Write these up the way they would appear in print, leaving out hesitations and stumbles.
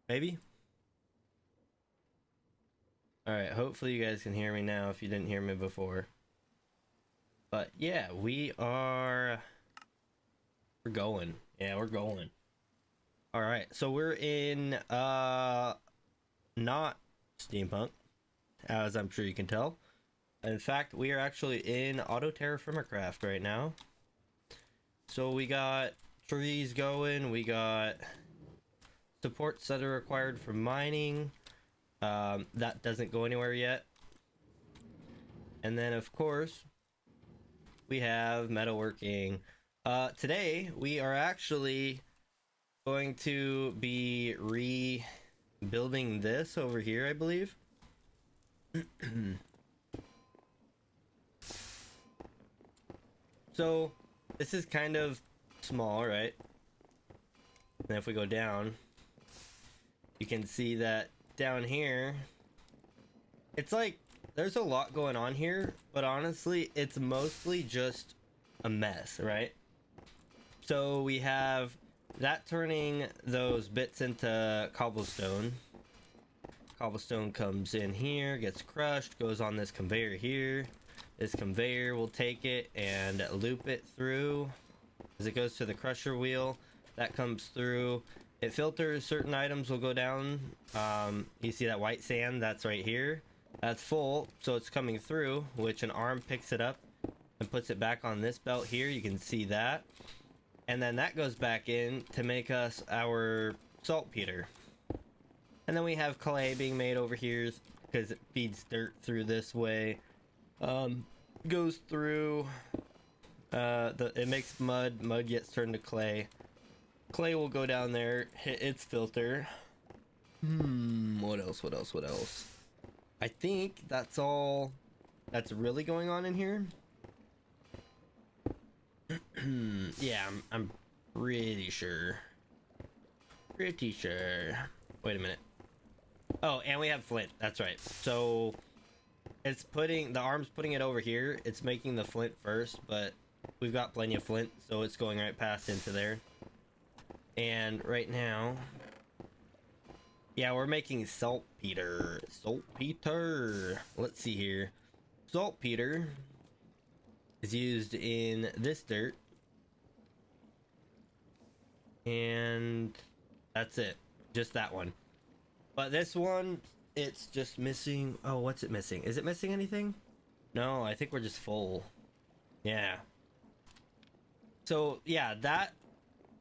Maybe? Alright, hopefully you guys can hear me now if you didn't hear me before. But yeah, we're going. Yeah, we're going. Alright, so we're in not SteamPunk, as I'm sure you can tell. In fact, we are actually in Auto TerraFirmaCraft right now. So we got trees going, we got supports that are required for mining. That doesn't go anywhere yet. And then of course, we have metalworking. Today we are actually going to be rebuilding this over here, I believe. So this is kind of small, right? And if we go down, you can see that down here, it's like there's a lot going on here, but honestly, it's mostly just a mess, right? So we have that turning those bits into cobblestone. Cobblestone comes in here, gets crushed, goes on this conveyor here. This conveyor will take it and loop it through as it goes to the crusher wheel. That comes through. It filters certain items will go down. You see that white sand that's right here? That's full, so it's coming through, which an arm picks it up and puts it back on this belt here. You can see that. And then that goes back in to make us our saltpeter. And then we have clay being made over here because it feeds dirt through this way. Goes through it makes mud gets turned to clay. Clay will go down there, hit its filter. What else? I think that's all that's really going on in here. Yeah, I'm pretty sure. Wait a minute. Oh, and we have flint. That's right. So it's putting the arm's putting it over here. It's making the flint first, but we've got plenty of flint, so it's going right past into there. And right now, yeah, we're making saltpeter. Let's see here. Saltpeter is used in this dirt, and that's it. Just that one. But this one, it's just missing. Oh, what's it missing? Is it missing anything? No, I think we're just full. Yeah. So yeah, that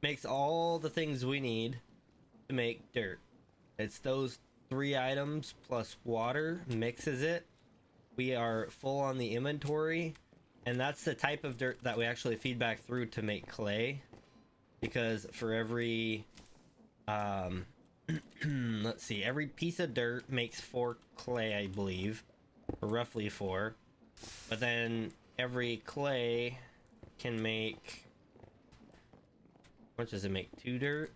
makes all the things we need to make dirt. It's those 3 items plus water mixes it. We are full on the inventory, and that's the type of dirt that we actually feed back through to make clay. Because for every let's see, every piece of dirt makes 4 clay, I believe, or roughly 4. But then every clay can make, what does it make? 2 dirt.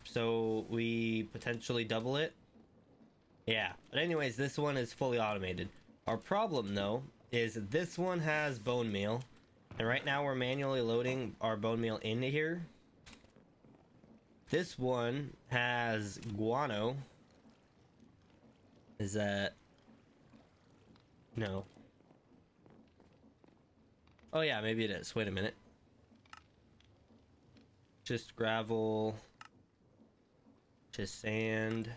So we potentially double it. Yeah, but anyways, this one is fully automated. Our problem though is this one has bone meal, and right now we're manually loading our bone meal into here. This one has guano. Is that, no? Oh yeah, maybe it is. Wait a minute. Just gravel, just sand,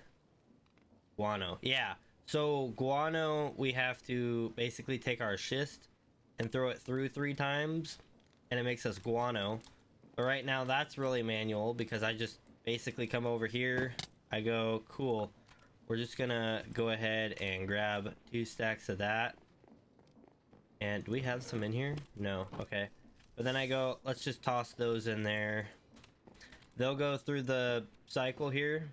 guano. Yeah, so guano, we have to basically take our schist and throw it through 3 times, and it makes us guano. But right now that's really manual because I just basically come over here. I go, cool, we're just gonna go ahead and grab 2 stacks of that. And do we have some in here? No. Okay. But then I go, let's just toss those in there. They'll go through the cycle here.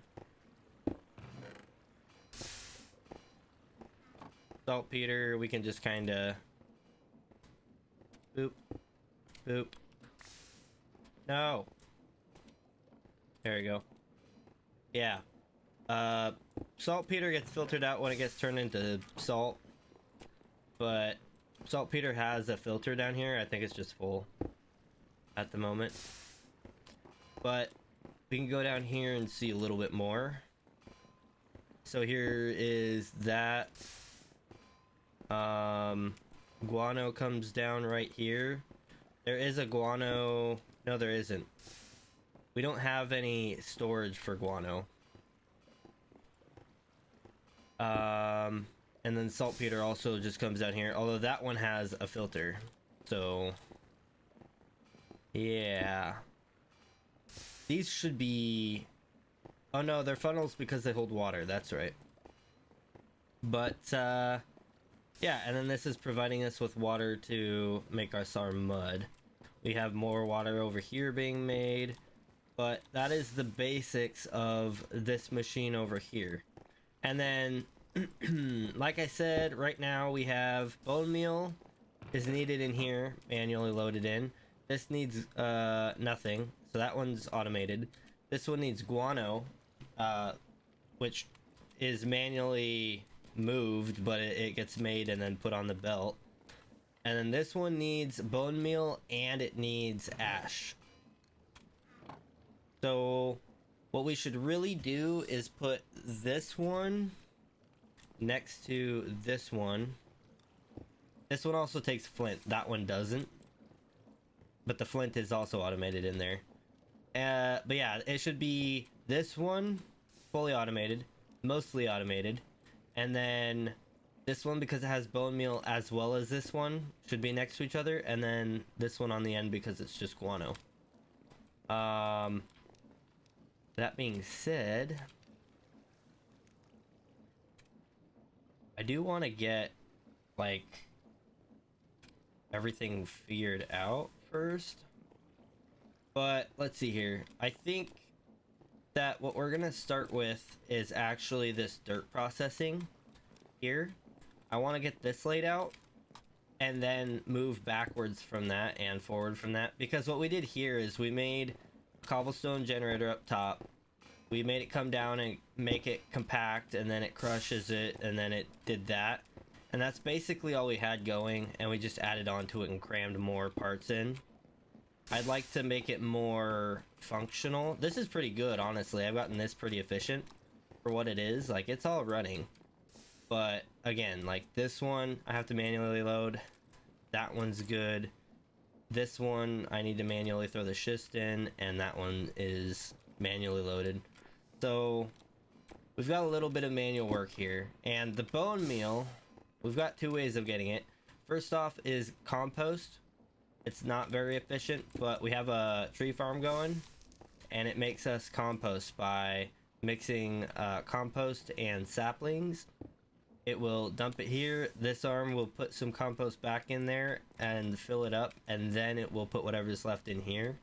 Saltpeter, we can just kind of boop, boop. No. There we go. Yeah. Saltpeter gets filtered out when it gets turned into salt. But saltpeter has a filter down here. I think it's just full at the moment. But we can go down here and see a little bit more. So here is that. Guano comes down right here. There is a guano. No, there isn't. We don't have any storage for guano. And then saltpeter also just comes down here, although that one has a filter. So yeah, these should be, oh no, they're funnels because they hold water, that's right. But yeah, and then this is providing us with water to make us our mud. We have more water over here being made, but that is the basics of this machine over here. And then like I said, right now we have bone meal is needed in here, manually loaded in. This needs nothing, so that one's automated. This one needs guano, which is manually moved, but it gets made and then put on the belt. And then this one needs bone meal and it needs ash. So what we should really do is put this one next to this one. This one also takes flint, that one doesn't, but the flint is also automated in there. But yeah, it should be this one fully automated, mostly automated, and then this one, because it has bone meal, as well as this one, should be next to each other, and then this one on the end because it's just guano. That being said, I do want to get like everything figured out first, but let's see here. I think that what we're gonna start with is actually this dirt processing here. I want to get this laid out and then move backwards from that and forward from that, because what we did here is we made a cobblestone generator up top. We made it come down and make it compact, and then it crushes it, and then it did that. And that's basically all we had going, and we just added on to it and crammed more parts in. I'd like to make it more functional. This is pretty good, honestly. I've gotten this pretty efficient for what it is. Like, it's all running. But again, like this one, I have to manually load. That one's good. This one, I need to manually throw the schist in, and that one is manually loaded. So we've got a little bit of manual work here. And the bone meal, we've got two ways of getting it. First off is compost. It's not very efficient, but we have a tree farm going, and it makes us compost by mixing compost and saplings. It will dump it here. This arm will put some compost back in there and fill it up, and then it will put whatever's left in here.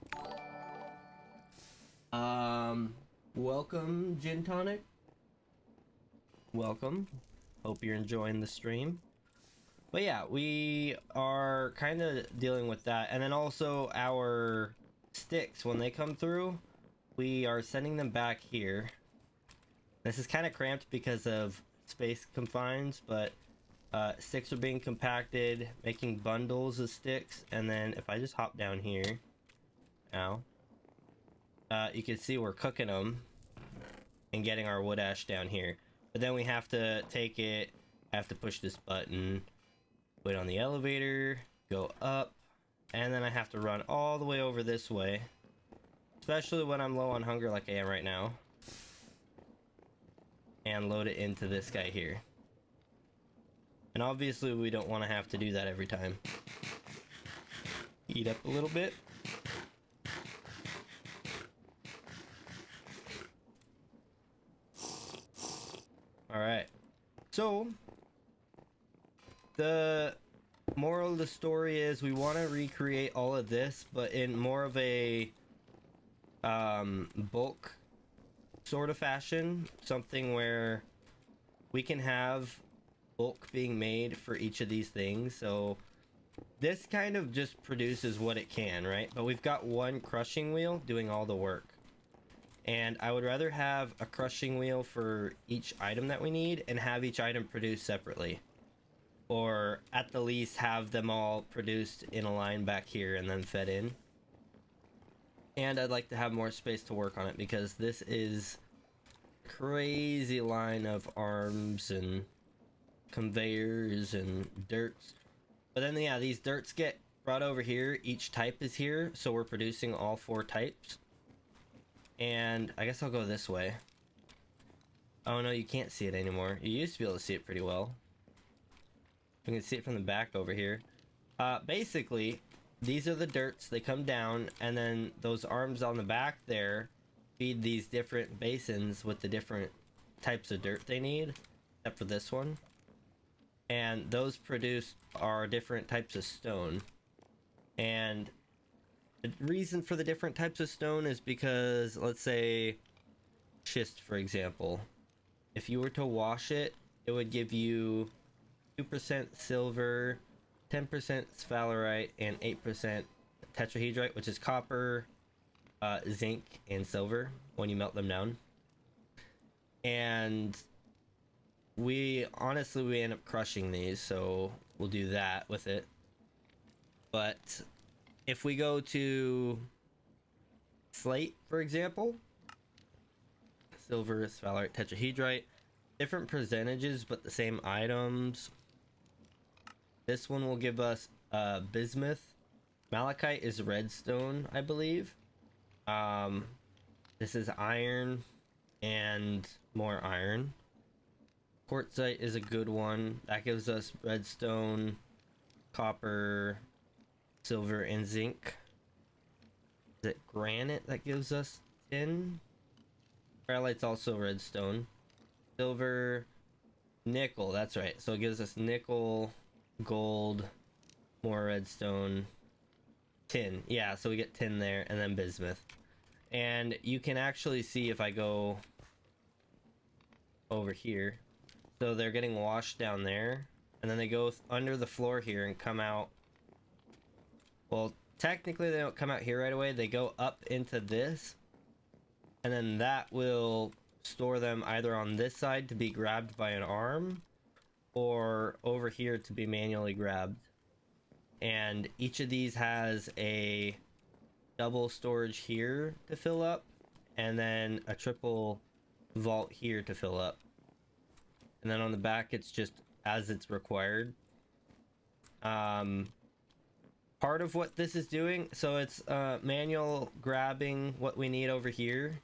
Welcome, Gin Tonic. Welcome. Hope you're enjoying the stream. But yeah, we are kind of dealing with that. And then also our sticks, when they come through, we are sending them back here. This is kind of cramped because of space confines, but sticks are being compacted, making bundles of sticks. And then if I just hop down here, you can see we're cooking them and getting our wood ash down here. But then we have to take it, have to push this button, wait on the elevator, go up, and then I have to run all the way over this way, especially when I'm low on hunger like I am right now, and load it into this guy here. And obviously we don't want to have to do that every time. Eat up a little bit. Alright, so the moral of the story is we want to recreate all of this, but in more of a bulk sort of fashion, something where we can have bulk being made for each of these things. So this kind of just produces what it can, right? But we've got one crushing wheel doing all the work. And I would rather have a crushing wheel for each item that we need and have each item produced separately. Or at the least have them all produced in a line back here and then fed in. And I'd like to have more space to work on it because this is crazy line of arms and conveyors and dirts. But then yeah, these dirts get brought over here. Each type is here, so we're producing all 4 types. And I guess I'll go this way. Oh no, you can't see it anymore. You used to be able to see it pretty well. You can see it from the back over here. Basically, these are the dirts. They come down, and then those arms on the back there feed these different basins with the different types of dirt they need, except for this one. And those produce our different types of stone. And the reason for the different types of stone is because, let's say, schist, for example. If you were to wash it, it would give you 2% silver, 10% sphalerite, and 8% tetrahedrite, which is copper, zinc, and silver when you melt them down. And we end up crushing these, so we'll do that with it. But if we go to slate, for example, silver, sphalerite, tetrahedrite, different percentages but the same items. This one will give us bismuth. Malachite is redstone, I believe. This is iron and more iron. Quartzite is a good one. That gives us redstone, copper, silver, and zinc. Is it granite that gives us tin? Ferrite's also redstone. Silver, nickel, that's right. So it gives us nickel, gold, more redstone, tin. Yeah, so we get tin there, and then bismuth. And you can actually see if I go over here. So they're getting washed down there, and then they go under the floor here and come out. Well, technically they don't come out here right away. They go up into this, and then that will store them either on this side to be grabbed by an arm, or over here to be manually grabbed. And each of these has a double storage here to fill up, and then a triple vault here to fill up. And then on the back it's just as it's required. Part of what this is doing, so it's manual grabbing what we need over here,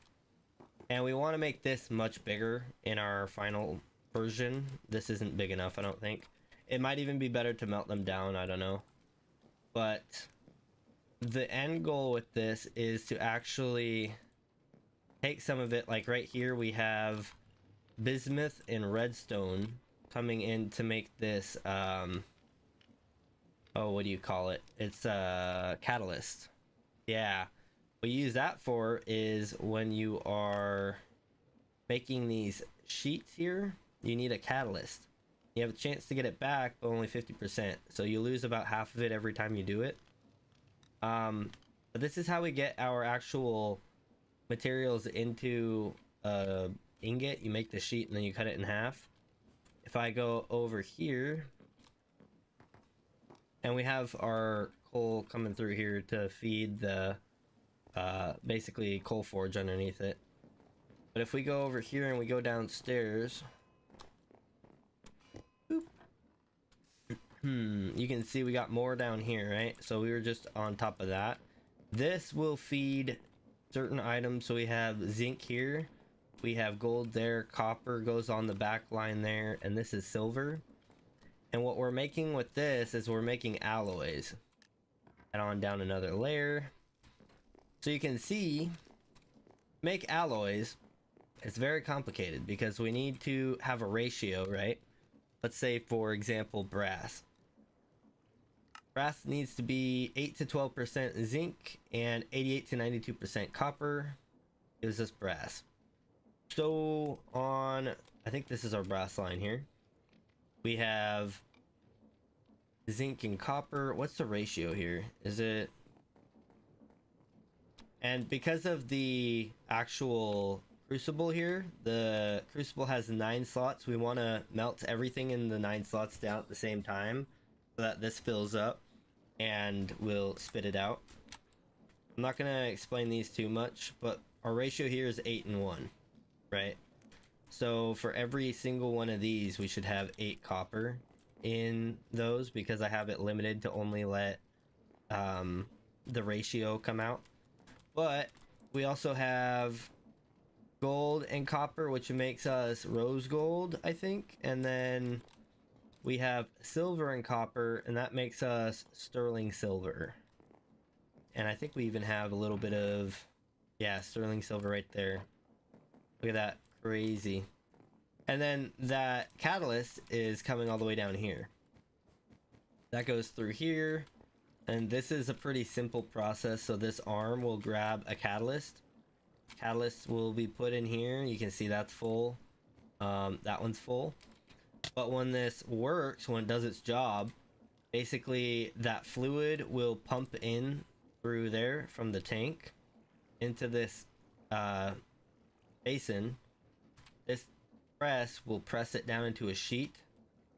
and we want to make this much bigger in our final version. This isn't big enough, I don't think. It might even be better to melt them down, I don't know. But the end goal with this is to actually take some of it, like right here we have bismuth and redstone coming in to make this oh, what do you call it? It's a catalyst. Yeah, what you use that for is when you are making these sheets here, you need a catalyst. You have a chance to get it back, but only 50%, so you lose about half of it every time you do it. But this is how we get our actual materials into ingot. You make the sheet and then you cut it in half. If I go over here, and we have our coal coming through here to feed the basically coal forge underneath it. But if we go over here and we go downstairs, you can see we got more down here, right? So we were just on top of that. This will feed certain items. So we have zinc here, we have gold there, copper goes on the back line there, and this is silver. And what we're making with this is we're making alloys. Add on down another layer. So you can see, make alloys, it's very complicated because we need to have a ratio, right? Let's say, for example, brass. Brass needs to be 8 to 12% zinc and 88 to 92% copper. Gives us brass. So on, I think this is our brass line here. We have zinc and copper. What's the ratio here? Is it... And because of the actual crucible here, the crucible has 9 slots. We want to melt everything in the 9 slots down at the same time so that this fills up and we'll spit it out. I'm not going to explain these too much, but our ratio here is 8 and 1, right? So for every single one of these, we should have 8 copper in those, because I have it limited to only let the ratio come out. But we also have gold and copper, which makes us rose gold, I think. And then we have silver and copper, and that makes us sterling silver. And I think we even have a little bit of, yeah, sterling silver right there. Look at that, crazy. And then that catalyst is coming all the way down here. That goes through here, and this is a pretty simple process. So this arm will grab a catalyst. Catalyst will be put in here. You can see that's full. That one's full. But when this works, when it does its job, basically that fluid will pump in through there from the tank into this basin. This press will press it down into a sheet.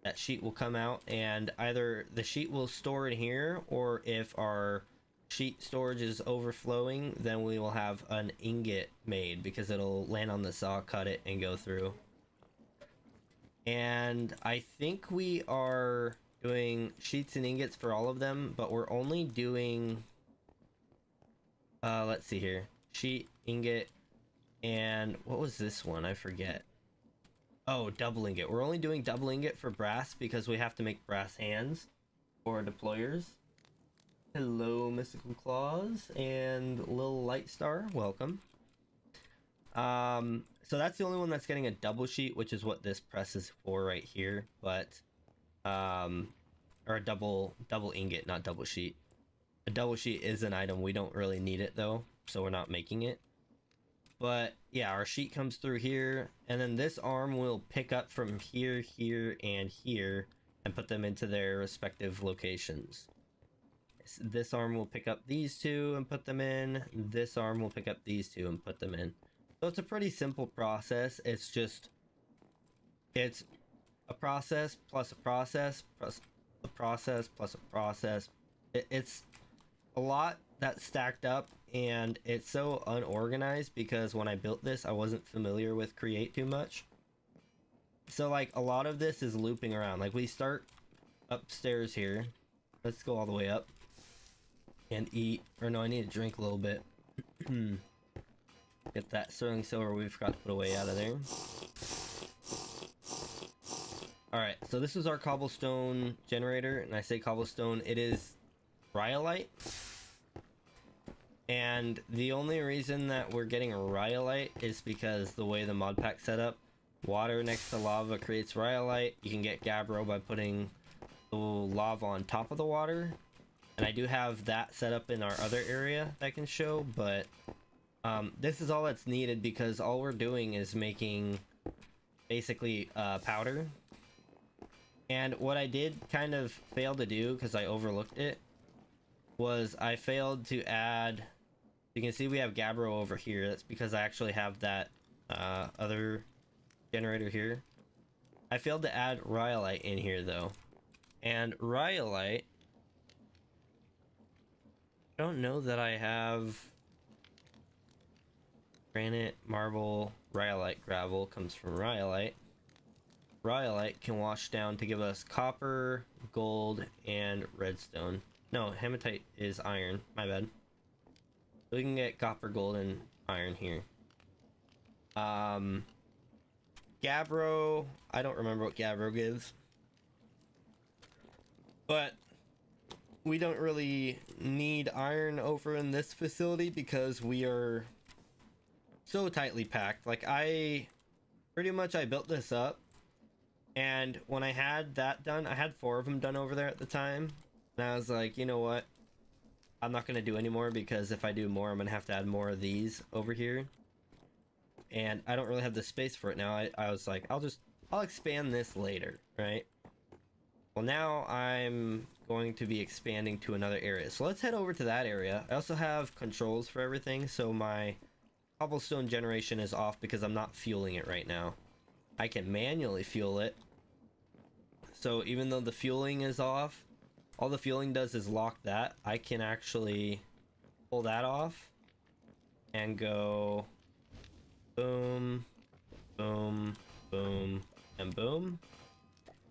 That sheet will come out, and either the sheet will store in here, or if our sheet storage is overflowing, then we will have an ingot made, because it'll land on the saw, cut it, and go through. And I think we are doing sheets and ingots for all of them, but we're only doing let's see here, sheet, ingot, and what was this one? I forget. Oh, double ingot. We're only doing double ingot for brass because we have to make brass hands for deployers. Hello, Mystical Claws and Lil Light Star, welcome. So that's the only one that's getting a double sheet, which is what this press is for right here. But or a double ingot, not double sheet. A double sheet is an item. We don't really need it though, so we're not making it. But yeah, our sheet comes through here, and then this arm will pick up from here, here, and here, and put them into their respective locations. This arm will pick up these two and put them in. This arm will pick up these two and put them in. So it's a pretty simple process. It's just, it's a process plus a process plus a process plus a process. It's a lot that's stacked up, and it's so unorganized because when I built this, I wasn't familiar with Create too much. So like a lot of this is looping around. Like we start upstairs here. Let's go all the way up and eat. Or no, I need to drink a little bit. Get that sterling silver we forgot to put away out of there. Alright, so this is our cobblestone generator, and I say cobblestone, it is rhyolite. And the only reason that we're getting rhyolite is because the way the mod pack set up, water next to lava creates rhyolite. You can get gabbro by putting the lava on top of the water. And I do have that set up in our other area that I can show, but this is all that's needed because all we're doing is making basically powder. And what I did kind of fail to do, because I overlooked it, was I failed to add... You can see we have gabbro over here. That's because I actually have that other generator here. I failed to add rhyolite in here though. And rhyolite... I don't know that I have... Granite, marble, rhyolite, gravel comes from rhyolite. Rhyolite can wash down to give us copper, gold, and redstone. No, hematite is iron. My bad. We can get copper, gold, and iron here. Gabbro, I don't remember what gabbro gives. But we don't really need iron over in this facility because we are so tightly packed. Like I built this up, and when I had that done, I had 4 of them done over there at the time, and I was like, you know what, I'm not gonna do any more because if I do more, I'm gonna have to add more of these over here, and I don't really have the space for it now. I was like, I'll expand this later, right? Well, now I'm going to be expanding to another area, so let's head over to that area. I also have controls for everything, so my cobblestone generation is off because I'm not fueling it right now. I can manually fuel it. So even though the fueling is off, all the fueling does is lock that. I can actually pull that off and go boom, Boom, boom, and boom.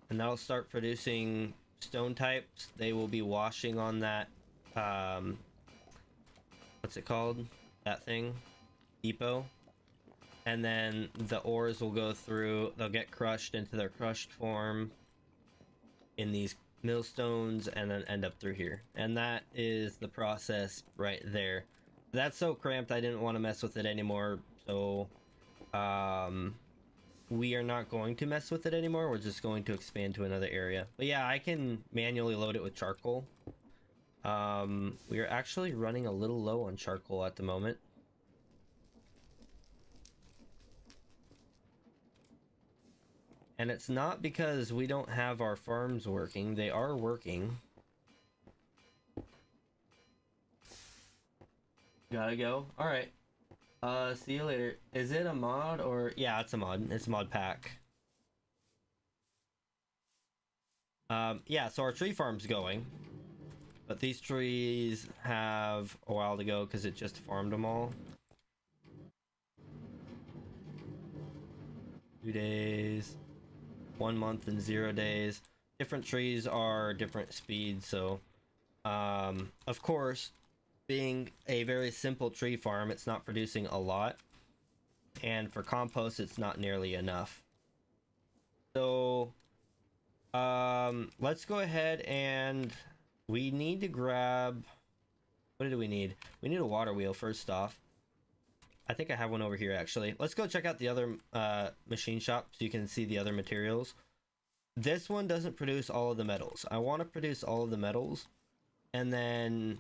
And that'll start producing stone types. They will be washing on that, what's it called? That thing? Depot. And then the ores will go through, they'll get crushed into their crushed form in these millstones and then end up through here. And that is the process right there. That's so cramped I didn't want to mess with it anymore, so we are not going to mess with it anymore. We're just going to expand to another area. But yeah, I can manually load it with charcoal. We are actually running a little low on charcoal at the moment. And it's not because we don't have our farms working. They are working. Gotta go. All right. See you later. Is it a mod or... Yeah, it's a mod. It's a mod pack. Yeah, so our tree farm's going. But these trees have a while to go because it just farmed them all. 2 days. 1 month and 0 days. Different trees are different speeds, so... of course, being a very simple tree farm, it's not producing a lot. And for compost, it's not nearly enough. So... let's go ahead and... We need to grab... What do we need? We need a water wheel first off. I think I have one over here actually. Let's go check out the other machine shop so you can see the other materials. This one doesn't produce all of the metals. I want to produce all of the metals. And then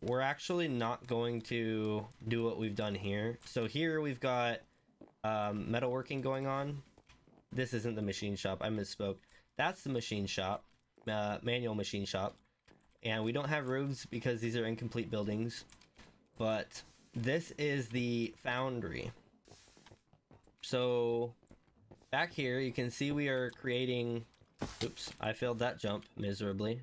we're actually not going to do what we've done here. So here we've got metalworking going on. This isn't the machine shop. I misspoke. That's the machine shop. Manual machine shop. And we don't have roofs because these are incomplete buildings. But this is the foundry. So back here you can see we are creating... Oops, I failed that jump miserably.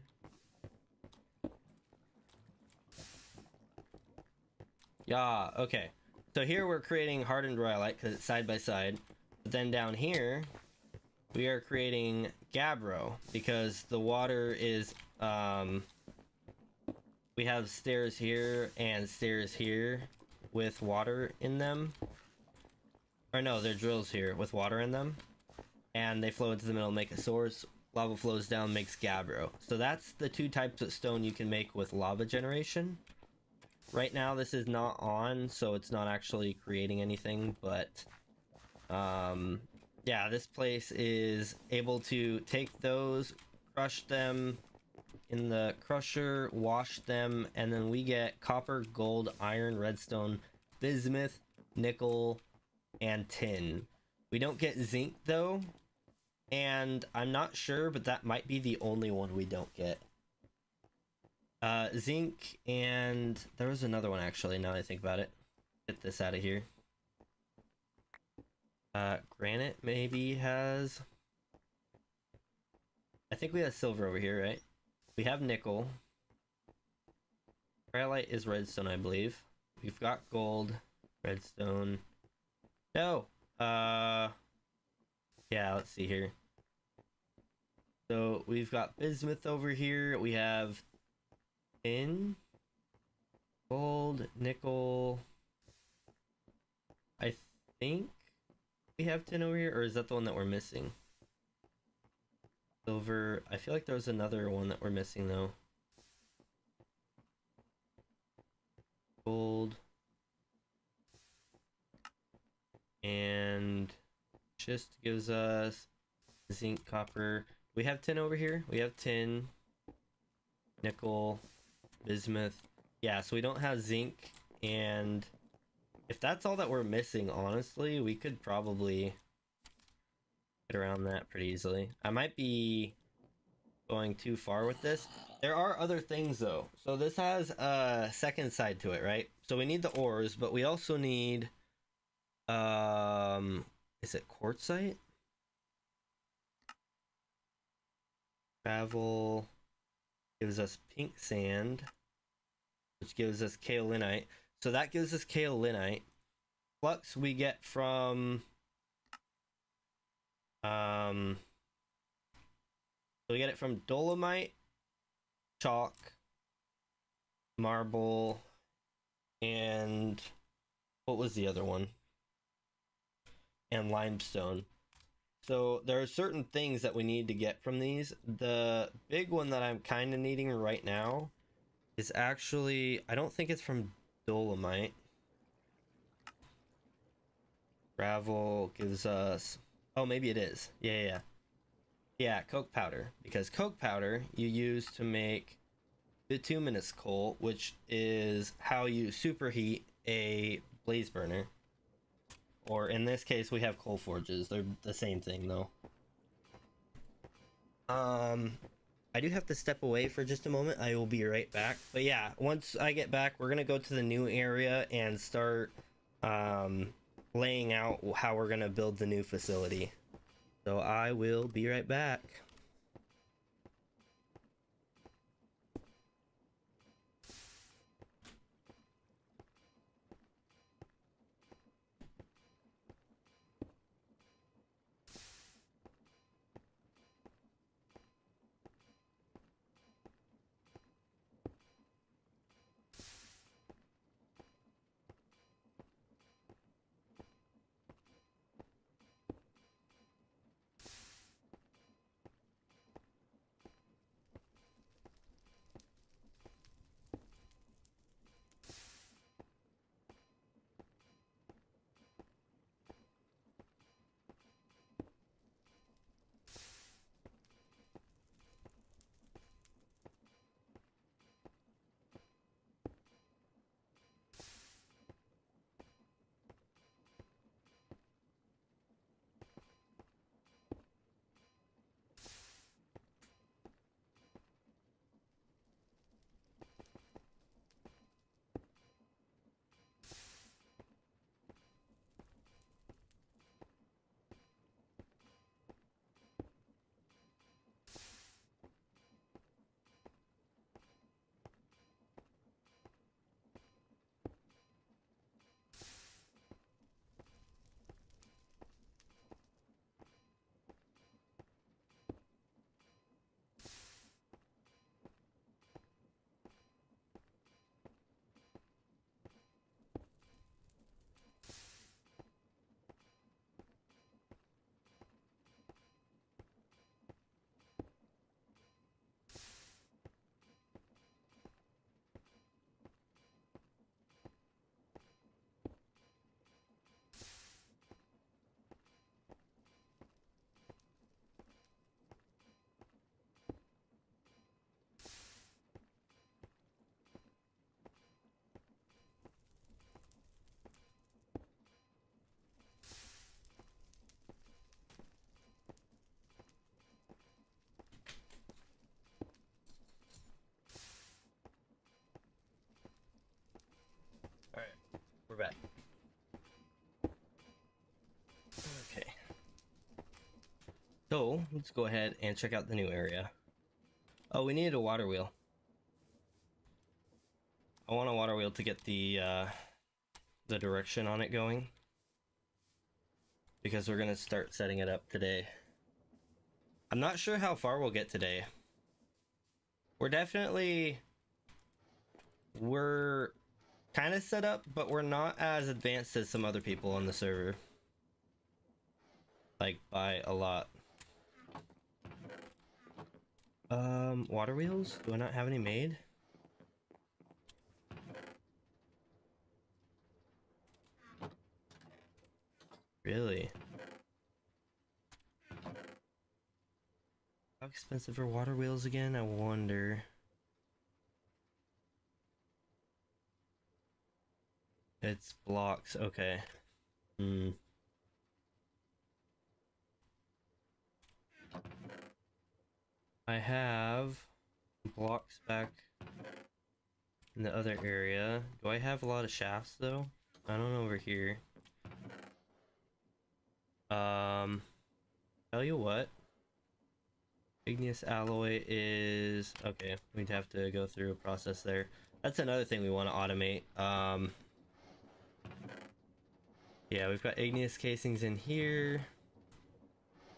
Yeah, okay. So here we're creating hardened rhyolite because it's side by side. But then down here we are creating gabbro because the water is we have stairs here and stairs here with water in them. Or no, they're drills here with water in them. And they flow into the middle and make a source. Lava flows down, makes gabbro. So that's the two types of stone you can make with lava generation. Right now this is not on, so it's not actually creating anything, but yeah, this place is able to take those, crush them in the crusher, wash them, and then we get copper, gold, iron, redstone, bismuth, nickel, and tin. We don't get zinc though, and I'm not sure, but that might be the only one we don't get. Zinc, and there was another one actually, now that I think about it. Get this out of here. Granite maybe has... I think we have silver over here, right? We have nickel. Rhyolite is redstone, I believe. We've got gold, redstone. No! Yeah, let's see here. So we've got bismuth over here. We have tin, gold, nickel. I think we have tin over here, or is that the one that we're missing? Silver. I feel like there was another one that we're missing though. Gold. And just gives us zinc, copper. We have tin over here. We have tin, nickel, bismuth. Yeah, so we don't have zinc, and if that's all that we're missing, honestly, we could probably get around that pretty easily. I might be going too far with this. There are other things though. So this has a second side to it, right? So we need the ores, but we also need is it quartzite? Gravel gives us pink sand, which gives us kaolinite. So that gives us kaolinite. Flux we get from Um, so we get it from dolomite, chalk, marble, and what was the other one? And limestone. So there are certain things that we need to get from these. The big one that I'm kind of needing right now is actually, I don't think it's from dolomite. Gravel gives us, oh, maybe it is. Yeah, coke powder. Because coke powder you use to make bituminous coal, which is how you superheat a blaze burner. Or in this case, we have coal forges. They're the same thing, though. I do have to step away for just a moment. I will be right back. But yeah, once I get back, we're gonna go to the new area and start laying out how we're gonna build the new facility. So I will be right back. All right, we're back. Okay. So let's go ahead and check out the new area. Oh, we needed a water wheel. I want a water wheel to get the direction on it going, because we're gonna start setting it up today. I'm not sure how far we'll get today. We're kind of set up, but we're not as advanced as some other people on the server. Like, by a lot. Water wheels? Do I not have any made? Really? How expensive are water wheels again? I wonder. It's blocks, okay. I have blocks back in the other area. Do I have a lot of shafts though? I don't know over here. Tell you what. Igneous alloy is okay. We'd have to go through a process there. That's another thing we want to automate. Yeah, we've got igneous casings in here.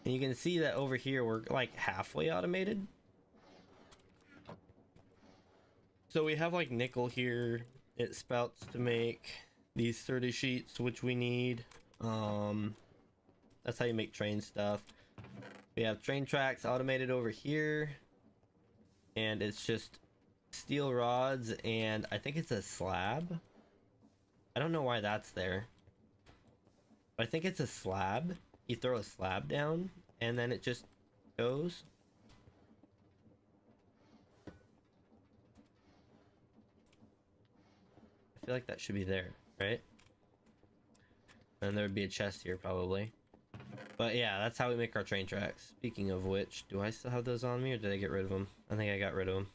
And you can see that over here we're like halfway automated. So we have like nickel here. It spouts to make these 30 sheets, which we need. That's how you make train stuff. We have train tracks automated over here. And it's just steel rods, and I think it's a slab. I don't know why that's there. But I think it's a slab. You throw a slab down, and then it just goes. I feel like that should be there, right? And there would be a chest here, probably. But yeah, that's how we make our train tracks. Speaking of which, do I still have those on me, or did I get rid of them? I think I got rid of them.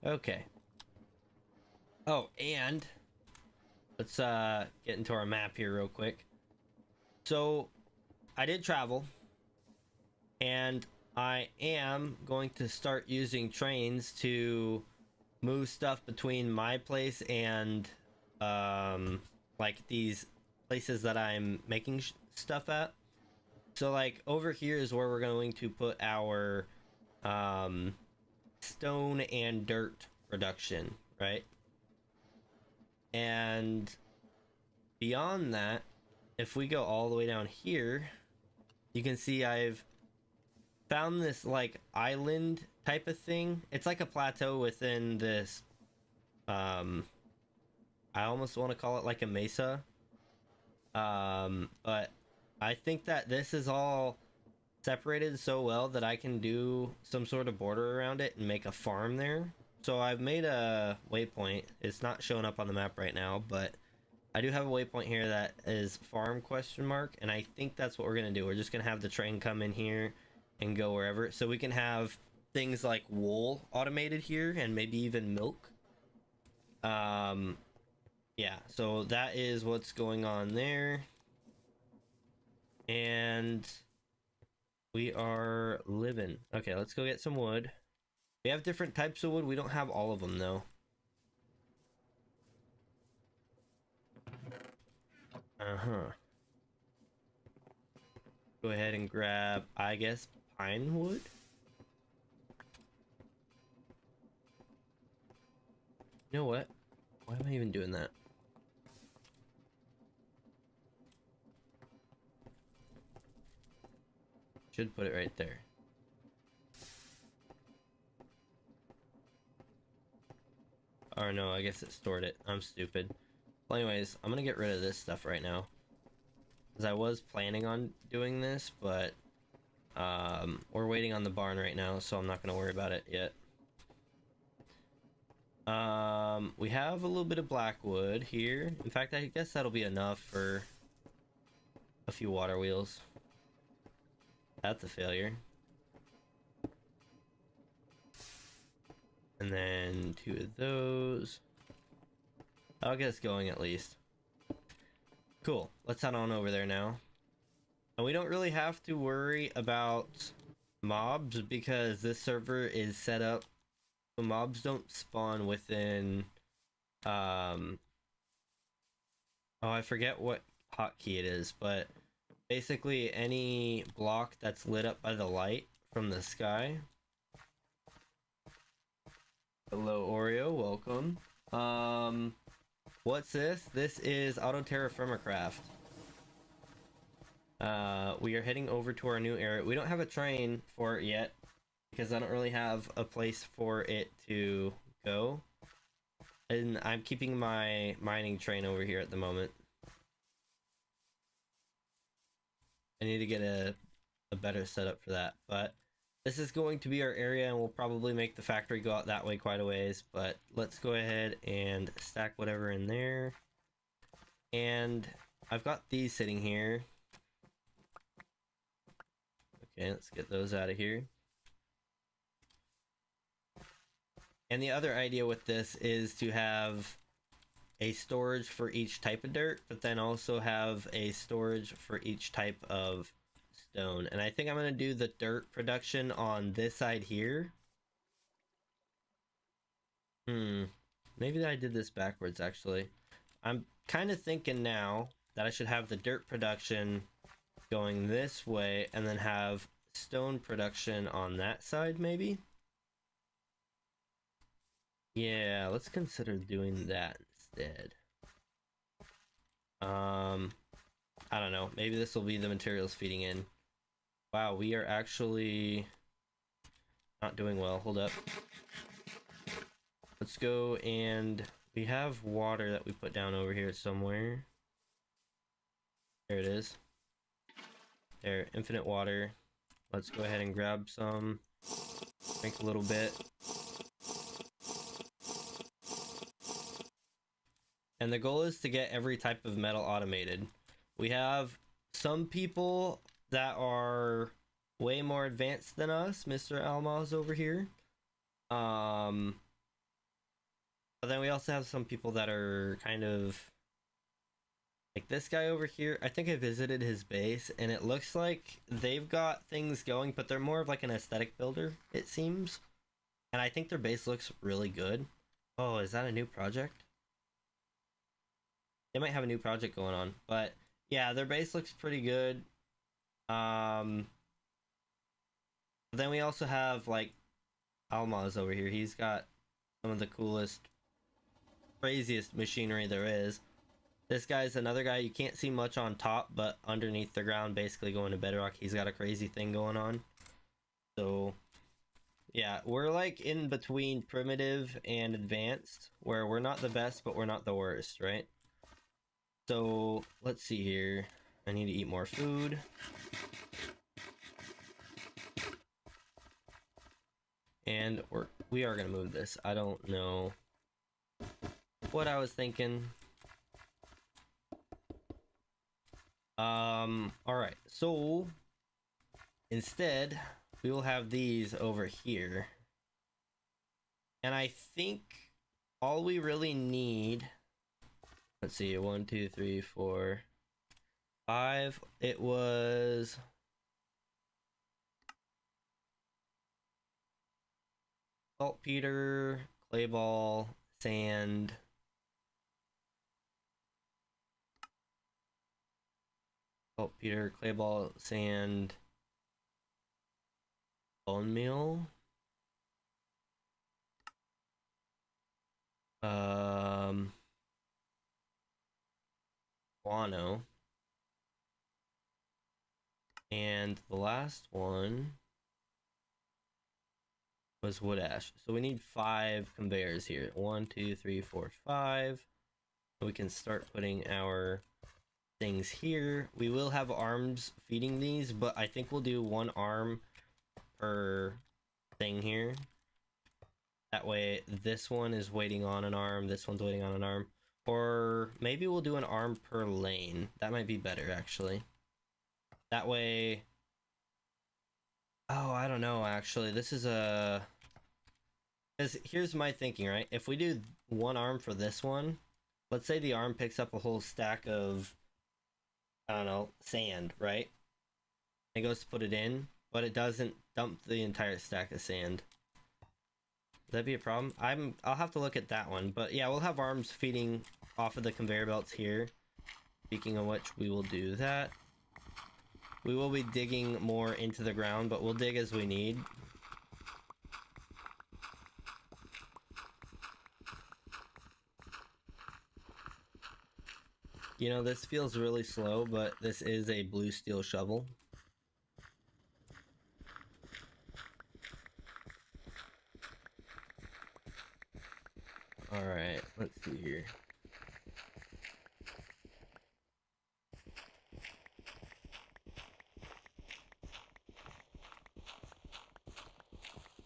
Okay. Oh, and let's get into our map here real quick. So I did travel, and I am going to start using trains to move stuff between my place and like these places that I'm making stuff at. So like over here is where we're going to put our stone and dirt production, right? And beyond that, if we go all the way down here, you can see I've found this like island type of thing. It's like a plateau within this I almost want to call it like a mesa. But I think that this is all separated so well that I can do some sort of border around it and make a farm there. So I've made a waypoint. It's not showing up on the map right now, but I do have a waypoint here that is farm question mark, and I think that's what we're gonna do. We're just gonna have the train come in here and go wherever, so we can have things like wool automated here and maybe even milk. Yeah, so that is what's going on there. And we are living. Okay, let's go get some wood. We have different types of wood. We don't have all of them though. Go ahead and grab, I guess, pine wood. You know what? Why am I even doing that? Should put it right there. Or no, I guess it stored it. I'm stupid. Well, anyways, I'm gonna get rid of this stuff right now, because I was planning on doing this, but we're waiting on the barn right now, so I'm not gonna worry about it yet. We have a little bit of black wood here. In fact, I guess that'll be enough for a few water wheels. That's a failure. And then 2 of those. I'll get us going at least. Cool. Let's head on over there now. And we don't really have to worry about mobs because this server is set up so mobs don't spawn within oh, I forget what hotkey it is, but basically any block that's lit up by the light from the sky. Hello Oreo, welcome. What's this? This is Auto TerraFirmaCraft. We are heading over to our new area. We don't have a train for it yet because I don't really have a place for it to go. And I'm keeping my mining train over here at the moment. I need to get a better setup for that, but this is going to be our area, and we'll probably make the factory go out that way quite a ways, but let's go ahead and stack whatever in there. And I've got these sitting here. Okay, let's get those out of here. And the other idea with this is to have a storage for each type of dirt, but then also have a storage for each type of stone. And I think I'm going to do the dirt production on this side here. Maybe I did this backwards actually. I'm kind of thinking now that I should have the dirt production going this way and then have stone production on that side, maybe? Yeah, let's consider doing that instead. I don't know. Maybe this will be the materials feeding in. Wow, we are actually not doing well. Hold up. Let's go, and we have water that we put down over here somewhere. There it is. There, infinite water. Let's go ahead and grab some. Drink a little bit. And the goal is to get every type of metal automated. We have some people that are way more advanced than us, Mr. Almaz over here. But then we also have some people that are kind of like this guy over here. I think I visited his base, and it looks like they've got things going, but they're more of like an aesthetic builder, it seems. And I think their base looks really good. Oh, is that a new project? They might have a new project going on, but yeah, their base looks pretty good. Then we also have like Almaz over here. He's got some of the coolest, craziest machinery there is. This guy's another guy you can't see much on top, but underneath the ground, basically going to bedrock, he's got a crazy thing going on. So yeah, we're like in between primitive and advanced, where we're not the best, but we're not the worst, right? So let's see here. I need to eat more food. And we are gonna move this. I don't know what I was thinking. Alright, so instead we will have these over here. And I think all we really need, let's see, 1, 2, 3, 4, 5. It was saltpeter, clay ball, sand, saltpeter, clay ball, sand, bone meal, guano, and the last one was wood ash. So we need 5 conveyors here. 1, 2, 3, 4, 5. We can start putting our things here. We will have arms feeding these, but I think we'll do 1 arm per thing here. That way this one is waiting on an arm, this one's waiting on an arm. Or maybe we'll do an arm per lane. That might be better, actually. That way... Oh, I don't know, actually. This is a... Because here's my thinking, right? If we do 1 arm for this one, let's say the arm picks up a whole stack of, I don't know, sand, right? It goes to put it in, but it doesn't dump the entire stack of sand. Would that be a problem? I'll have to look at that one, but yeah, we'll have arms feeding off of the conveyor belts here. Speaking of which, we will do that. We will be digging more into the ground, but we'll dig as we need. You know, this feels really slow, but this is a blue steel shovel. Alright, let's see here.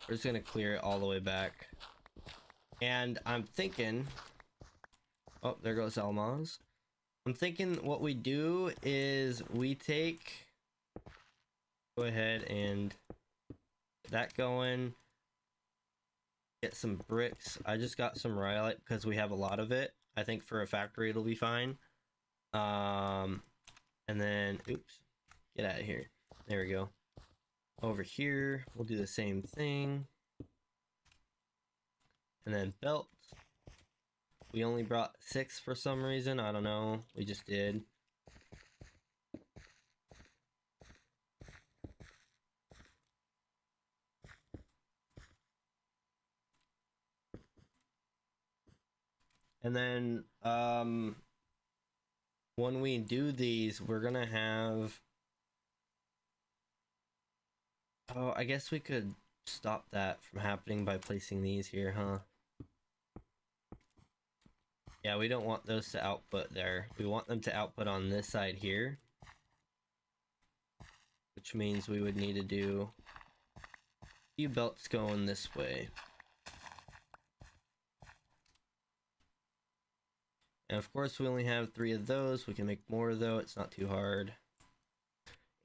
We're just gonna clear it all the way back. And I'm thinking... Oh, there goes Almaz. I'm thinking what we do is we take... Go ahead and get that going. Get some bricks. I just got some rhyolite because we have a lot of it. I think for a factory it'll be fine. And then... Oops. Get out of here. There we go. Over here, we'll do the same thing. And then belts. We only brought 6 for some reason. I don't know. We just did. And then when we do these, we're gonna have, oh, I guess we could stop that from happening by placing these here, huh? Yeah, we don't want those to output there. We want them to output on this side here, which means we would need to do a few belts going this way. And of course we only have 3 of those. We can make more though, it's not too hard.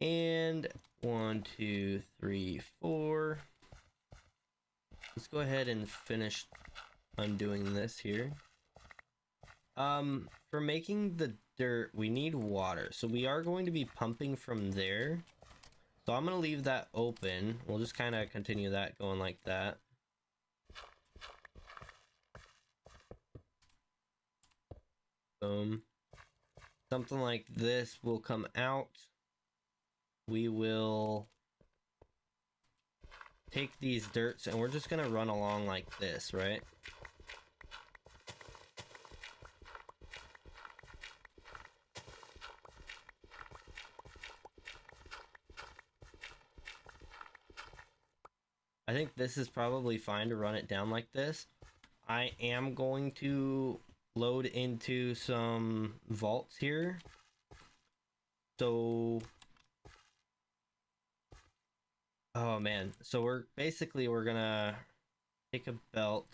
And 1, 2, 3, 4. Let's go ahead and finish undoing this here. For making the dirt, we need water. So we are going to be pumping from there. So I'm going to leave that open. We'll just kind of continue that going like that. Boom. Something like this will come out. We will take these dirts and we're just going to run along like this, right? I think this is probably fine to run it down like this. I am going to load into some vaults here. So, oh man, so we're gonna take a belt.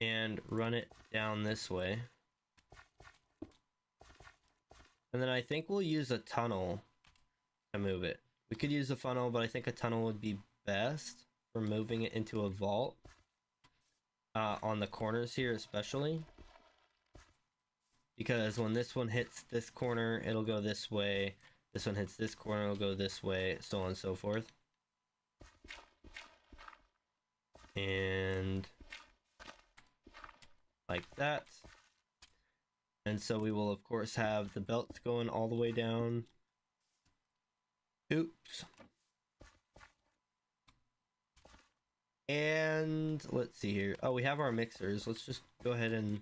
And run it down this way. And then I think we'll use a tunnel to move it. We could use a funnel, but I think a tunnel would be best for moving it into a vault. On the corners here especially. Because when this one hits this corner, it'll go this way. This one hits this corner, it'll go this way, so on and so forth. And like that. And so we will of course have the belts going all the way down. Oops. And let's see here. Oh, we have our mixers. Let's just go ahead and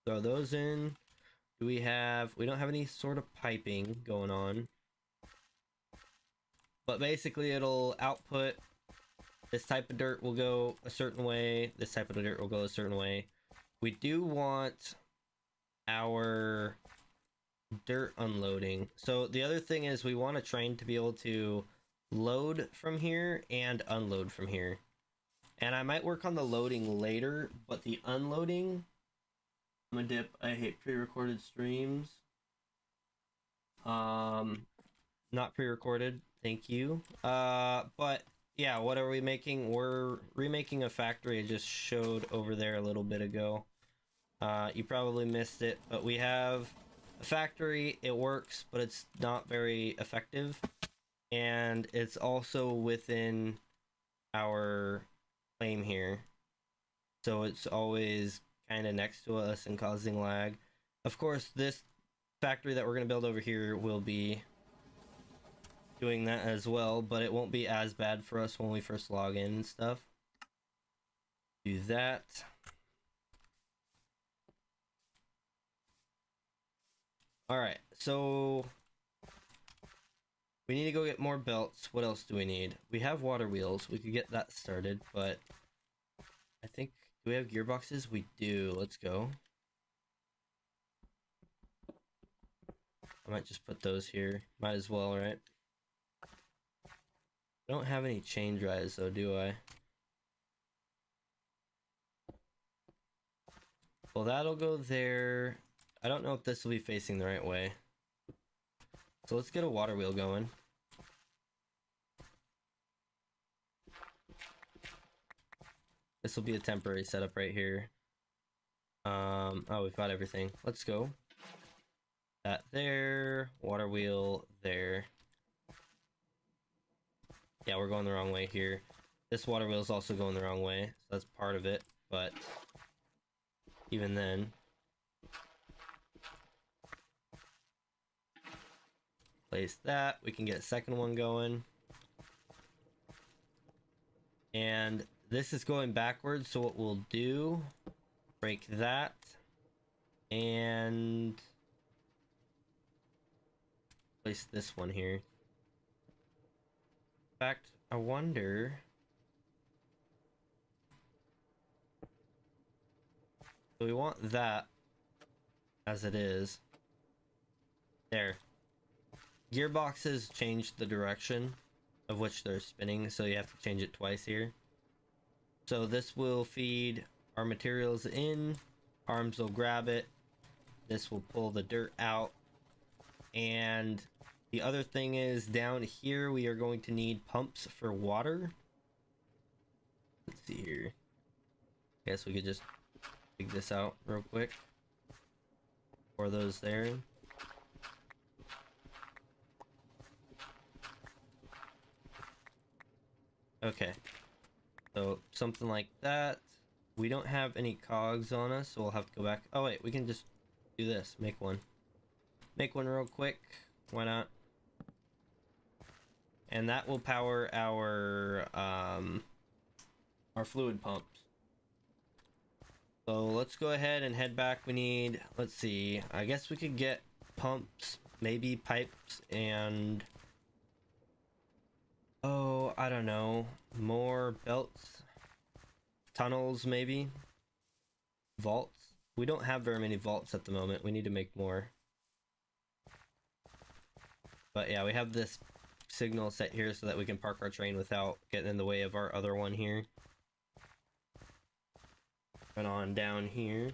throw those in. We don't have any sort of piping going on. But basically it'll output. This type of dirt will go a certain way. This type of dirt will go a certain way. We do want our dirt unloading. So the other thing is we want a train to be able to load from here and unload from here. And I might work on the loading later, but the unloading, I'm a dip. I hate pre-recorded streams. Not pre-recorded. Thank you. But yeah, what are we making? We're remaking a factory I just showed over there a little bit ago. You probably missed it, but we have a factory. It works, but it's not very effective. And it's also within our claim here. So it's always kind of next to us and causing lag. Of course, this factory that we're going to build over here will be doing that as well, but it won't be as bad for us when we first log in and stuff. Do that. Alright, so we need to go get more belts. What else do we need? We have water wheels. We could get that started, but I think, do we have gearboxes? We do. Let's go. I might just put those here. Might as well, right? I don't have any chain drives though, do I? Well, that'll go there. I don't know if this will be facing the right way. So let's get a water wheel going. This will be a temporary setup right here. Oh, we've got everything. Let's go. That there, water wheel there. Yeah, we're going the wrong way here. This water wheel is also going the wrong way, so that's part of it, but even then. Place that. We can get a second one going. And this is going backwards, so what we'll do, break that, and place this one here. In fact, I wonder... So we want that as it is. There. Gearboxes change the direction of which they're spinning, so you have to change it twice here. So this will feed our materials in, arms will grab it, this will pull the dirt out, and the other thing is down here we are going to need pumps for water. Let's see here. Guess we could just dig this out real quick. Pour those there. Okay, so something like that. We don't have any cogs on us, so we'll have to go back. Oh wait, we can just do this. Make one real quick. Why not? And that will power our fluid pumps. So let's go ahead and head back. We need, let's see, I guess we could get pumps, maybe pipes, and oh, I don't know, more belts, tunnels maybe, vaults. We don't have very many vaults at the moment. We need to make more. But yeah, we have this signal set here so that we can park our train without getting in the way of our other one here. Run on down here.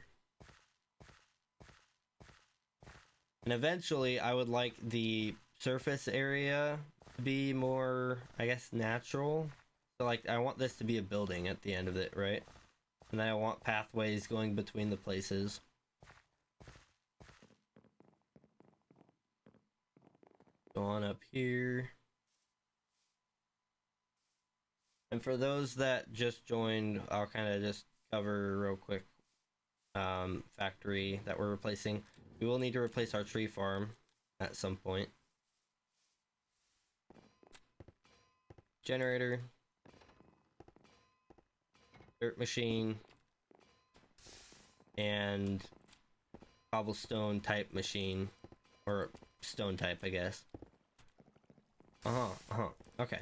And eventually I would like the surface area to be more, I guess, natural. So like I want this to be a building at the end of it, right? And then I want pathways going between the places. Go on up here. And for those that just joined, I'll kind of just cover real quick. Factory that we're replacing. We will need to replace our tree farm at some point. Generator. Dirt machine. And cobblestone type machine. Or stone type, I guess. Okay.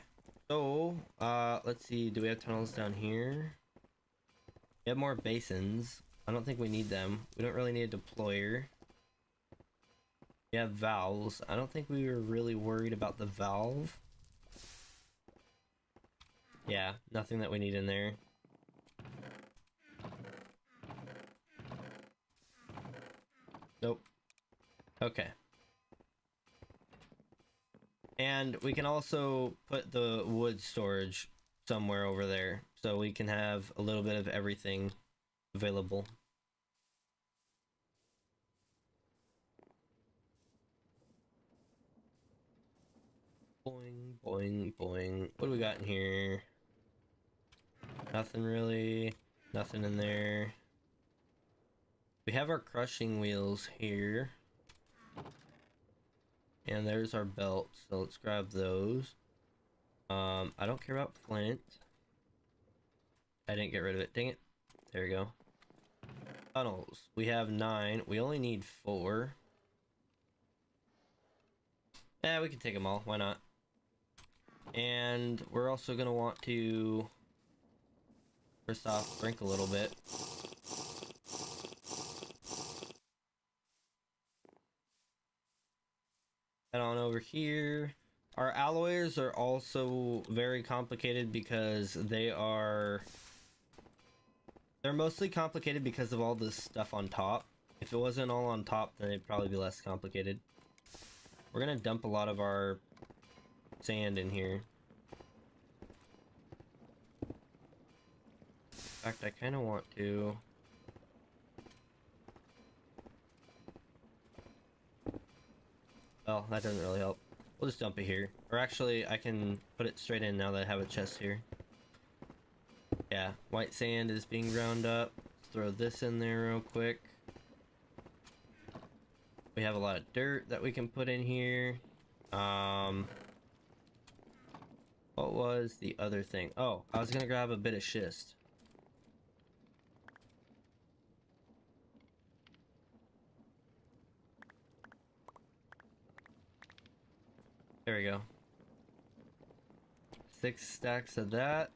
So, let's see. Do we have tunnels down here? We have more basins. I don't think we need them. We don't really need a deployer. We have valves. I don't think we were really worried about the valve. Yeah, nothing that we need in there. Nope. Okay. And we can also put the wood storage somewhere over there, so we can have a little bit of everything available. Boing, boing, boing. What do we got in here? Nothing really. Nothing in there. We have our crushing wheels here. And there's our belt, so let's grab those. I don't care about flint. I didn't get rid of it. Dang it. There we go. Tunnels. We have 9. We only need 4. Yeah, we can take them all. Why not? And we're also going to want to, first off, drink a little bit. Head on over here. Our alloys are also very complicated because they're mostly complicated because of all this stuff on top. If it wasn't all on top, then it'd probably be less complicated. We're gonna dump a lot of our sand in here. In fact, I kind of want to. Well, that doesn't really help. We'll just dump it here. Or actually, I can put it straight in now that I have a chest here. Yeah, white sand is being ground up. Let's throw this in there real quick. We have a lot of dirt that we can put in here. What was the other thing? Oh, I was gonna grab a bit of schist. There we go. 6 stacks of that.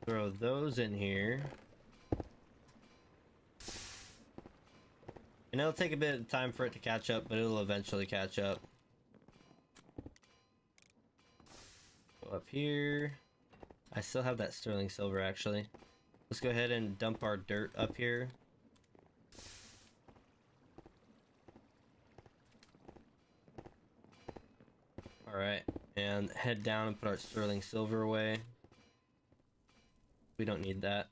Throw those in here. And it'll take a bit of time for it to catch up, but it'll eventually catch up. Go up here. I still have that sterling silver actually. Let's go ahead and dump our dirt up here. Alright, and head down and put our sterling silver away. We don't need that.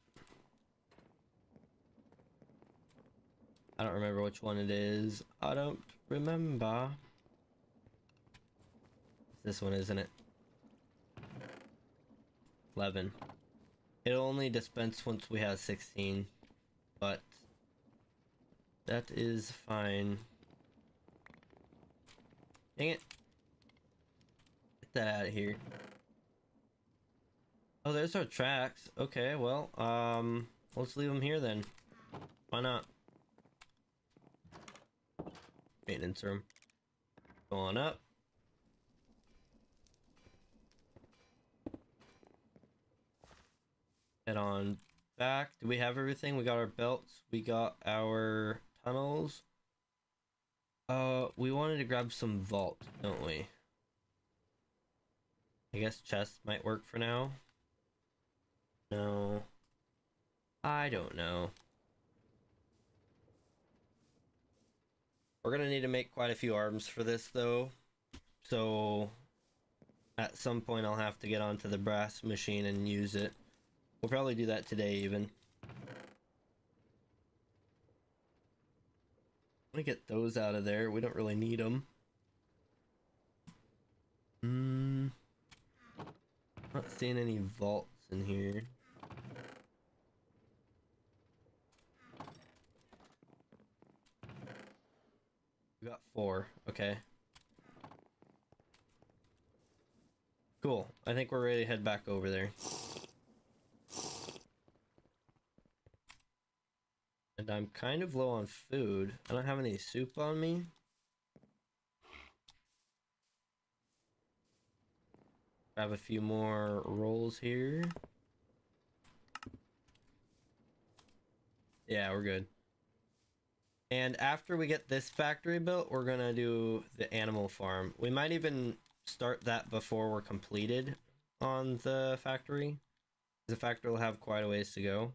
I don't remember which one it is. I don't remember. It's this one, isn't it? 11. It'll only dispense once we have 16, but that is fine. Dang it. Get that out of here. Oh, there's our tracks. Okay, well, let's leave them here then. Why not? Maintenance room. Go on up. Head on back. Do we have everything? We got our belts. We got our tunnels. We wanted to grab some vault, don't we? I guess chest might work for now. No. I don't know. We're gonna need to make quite a few arms for this though. So at some point I'll have to get onto the brass machine and use it. We'll probably do that today even. Let me get those out of there. We don't really need them. Not seeing any vaults in here. We got 4. Okay. Cool. I think we're ready to head back over there. And I'm kind of low on food. I don't have any soup on me. Grab a few more rolls here. Yeah, we're good. And after we get this factory built, we're gonna do the animal farm. We might even start that before we're completed on the factory. The factory will have quite a ways to go.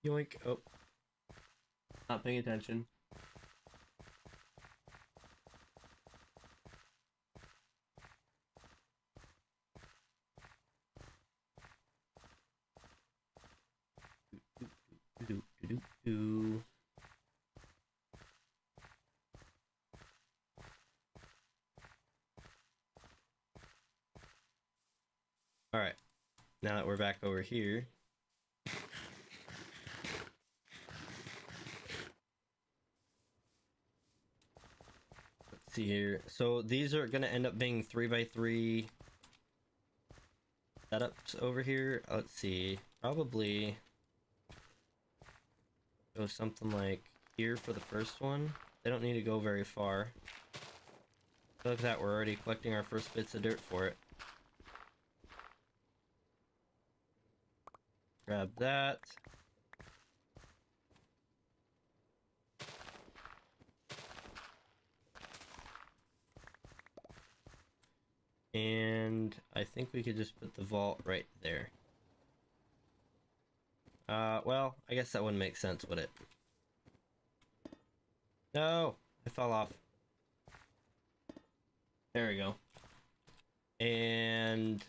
Yoink. Oh. Not paying attention. Alright, now that we're back over here. Let's see here. So these are gonna end up being 3x3 setups over here. Let's see. Probably go something like here for the first one. They don't need to go very far. Look at that, we're already collecting our first bits of dirt for it. Grab that. And I think we could just put the vault right there. Well, I guess that wouldn't make sense, would it? No! I fell off. There we go. And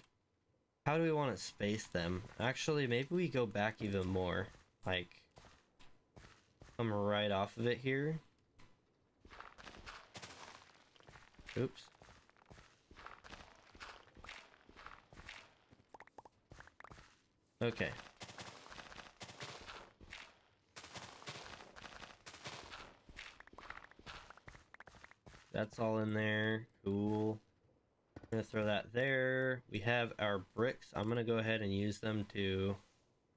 how do we want to space them? Actually, maybe we go back even more. Like, come right off of it here. Oops. Okay. That's all in there. Cool. I'm gonna throw that there. We have our bricks. I'm gonna go ahead and use them to...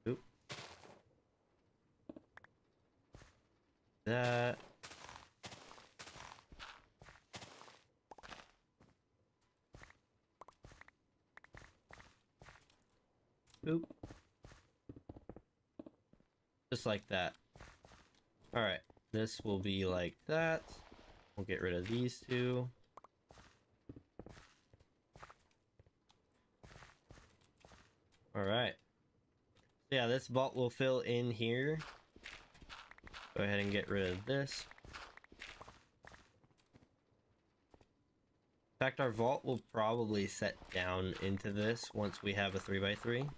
Oop. That. Oop. Just like that. Alright. This will be like that. We'll get rid of these two. Alright. Yeah, this vault will fill in here. Go ahead and get rid of this. In fact, our vault will probably set down into this once we have a 3x3.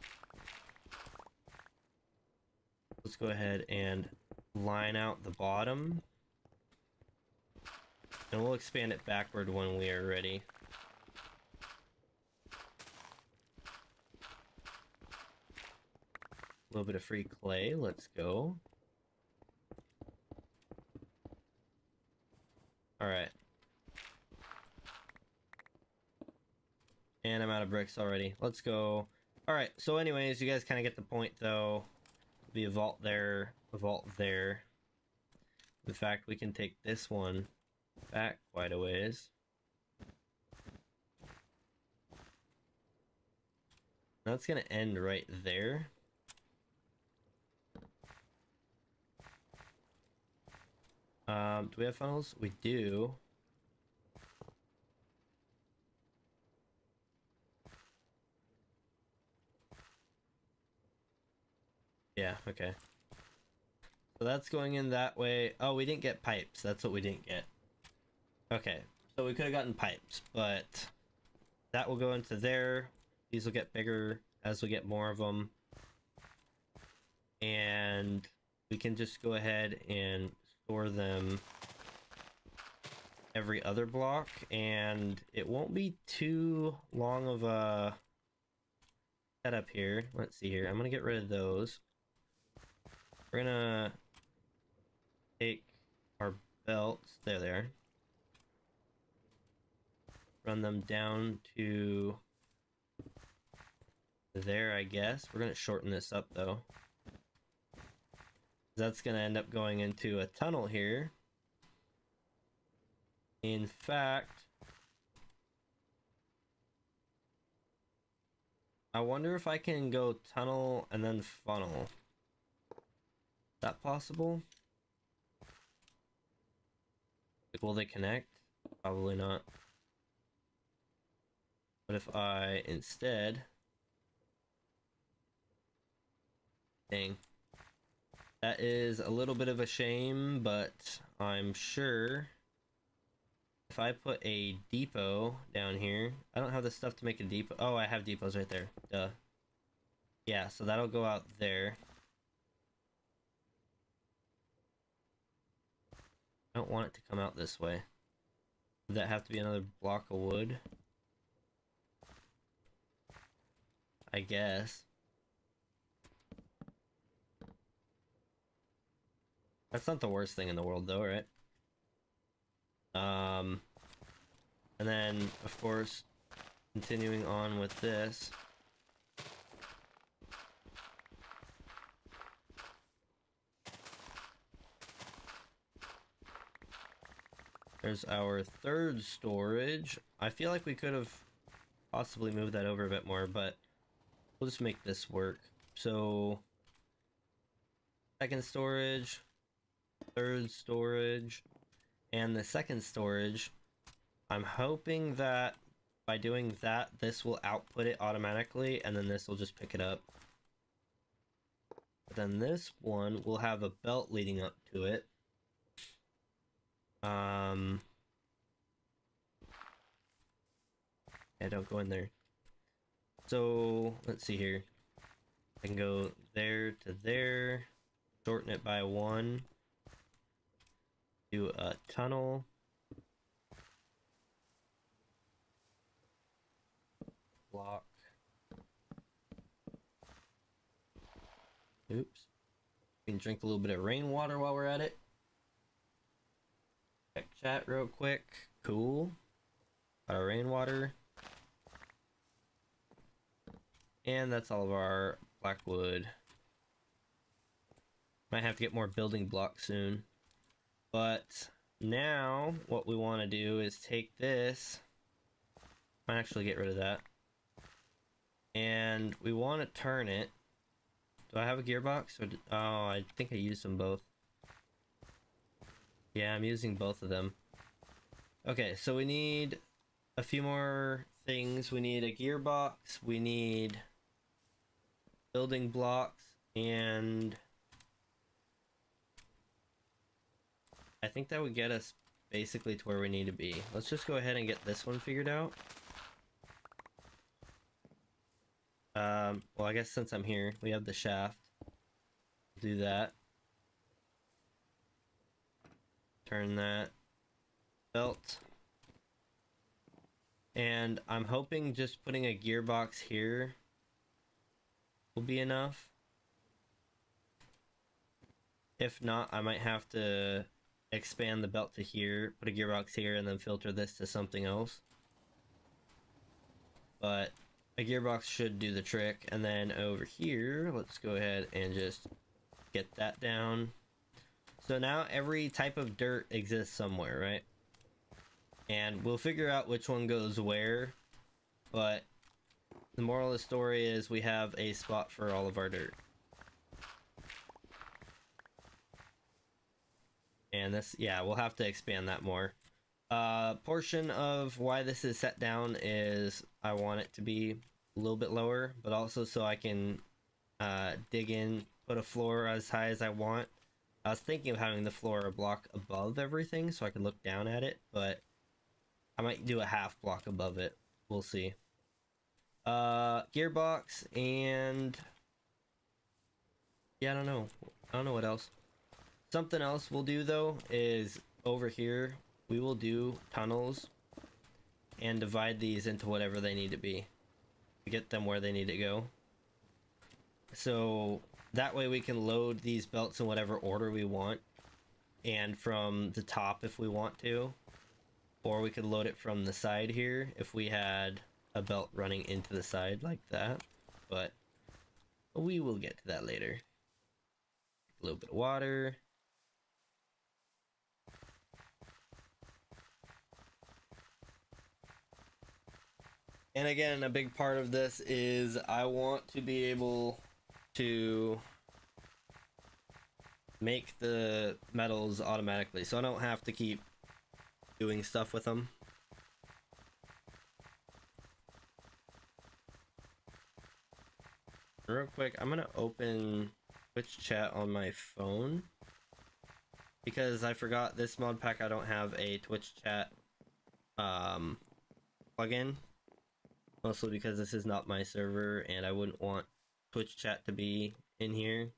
Let's go ahead and line out the bottom. And we'll expand it backward when we are ready. A little bit of free clay, let's go. Alright. And I'm out of bricks already. Let's go. Alright, so anyways, you guys kind of get the point though. Be a vault there, a vault there. In fact, we can take this one back quite a ways. That's gonna end right there. Do we have funnels? We do. Yeah, okay. So that's going in that way. Oh, we didn't get pipes. That's what we didn't get. Okay, so we could have gotten pipes, but that will go into there. These will get bigger as we get more of them. And we can just go ahead and store them every other block, and it won't be too long of a setup here. Let's see here. I'm gonna get rid of those. We're gonna take our belts. There they are. Run them down to there, I guess. We're gonna shorten this up though. That's gonna end up going into a tunnel here. In fact, I wonder if I can go tunnel and then funnel. Is that possible? Will they connect? Probably not. But if I instead... Dang. That is a little bit of a shame, but I'm sure if I put a depot down here... I don't have the stuff to make a depot. Oh, I have depots right there. Duh. Yeah, so that'll go out there. I don't want it to come out this way. Would that have to be another block of wood? I guess. That's not the worst thing in the world though, right? And then, of course, continuing on with this. There's our third storage. I feel like we could have possibly moved that over a bit more, but we'll just make this work. So, second storage, third storage, and the second storage, I'm hoping that by doing that, this will output it automatically, and then this will just pick it up. But then this one will have a belt leading up to it. Yeah, don't go in there. So, let's see here. I can go there to there, shorten it by 1, do a tunnel. Block. Oops. We can drink a little bit of rainwater while we're at it. Check, chat real quick. Cool. Got our rainwater. And that's all of our black wood. Might have to get more building blocks soon. But now what we want to do is take this. Might actually get rid of that. And we want to turn it. Do I have a gearbox? Or oh, I think I used them both. Yeah, I'm using both of them. Okay, so we need a few more things. We need a gearbox. We need building blocks. And I think that would get us basically to where we need to be. Let's just go ahead and get this one figured out. Well, I guess since I'm here, we have the shaft. Do that. Turn that. Belt. And I'm hoping just putting a gearbox here will be enough. If not, I might have to expand the belt to here, put a gearbox here, and then filter this to something else. But a gearbox should do the trick. And then over here, let's go ahead and just get that down. So now every type of dirt exists somewhere, right? And we'll figure out which one goes where. But the moral of the story is we have a spot for all of our dirt. And this, yeah, we'll have to expand that more. Portion of why this is set down is I want it to be a little bit lower, but also so I can dig in, put a floor as high as I want. I was thinking of having the floor a block above everything so I can look down at it, but I might do a half block above it. We'll see. Gearbox and yeah, I don't know what else. Something else we'll do though is over here we will do tunnels and divide these into whatever they need to be to get them where they need to go. So that way we can load these belts in whatever order we want, and from the top if we want to, or we could load it from the side here if we had a belt running into the side like that, but we will get to that later. A little bit of water. And again, a big part of this is I want to be able to make the metals automatically, so I don't have to keep doing stuff with them. Real quick, I'm gonna open Twitch chat on my phone because I forgot this mod pack I don't have a Twitch chat plugin. Mostly because this is not my server and I wouldn't want Twitch chat to be in here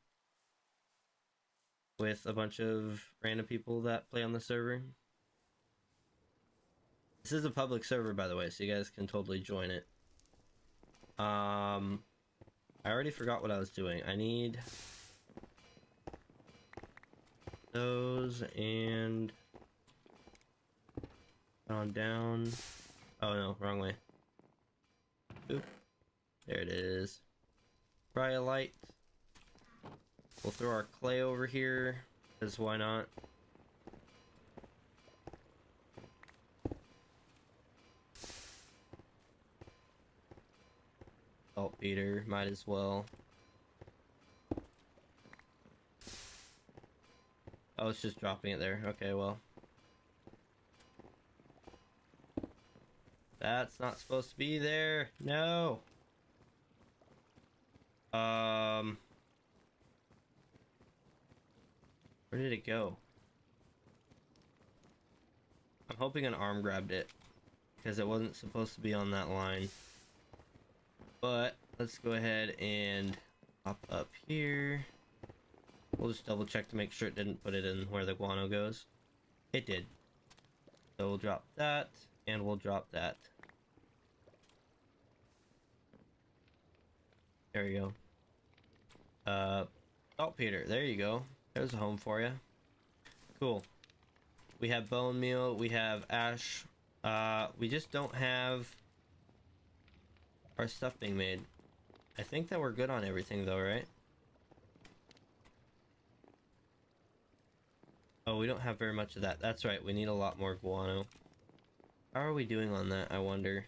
with a bunch of random people that play on the server. This is a public server, by the way, so you guys can totally join it. I already forgot what I was doing. I need those and on down. Oh no, wrong way. Oop. There it is. Cryolite. We'll throw our clay over here, because why not? Saltpeter, might as well. Oh, it's just dropping it there. Okay, well. That's not supposed to be there. No. Where did it go? I'm hoping an arm grabbed it, because it wasn't supposed to be on that line. But let's go ahead and hop up here. We'll just double check to make sure it didn't put it in where the guano goes. It did. So we'll drop that, and we'll drop that. There you go. Saltpeter, there you go. There's a home for you. Cool. We have bone meal. We have ash. We just don't have our stuff being made. I think that we're good on everything though, right? Oh, we don't have very much of that. That's right, we need a lot more guano. How are we doing on that, I wonder?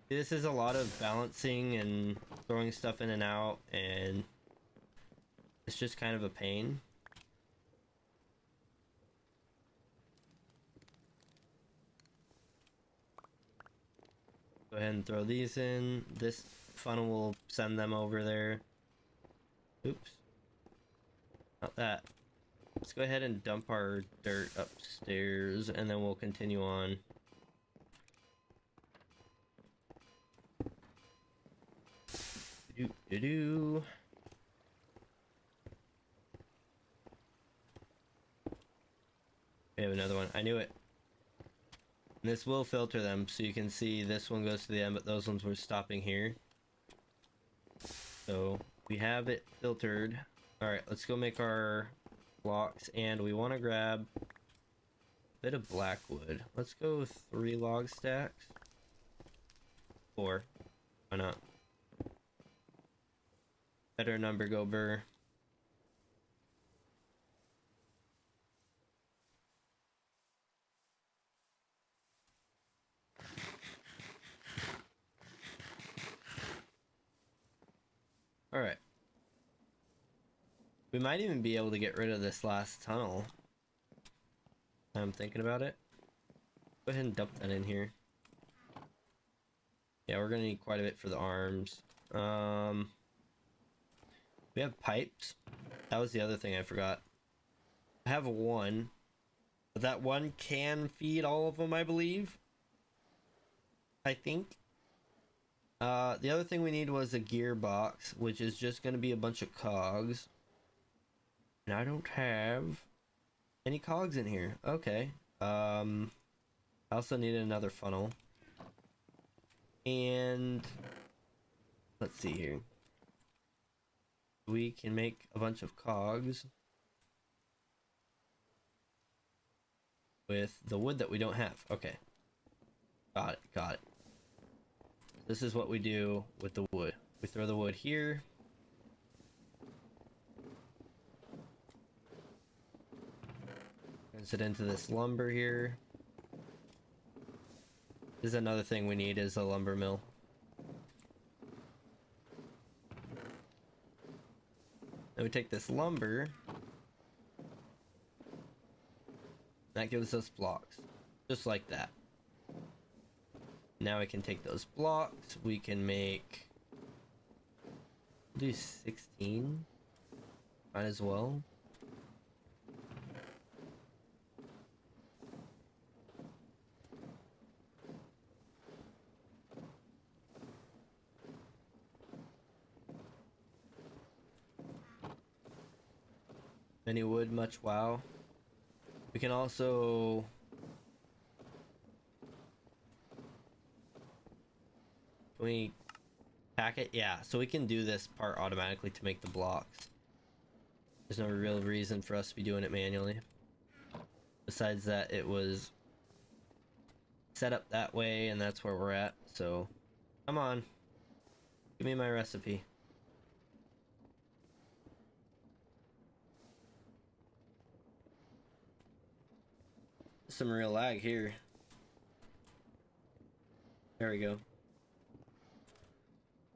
This is a lot of balancing and throwing stuff in and out, and it's just kind of a pain. Go ahead and throw these in. This funnel will send them over there. Oops. Not that. Let's go ahead and dump our dirt upstairs, and then we'll continue on. Do. We have another one. I knew it. And this will filter them, so you can see this one goes to the end, but those ones were stopping here. So we have it filtered. Alright, let's go make our blocks, and we want to grab a bit of black wood. Let's go with 3 log stacks. 4. Why not? Better number, go burr. Alright. We might even be able to get rid of this last tunnel. I'm thinking about it. Go ahead and dump that in here. Yeah, we're gonna need quite a bit for the arms. We have pipes. That was the other thing I forgot. I have 1. But that 1 can feed all of them, I believe. I think. The other thing we need was a gearbox, which is just going to be a bunch of cogs. And I don't have any cogs in here. Okay. I also need another funnel. And let's see here. We can make a bunch of cogs with the wood that we don't have. Okay. Got it. This is what we do with the wood. We throw the wood here. Turns it into this lumber here. This is another thing we need, is a lumber mill. Then we take this lumber. That gives us blocks. Just like that. Now we can take those blocks. We can make... do 16. Might as well. Any wood, much wow. We can also... can we pack it? Yeah, so we can do this part automatically to make the blocks. There's no real reason for us to be doing it manually. Besides that, it was set up that way, and that's where we're at. So, come on. Give me my recipe. Some real lag here. There we go.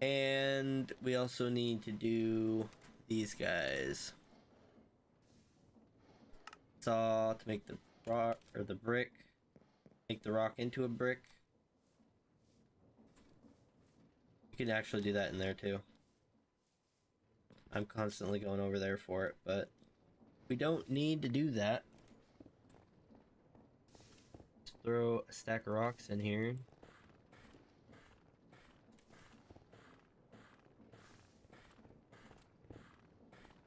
And we also need to do these guys. Saw to make the rock, or the brick. Make the rock into a brick. You can actually do that in there too. I'm constantly going over there for it, but we don't need to do that. Just throw a stack of rocks in here.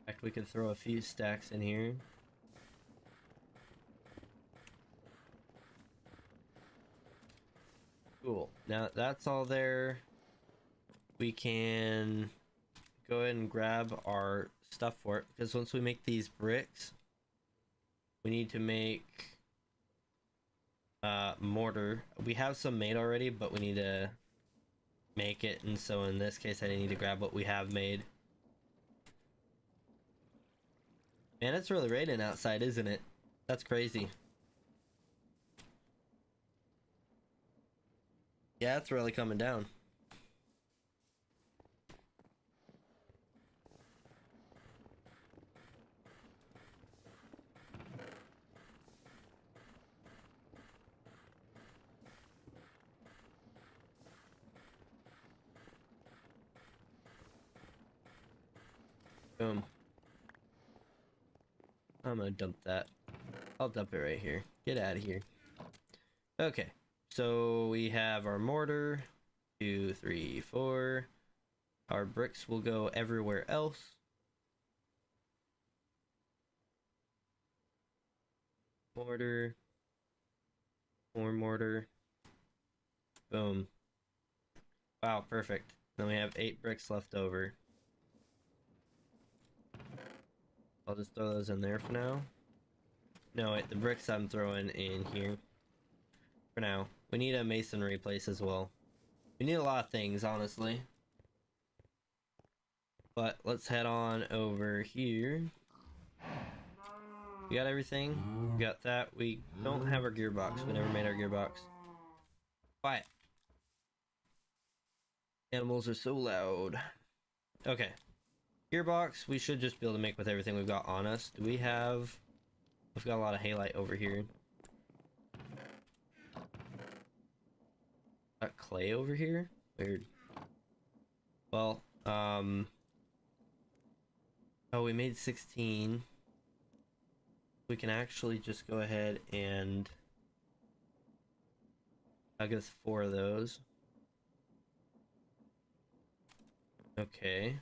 In fact, we could throw a few stacks in here. Cool. Now that's all there. We can go ahead and grab our stuff for it, because once we make these bricks, we need to make mortar. We have some made already, but we need to make it, and so in this case I need to grab what we have made. Man, it's really raining outside, isn't it? That's crazy. Yeah, it's really coming down. Boom. I'm gonna dump that. I'll dump it right here. Get out of here. Okay, so we have our mortar. 2, 3, 4. Our bricks will go everywhere else. Mortar. More mortar. Boom. Wow, perfect. Then we have 8 bricks left over. I'll just throw those in there for now. No, wait, the bricks I'm throwing in here. For now. We need a masonry place as well. We need a lot of things, honestly. But let's head on over here. We got everything. We got that. We don't have our gearbox. We never made our gearbox. Quiet. Animals are so loud. Okay. Gearbox, we should just be able to make with everything we've got on us. Do we have... We've got a lot of halite over here. Got clay over here? Weird. Well, oh, we made 16. We can actually just go ahead and... I guess 4 of those. Okay.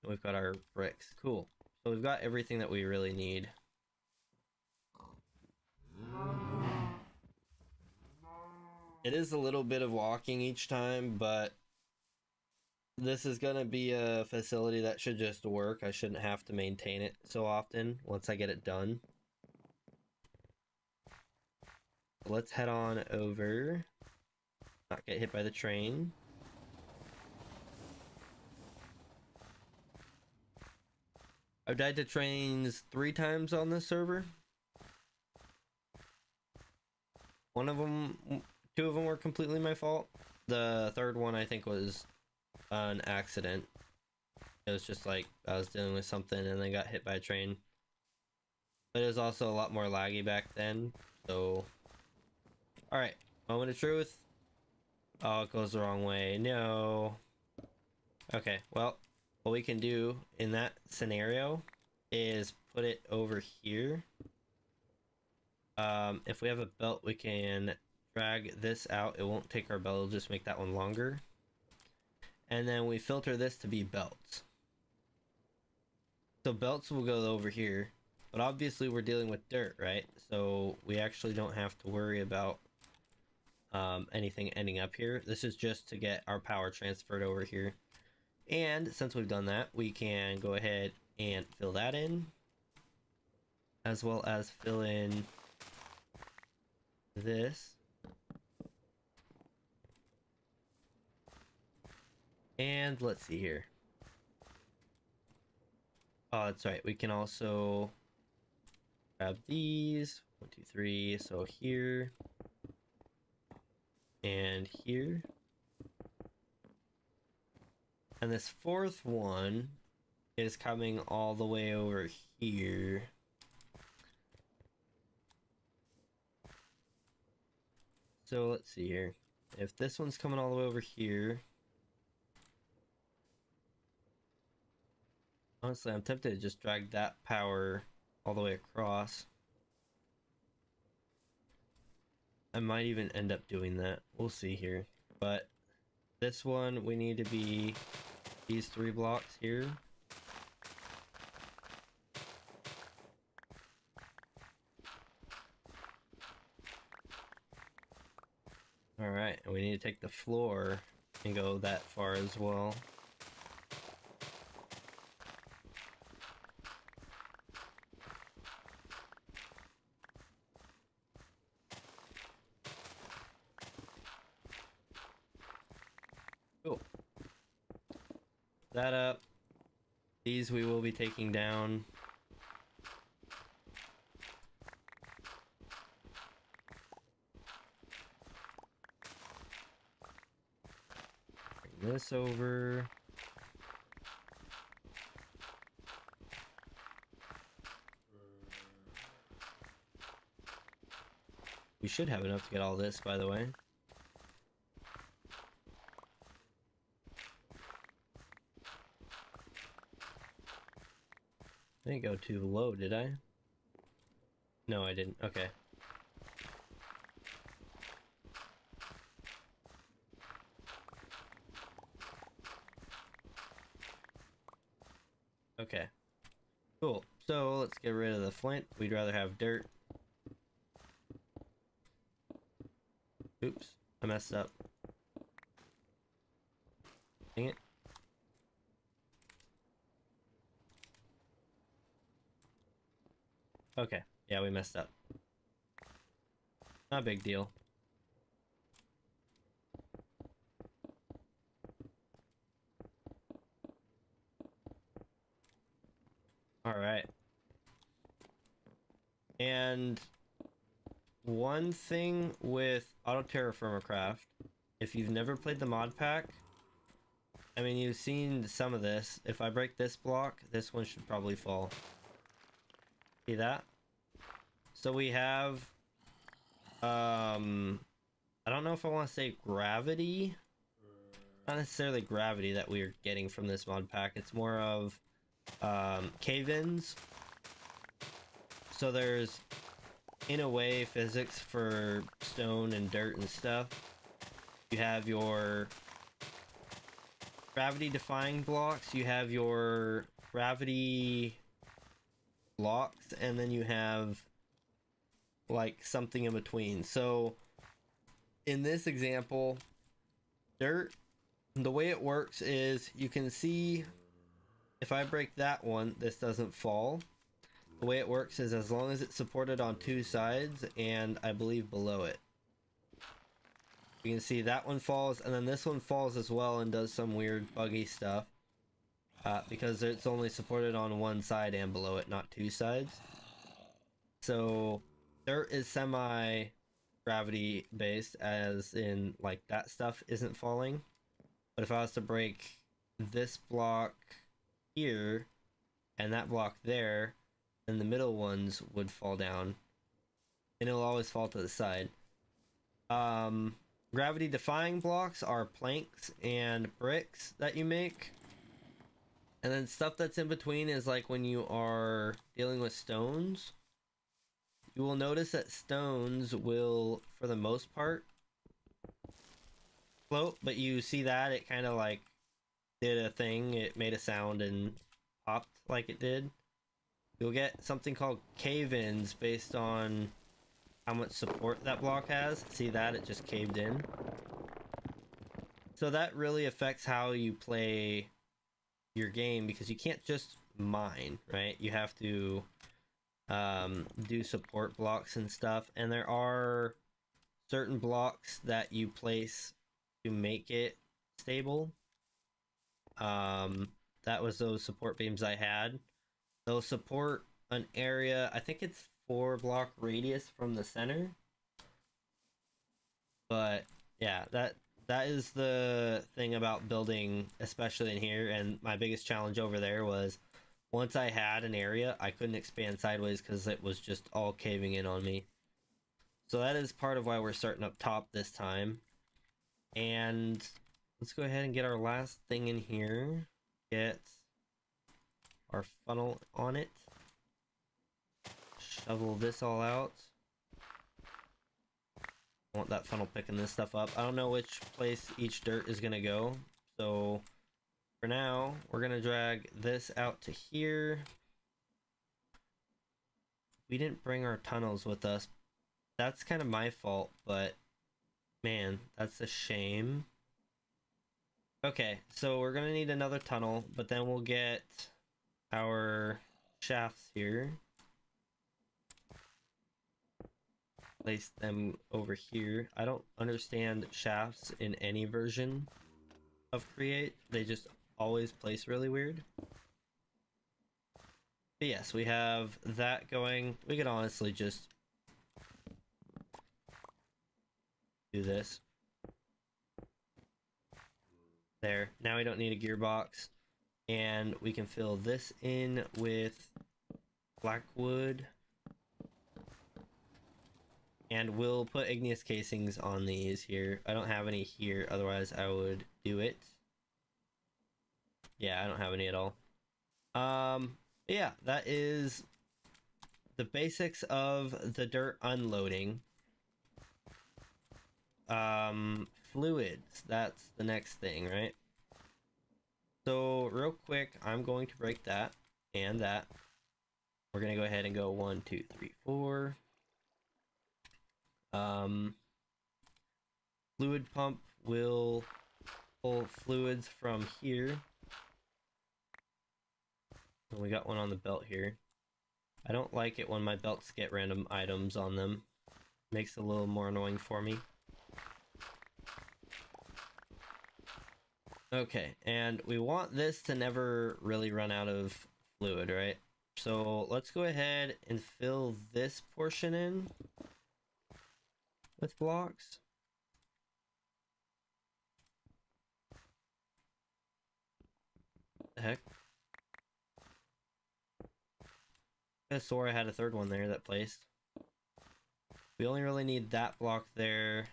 We've got our bricks. Cool. So we've got everything that we really need. It is a little bit of walking each time, but this is going to be a facility that should just work. I shouldn't have to maintain it so often once I get it done. Let's head on over. Not get hit by the train. I've died to trains 3 times on this server. 2 of them were completely my fault. The third one I think was an accident. It was just like I was dealing with something and then got hit by a train. But it was also a lot more laggy back then, so... Alright, moment of truth. Oh, it goes the wrong way. No. Okay, well, what we can do in that scenario is put it over here. If we have a belt, we can drag this out. It won't take our belt, it'll just make that one longer. And then we filter this to be belts. So belts will go over here, but obviously we're dealing with dirt, right? So we actually don't have to worry about anything ending up here. This is just to get our power transferred over here. And since we've done that, we can go ahead and fill that in, as well as fill in this. And let's see here. Oh, that's right. We can also grab these. 1, 2, 3. So here and here. And this 4th one is coming all the way over here. So let's see here. If this one's coming all the way over here. Honestly, I'm tempted to just drag that power all the way across. I might even end up doing that. We'll see here. But this one, we need to be these 3 blocks here. Alright, and we need to take the floor and go that far as well. that up. These we will be taking down. Bring this over. We should have enough to get all this, by the way. I didn't go too low, did I? No, I didn't. Okay. Okay. Cool. So let's get rid of the flint. We'd rather have dirt. Oops. I messed up. Dang it. Okay. Yeah, we messed up. Not a big deal. Alright. And one thing with Auto TerraFirmaCraft, if you've never played the mod pack, I mean, you've seen some of this. If I break this block, this one should probably fall. See that? So we have, I don't know if I want to say gravity. Not necessarily gravity that we're getting from this mod pack. It's more of, cave-ins. So there's, in a way, physics for stone and dirt and stuff. You have your gravity-defying blocks, you have your gravity blocks, and then you have like something in between. So in this example, dirt, the way it works is you can see if I break that one, this doesn't fall. The way it works is as long as it's supported on two sides and I believe below it. You can see that one falls, and then this one falls as well and does some weird buggy stuff. Because it's only supported on one side and below it, not two sides. So dirt is semi-gravity based, as in like that stuff isn't falling. But if I was to break this block here and that block there, then the middle ones would fall down. And it'll always fall to the side. Gravity defying blocks are planks and bricks that you make. And then stuff that's in between is like when you are dealing with stones. You will notice that stones will, for the most part, float. But you see that it kind of like did a thing. It made a sound and popped like it did. You'll get something called cave-ins based on how much support that block has. See that? It just caved in. So that really affects how you play your game, because you can't just mine, right? You have to do support blocks and stuff, and there are certain blocks that you place to make it stable. That was those support beams I had. They'll support an area, I think it's 4 block radius from the center. But yeah, that is the thing about building, especially in here. And my biggest challenge over there was once I had an area, I couldn't expand sideways because it was just all caving in on me. So that is part of why we're starting up top this time. And let's go ahead and get our last thing in here. Get our funnel on it. Shovel this all out. I want that funnel picking this stuff up. I don't know which place each dirt is gonna go, so for now we're gonna drag this out to here. We didn't bring our tunnels with us. That's kind of my fault, but man, that's a shame. Okay, so we're gonna need another tunnel, but then we'll get our shafts here. Place them over here. I don't understand shafts in any version of Create. They just always place really weird. But yes, we have that going. We could honestly just do this. There. Now we don't need a gearbox. And we can fill this in with black wood. And we'll put igneous casings on these here. I don't have any here, otherwise I would do it. Yeah, I don't have any at all. Yeah, that is the basics of the dirt unloading. Fluids, that's the next thing, right? So real quick, I'm going to break that and that. We're gonna go ahead and go 1, 2, 3, 4. Fluid pump will pull fluids from here. And we got one on the belt here. I don't like it when my belts get random items on them. Makes it a little more annoying for me. Okay, and we want this to never really run out of fluid, right? So let's go ahead and fill this portion in with blocks. What the heck? I swore I had a third one there that placed. We only really need that block there.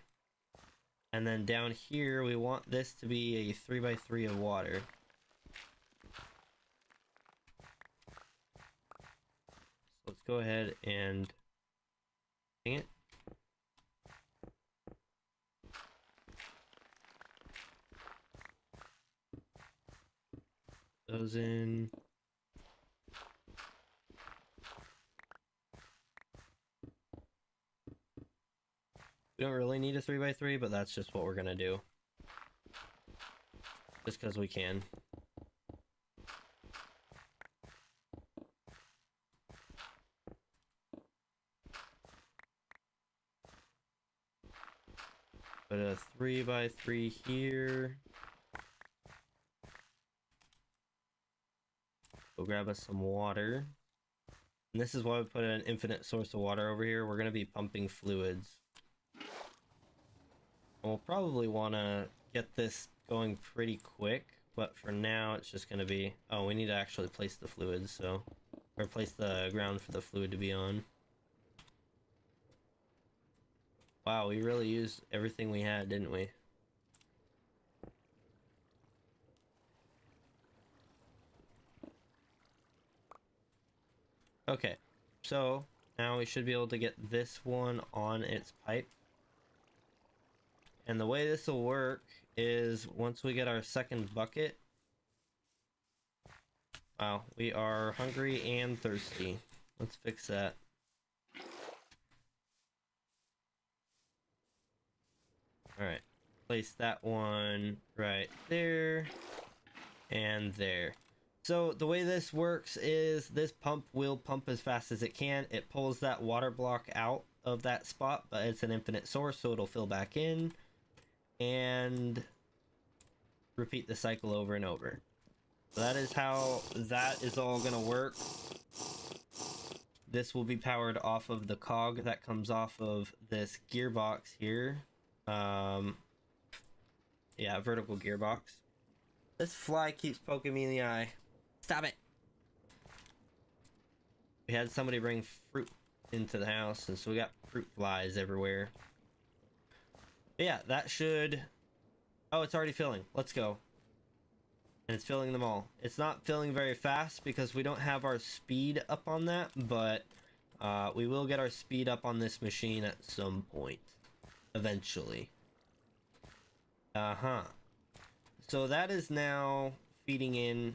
And then down here, we want this to be a 3x3 of water. So let's go ahead and hang it. Those in. We don't really need a 3x3, but that's just what we're gonna do. Just because we can. Put a 3x3 here. Go grab us some water. And this is why we put an infinite source of water over here. We're gonna be pumping fluids. We'll probably want to get this going pretty quick, but for now it's just going to be... Oh, we need to actually place the fluids, so... Or place the ground for the fluid to be on. Wow, we really used everything we had, didn't we? Okay, so now we should be able to get this one on its pipe. And the way this will work is once we get our second bucket... Wow, we are hungry and thirsty. Let's fix that. Alright, place that one right there and there. So the way this works is this pump will pump as fast as it can. It pulls that water block out of that spot, but it's an infinite source, so it'll fill back in. And repeat the cycle over and over. So that is how that is all gonna work. This will be powered off of the cog that comes off of this gearbox here. Yeah, vertical gearbox. This fly keeps poking me in the eye. Stop it! We had somebody bring fruit into the house, and so we got fruit flies everywhere. But yeah, that should... Oh, it's already filling. Let's go. And it's filling them all. It's not filling very fast because we don't have our speed up on that, but we will get our speed up on this machine at some point. Eventually. So that is now feeding in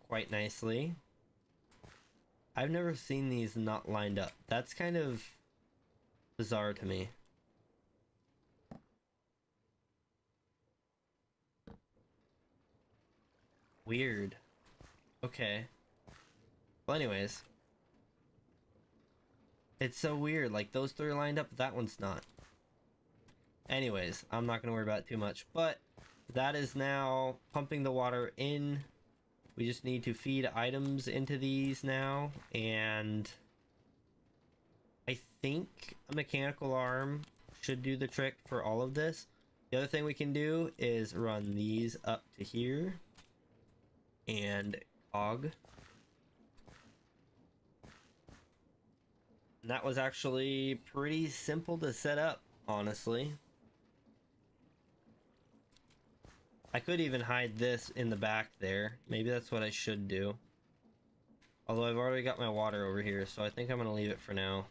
quite nicely. I've never seen these not lined up. That's kind of bizarre to me. Weird. Okay. Well, anyways. It's so weird. Like, those three are lined up, but that one's not. Anyways, I'm not going to worry about it too much. But that is now pumping the water in. We just need to feed items into these now, and I think a mechanical arm should do the trick for all of this. The other thing we can do is run these up to here and cog. And that was actually pretty simple to set up, honestly. I could even hide this in the back there. Maybe that's what I should do. Although I've already got my water over here, so I think I'm gonna leave it for now.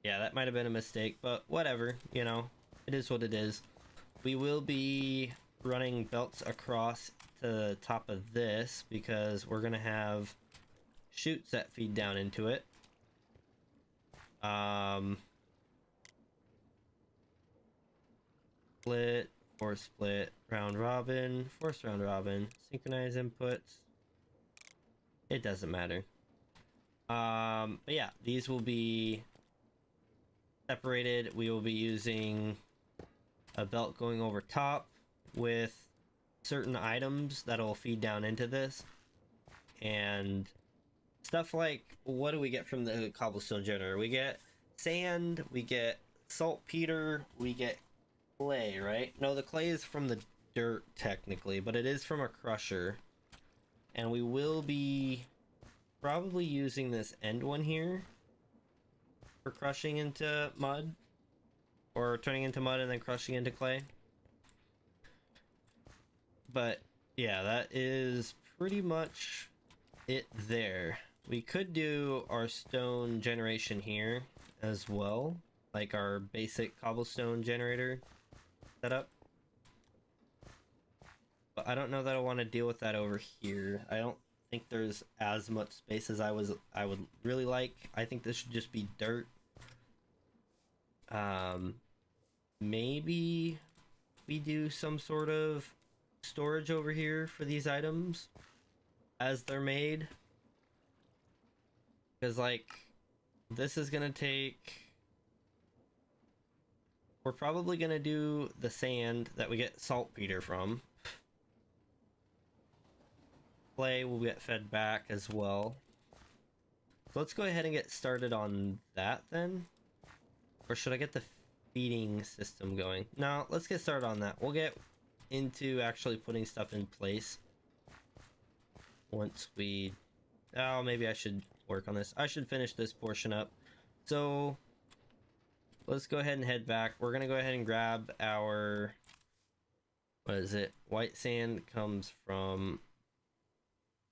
Yeah, that might have been a mistake, but whatever, you know, it is what it is. We will be running belts across to the top of this because we're gonna have chutes that feed down into it. Split, force split, round robin, force round robin, synchronize inputs. It doesn't matter. But yeah, these will be separated. We will be using a belt going over top with certain items that'll feed down into this. And stuff like, what do we get from the cobblestone generator? We get sand, we get saltpeter, we get clay, right? No, the clay is from the dirt technically, but it is from a crusher. And we will be probably using this end one here for crushing into mud, or turning into mud and then crushing into clay. But yeah, that is pretty much it there. We could do our stone generation here as well, like our basic cobblestone generator setup. But I don't know that I want to deal with that over here. I don't think there's as much space as I would really like. I think this should just be dirt. Maybe we do some sort of storage over here for these items as they're made. Because, like, this is gonna take... We're probably gonna do the sand that we get saltpeter from. Clay will get fed back as well. So let's go ahead and get started on that then. Or should I get the feeding system going? No, let's get started on that. We'll get into actually putting stuff in place once we... Oh, maybe I should work on this. I should finish this portion up. So let's go ahead and head back. We're gonna go ahead and grab our... What is it? White sand comes from...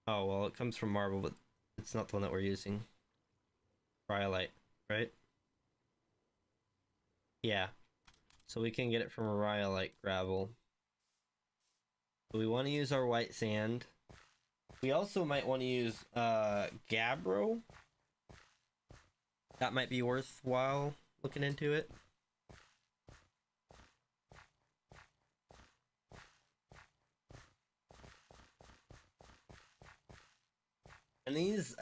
Oh, well, it comes from marble, but it's not the one that we're using. Rhyolite, right? Yeah. So we can get it from a rhyolite gravel. So we want to use our white sand. We also might want to use gabbro. That might be worthwhile looking into it. And these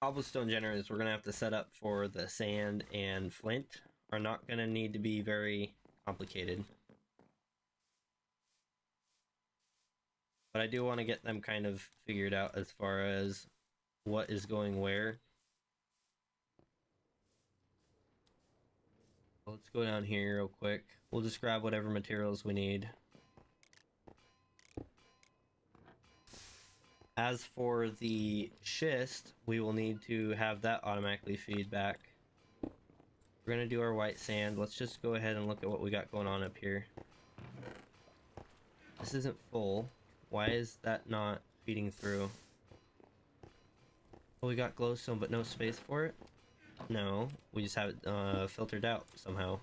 cobblestone generators we're gonna have to set up for the sand and flint are not gonna need to be very complicated. But I do want to get them kind of figured out as far as what is going where. Let's go down here real quick. We'll just grab whatever materials we need. As for the schist, we will need to have that automatically feed back. We're gonna do our white sand. Let's just go ahead and look at what we got going on up here. This isn't full. Why is that not feeding through? Oh, we got glowstone but no space for it? No, we just have it filtered out somehow.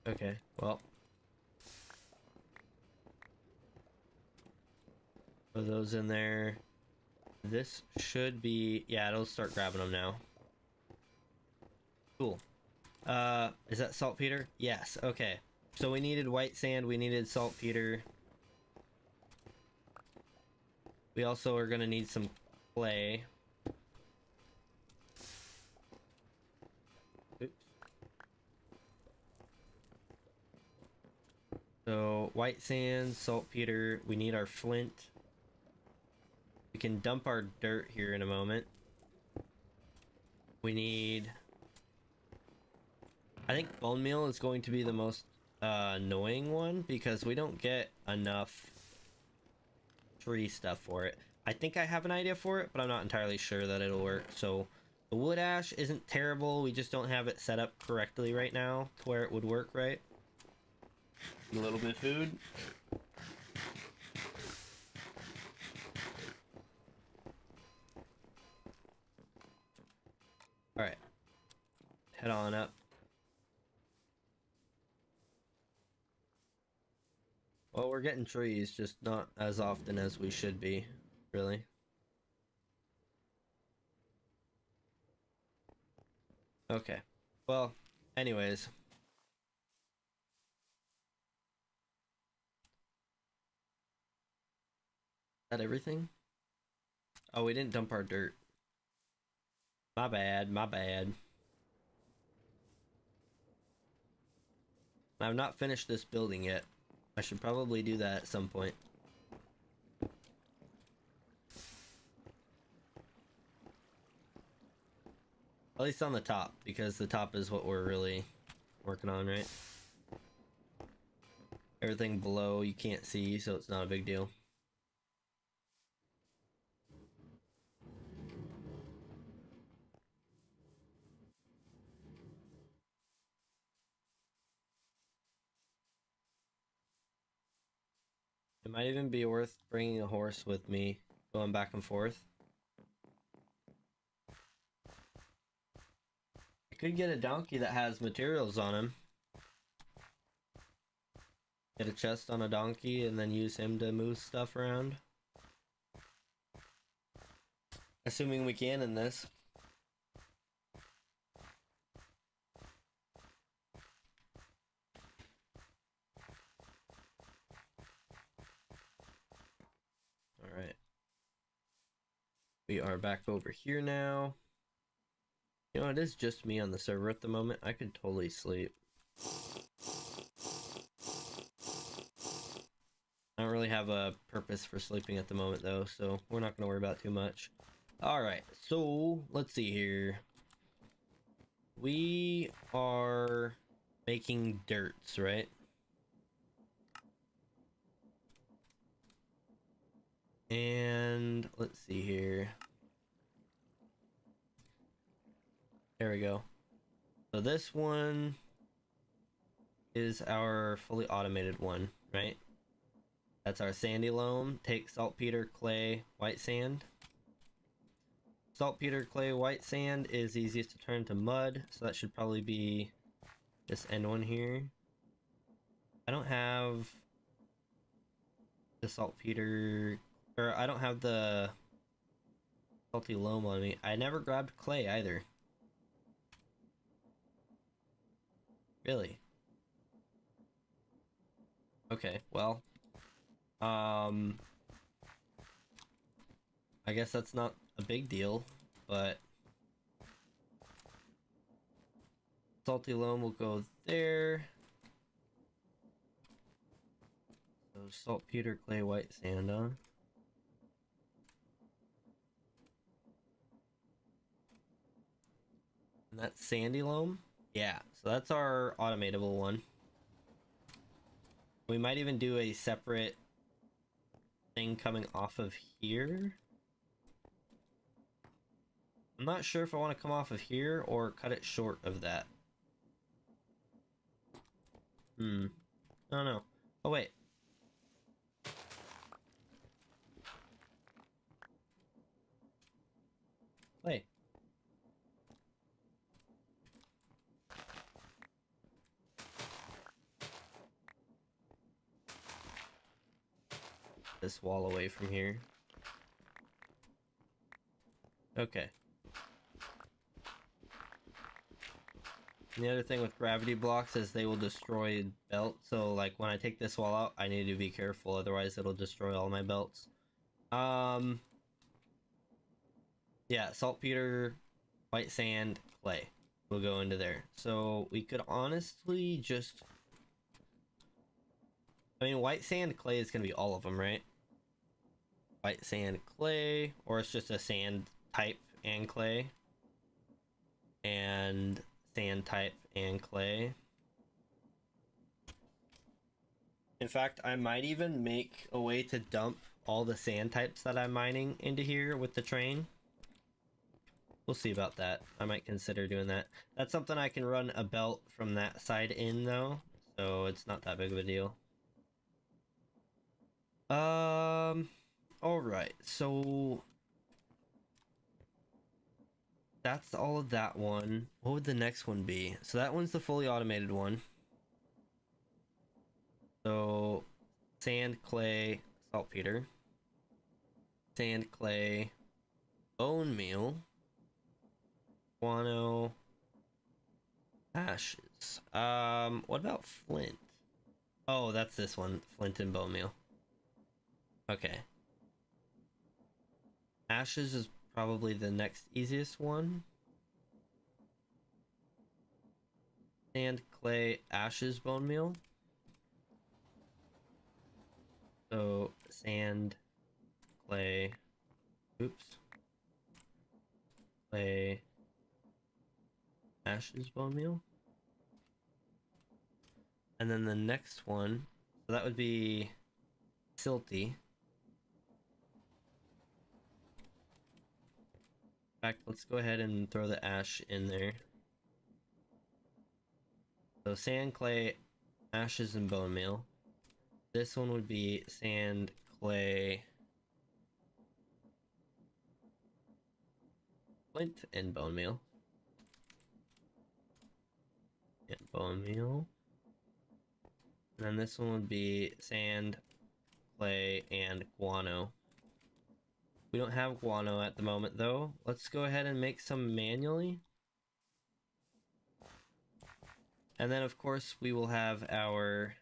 Okay, well. Put those in there. This should be... Yeah, it'll start grabbing them now. Cool. Is that saltpeter? Yes, okay. So we needed white sand, we needed saltpeter. We also are gonna need some clay. Oops. So white sand, saltpeter, we need our flint. We can dump our dirt here in a moment. We need... I think bone meal is going to be the most annoying one because we don't get enough tree stuff for it. I think I have an idea for it, but I'm not entirely sure that it'll work. So the wood ash isn't terrible. We just don't have it set up correctly right now to where it would work right. A little bit of food. All right, head on up. Well, we're getting trees, just not as often as we should be, really. Okay. Well, anyways. Is that everything? Oh, we didn't dump our dirt. My bad, my bad. I've not finished this building yet. I should probably do that at some point. At least on the top, because the top is what we're really working on, right? Everything below you can't see, so it's not a big deal. It might even be worth bringing a horse with me, going back and forth. I could get a donkey that has materials on him. Get a chest on a donkey and then use him to move stuff around. Assuming we can in this. Alright. We are back over here now. You know, it is just me on the server at the moment. I could totally sleep. I don't really have a purpose for sleeping at the moment though, so we're not gonna worry about too much. Alright, so let's see here. We are making dirts, right? And let's see here. There we go. So this one is our fully automated one, right? That's our sandy loam. Take saltpeter, clay, white sand. Saltpeter, clay, white sand is easiest to turn to mud, so that should probably be this end one here. I don't have the saltpeter, or I don't have the salty loam on me. I never grabbed clay either. Really? Okay, well, I guess that's not a big deal, but salty loam will go there. So saltpeter, clay, white sand on. And that's sandy loam? Yeah, so that's our automatable one. We might even do a separate thing coming off of here. I'm not sure if I want to come off of here or cut it short of that. I don't know. Oh, wait. Wait. This wall away from here. Okay. The other thing with gravity blocks is they will destroy belts, so like when I take this wall out, I need to be careful, otherwise it'll destroy all my belts. Yeah, saltpeter, white sand, clay will go into there. So we could honestly just... I mean, white sand, clay is going to be all of them, right? White sand, clay, or it's just a sand type and clay. And sand type and clay. In fact, I might even make a way to dump all the sand types that I'm mining into here with the train. We'll see about that. I might consider doing that. That's something I can run a belt from that side in though, so it's not that big of a deal. Alright, so that's all of that one. What would the next one be? So that one's the fully automated one. So sand, clay, saltpeter, sand, clay, bone meal, guano, ashes. What about flint? Oh, that's this one, flint and bone meal. Okay. Ashes is probably the next easiest one. Sand, clay, ashes, bone meal. So sand, clay, oops, clay, ashes, bone meal. And then the next one, so that would be silty. In fact, let's go ahead and throw the ash in there. So sand, clay, ashes, and bone meal. This one would be sand, clay, flint, and bone meal. And bone meal. And then this one would be sand, clay, and guano. We don't have guano at the moment though. Let's go ahead and make some manually. And then of course we will have our...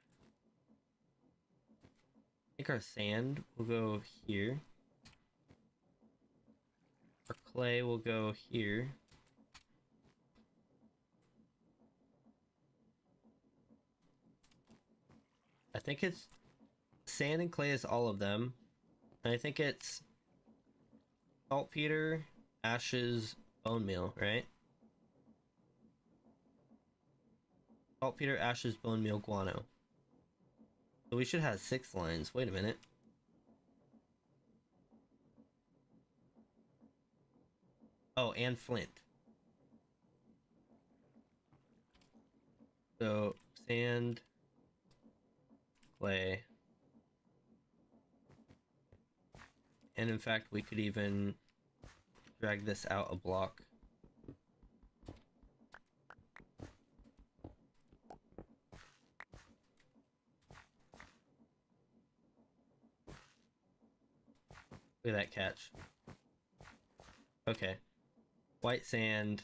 I think our sand will go here. Our clay will go here. I think it's sand and clay is all of them. And I think it's saltpeter, ashes, bone meal, right? Saltpeter, ashes, bone meal, guano. So we should have 6 lines. Wait a minute. Oh, and flint. So sand, clay, and in fact we could even drag this out a block. Look at that catch. Okay. White sand,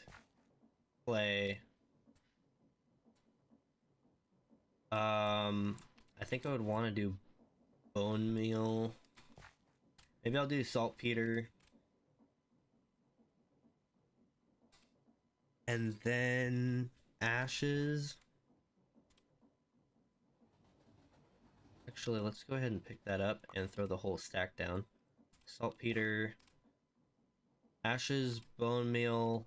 clay. I think I would want to do bone meal. Maybe I'll do saltpeter. And then ashes. Actually, let's go ahead and pick that up and throw the whole stack down. Saltpeter, ashes, bone meal,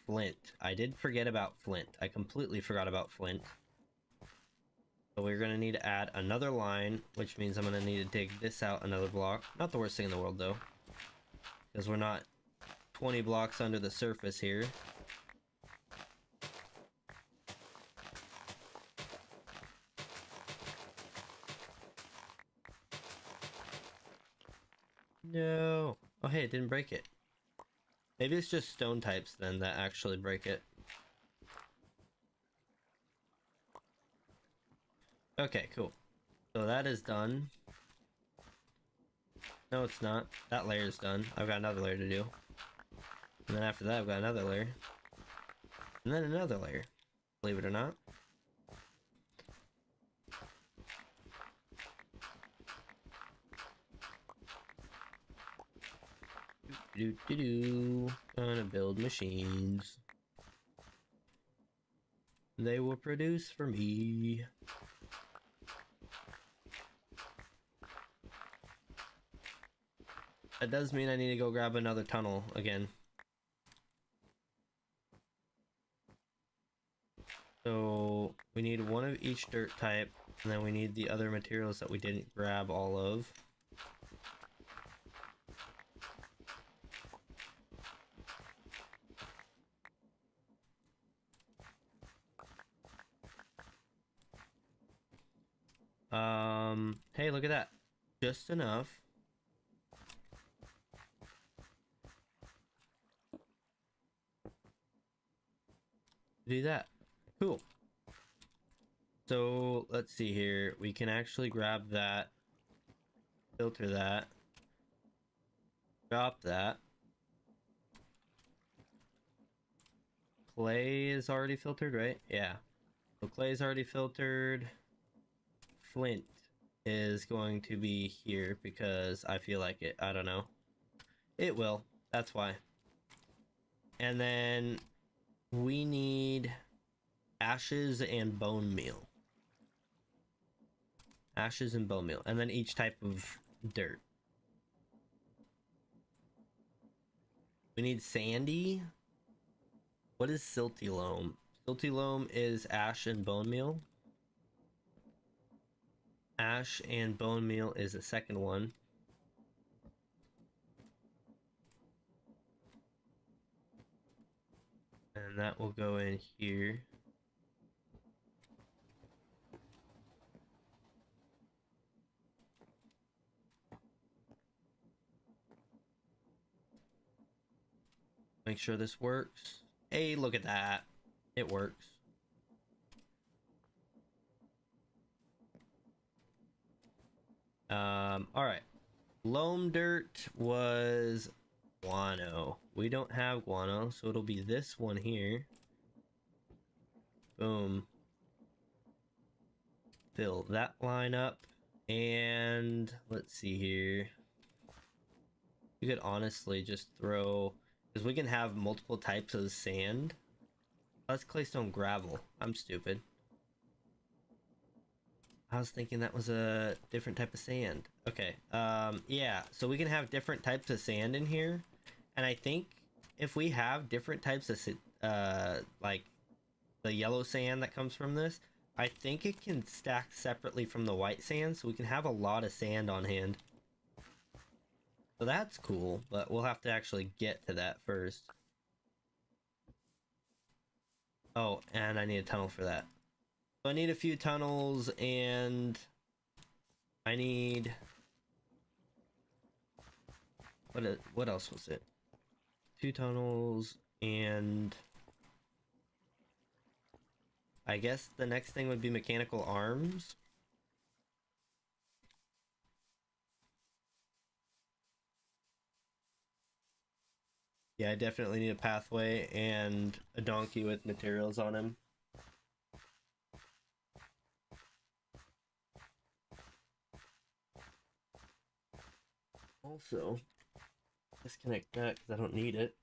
flint. I did forget about flint. I completely forgot about flint. So we're going to need to add another line, which means I'm going to need to dig this out another block. Not the worst thing in the world, though. Because we're not 20 blocks under the surface here. No. Oh, hey, it didn't break it. Maybe it's just stone types then that actually break it. Okay, cool. So that is done. No, it's not. That layer is done. I've got another layer to do. And then after that, I've got another layer. And then another layer. believe it or not. Gonna build machines. They will produce for me. That does mean I need to go grab another tunnel again. So we need one of each dirt type, and then we need the other materials that we didn't grab all of. Hey, look at that. Just enough. Do that. Cool. So let's see here. We can actually grab that, filter that, drop that. Clay is already filtered, right? Yeah. So clay is already filtered. Flint is going to be here because I feel like it. I don't know. It will. That's why. And then we need ashes and bone meal. Ashes and bone meal. And then each type of dirt. We need sandy. What is silty loam? Silty loam is ash and bone meal. Ash and bone meal is the second one. And that will go in here. Make sure this works. Hey, look at that. It works. Alright. Loam dirt was guano. We don't have guano, so it'll be this one here. Boom. Fill that line up. And let's see here. You could honestly just throw, because we can have multiple types of sand. That's claystone gravel. I'm stupid. I was thinking that was a different type of sand. Okay. Yeah, so we can have different types of sand in here. And I think if we have different types of, like the yellow sand that comes from this, I think it can stack separately from the white sand, so we can have a lot of sand on hand. So that's cool, but we'll have to actually get to that first. Oh, and I need a tunnel for that. So I need a few tunnels, and I need... What else was it? 2 tunnels, and... I guess the next thing would be mechanical arms. Yeah, I definitely need a pathway and a donkey with materials on him. Also, disconnect that because I don't need it.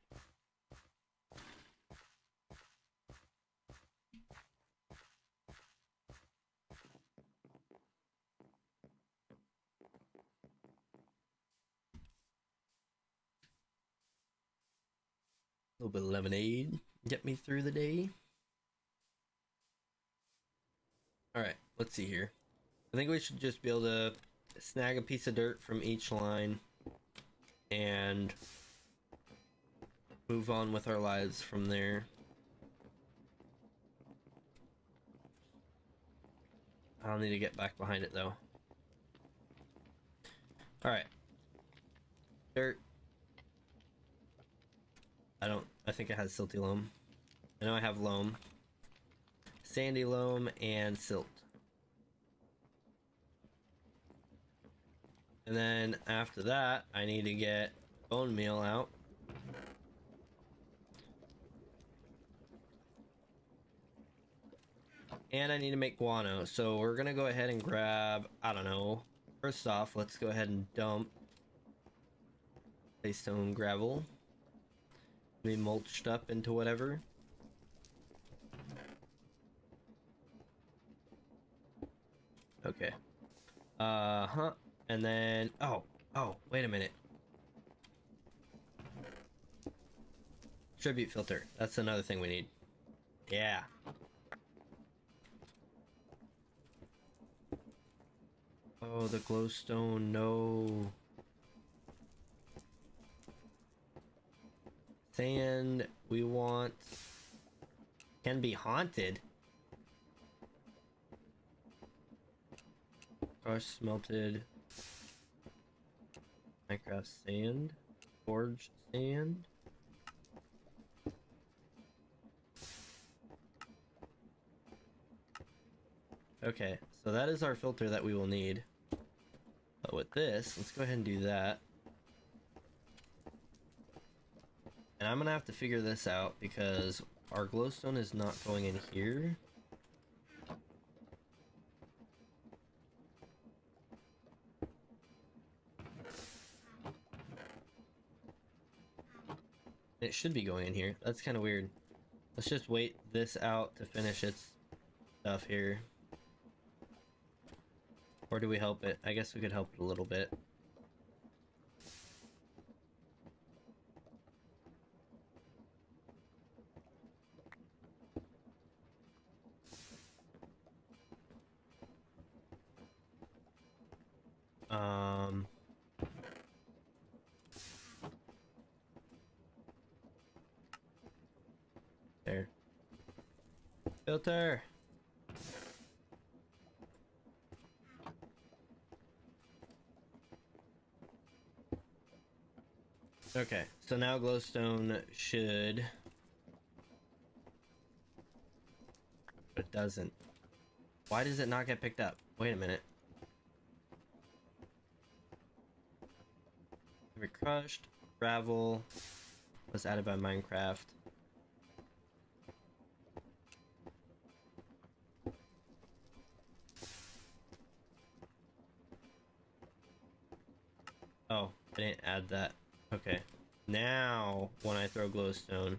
A little bit of lemonade, get me through the day. Alright, let's see here. I think we should just be able to snag a piece of dirt from each line and move on with our lives from there. I'll need to get back behind it though. Alright. Dirt. I think it has silty loam. I know I have loam. Sandy loam and silt. And then after that, I need to get bone meal out. And I need to make guano. So we're gonna go ahead and grab, I don't know. First off, let's go ahead and dump claystone gravel. Be mulched up into whatever. Okay. And then, oh, wait a minute. Tribute filter. That's another thing we need. Yeah. Oh, the glowstone, no. Sand, we want... Can be haunted. Crushed, smelted. Minecraft sand. Forge sand. Okay, so that is our filter that we will need. But with this, let's go ahead and do that. And I'm gonna have to figure this out because our glowstone is not going in here. It should be going in here. That's kind of weird. Let's just wait this out to finish its stuff here. Or do we help it? I guess we could help it a little bit. There. Filter! Okay, so now glowstone should... But it doesn't. Why does it not get picked up? Wait a minute. Crushed, gravel was added by Minecraft. Oh, I didn't add that. Okay. Now, when I throw glowstone,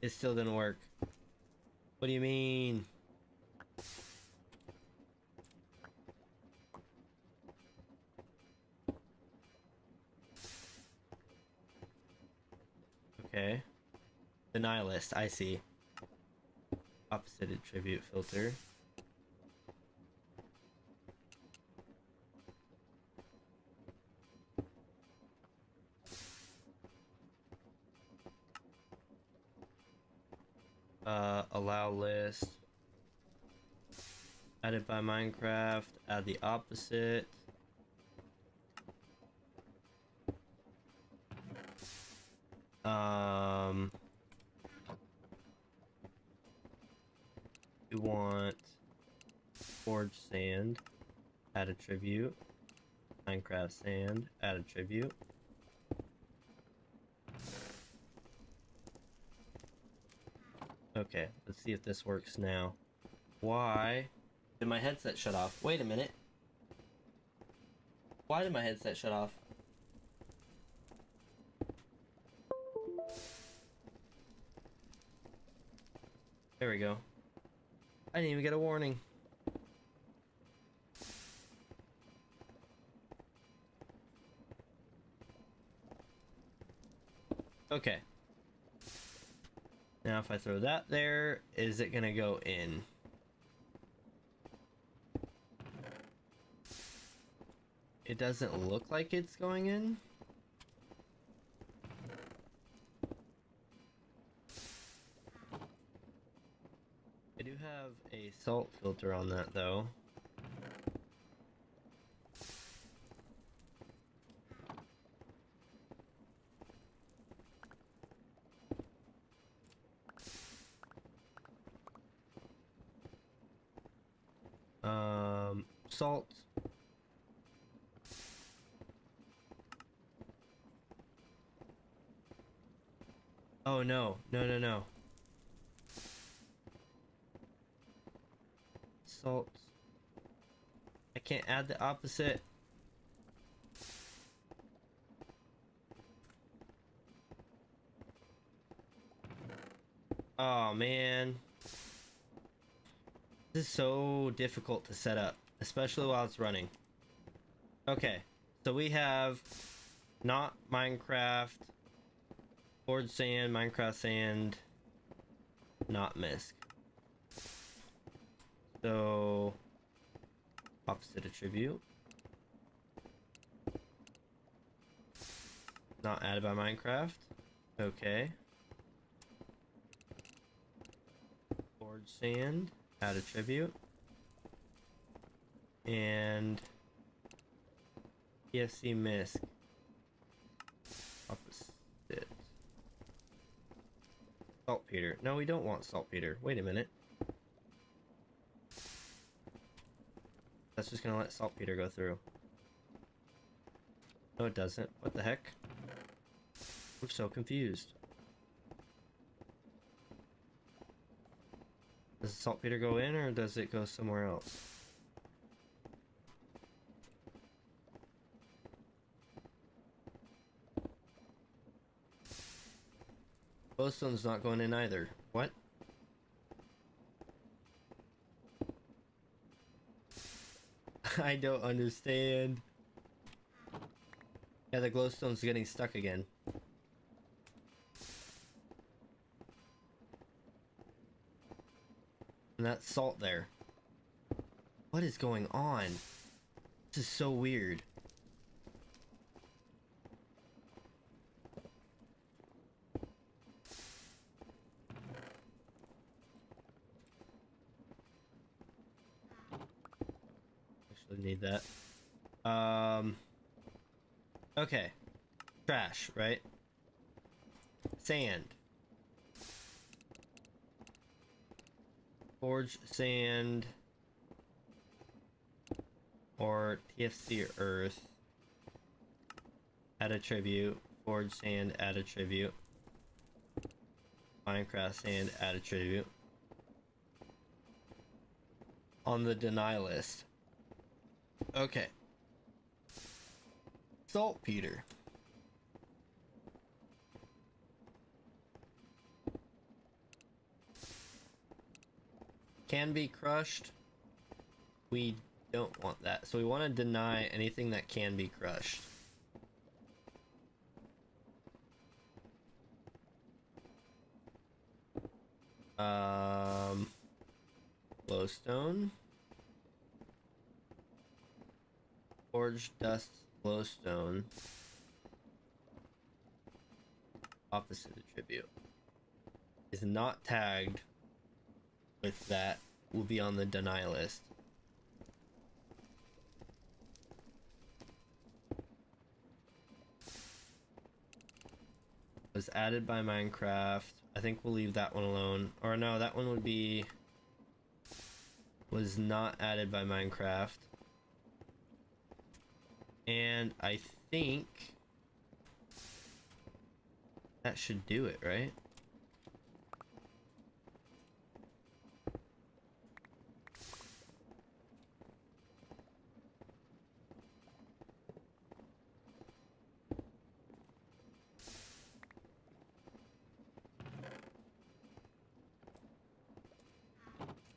it still didn't work. What do you mean? Okay. Denialist, I see. Opposite attribute filter. Allow list. Added by Minecraft. Add the opposite. We want forge sand. Add attribute. Minecraft sand. Add attribute. Okay, let's see if this works now. Why did my headset shut off? Wait a minute. Why did my headset shut off? There we go. I didn't even get a warning. Okay. Now if I throw that there, is it gonna go in? It doesn't look like it's going in. I do have a salt filter on that though. Salt. Oh no, no, no, no. salt. I can't add the opposite. Oh man. This is so difficult to set up, especially while it's running. Okay, so we have not Minecraft, Forge Sand, Minecraft Sand, not Misc. So, opposite attribute. Not added by Minecraft. Okay. Forge Sand, add attribute. And TFC Misc. Opposite. Saltpeter. No, we don't want saltpeter. Wait a minute. That's just gonna let saltpeter go through. No, it doesn't. What the heck? I'm so confused. Does saltpeter go in or does it go somewhere else? Glowstone's not going in either. What? I don't understand. Yeah, the glowstone's getting stuck again. And that's salt there. What is going on? This is so weird. Actually need that. Okay. Trash, right? Sand. Forge sand. Or TFC or earth. Add attribute. Forge sand, add attribute. Minecraft sand, add attribute. On the deny list. Okay. Saltpeter. Can be crushed. We don't want that. So we want to deny anything that can be crushed. Glowstone. Forge dust glowstone. Opposite attribute. Is not tagged with that. Will be on the deny list. Was added by Minecraft. I think we'll leave that one alone. Or no, that one would be... Was not added by Minecraft. And I think... that should do it, right?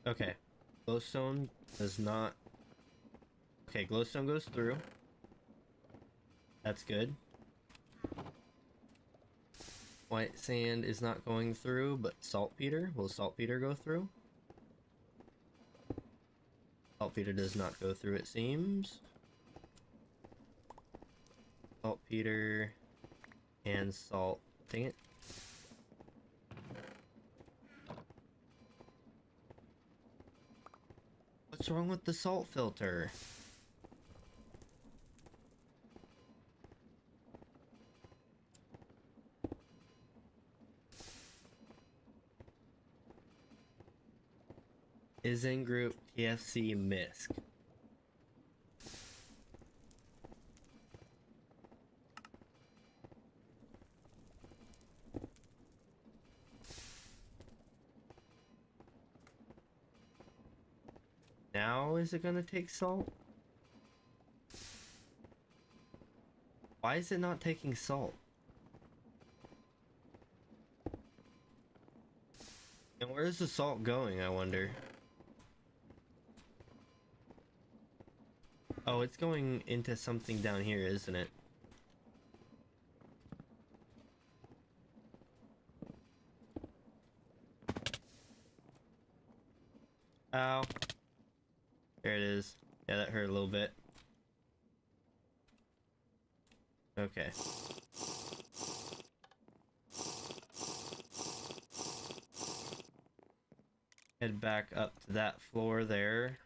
Okay, glowstone does not... Okay, glowstone goes through. That's good. White sand is not going through, but saltpeter. Will saltpeter go through? Saltpeter does not go through, it seems. Saltpeter and salt. Dang it. What's wrong with the salt filter? Is in group TFC Misc. Now is it gonna take salt? Why is it not taking salt? And where is the salt going, I wonder? Oh, it's going into something down here, isn't it? Ow. There it is. Yeah, that hurt a little bit. Okay. Head back up to that floor there.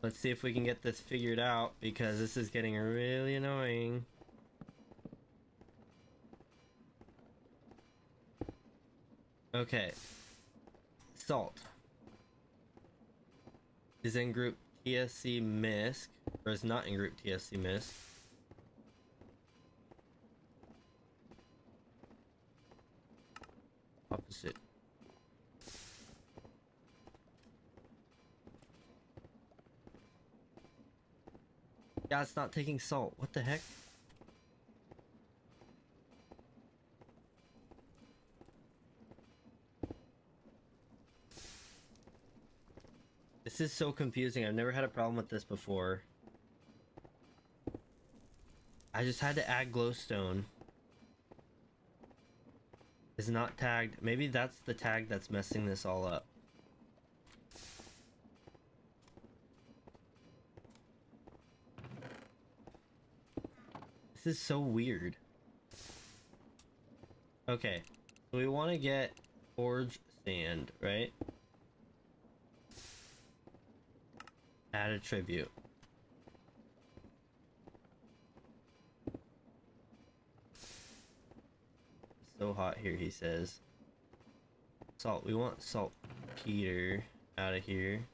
Let's see if we can get this figured out, because this is getting really annoying. Okay. Salt is in group TSC MISC, or is not in group TSC MISC. Opposite. Yeah, it's not taking salt. What the heck? This is so confusing. I've never had a problem with this before. I just had to add glowstone. Is not tagged. Maybe that's the tag that's messing this all up. This is so weird. Okay, so we want to get forge sand, right? Add a tribute. So hot here, he says. Salt. We want saltpeter out of here.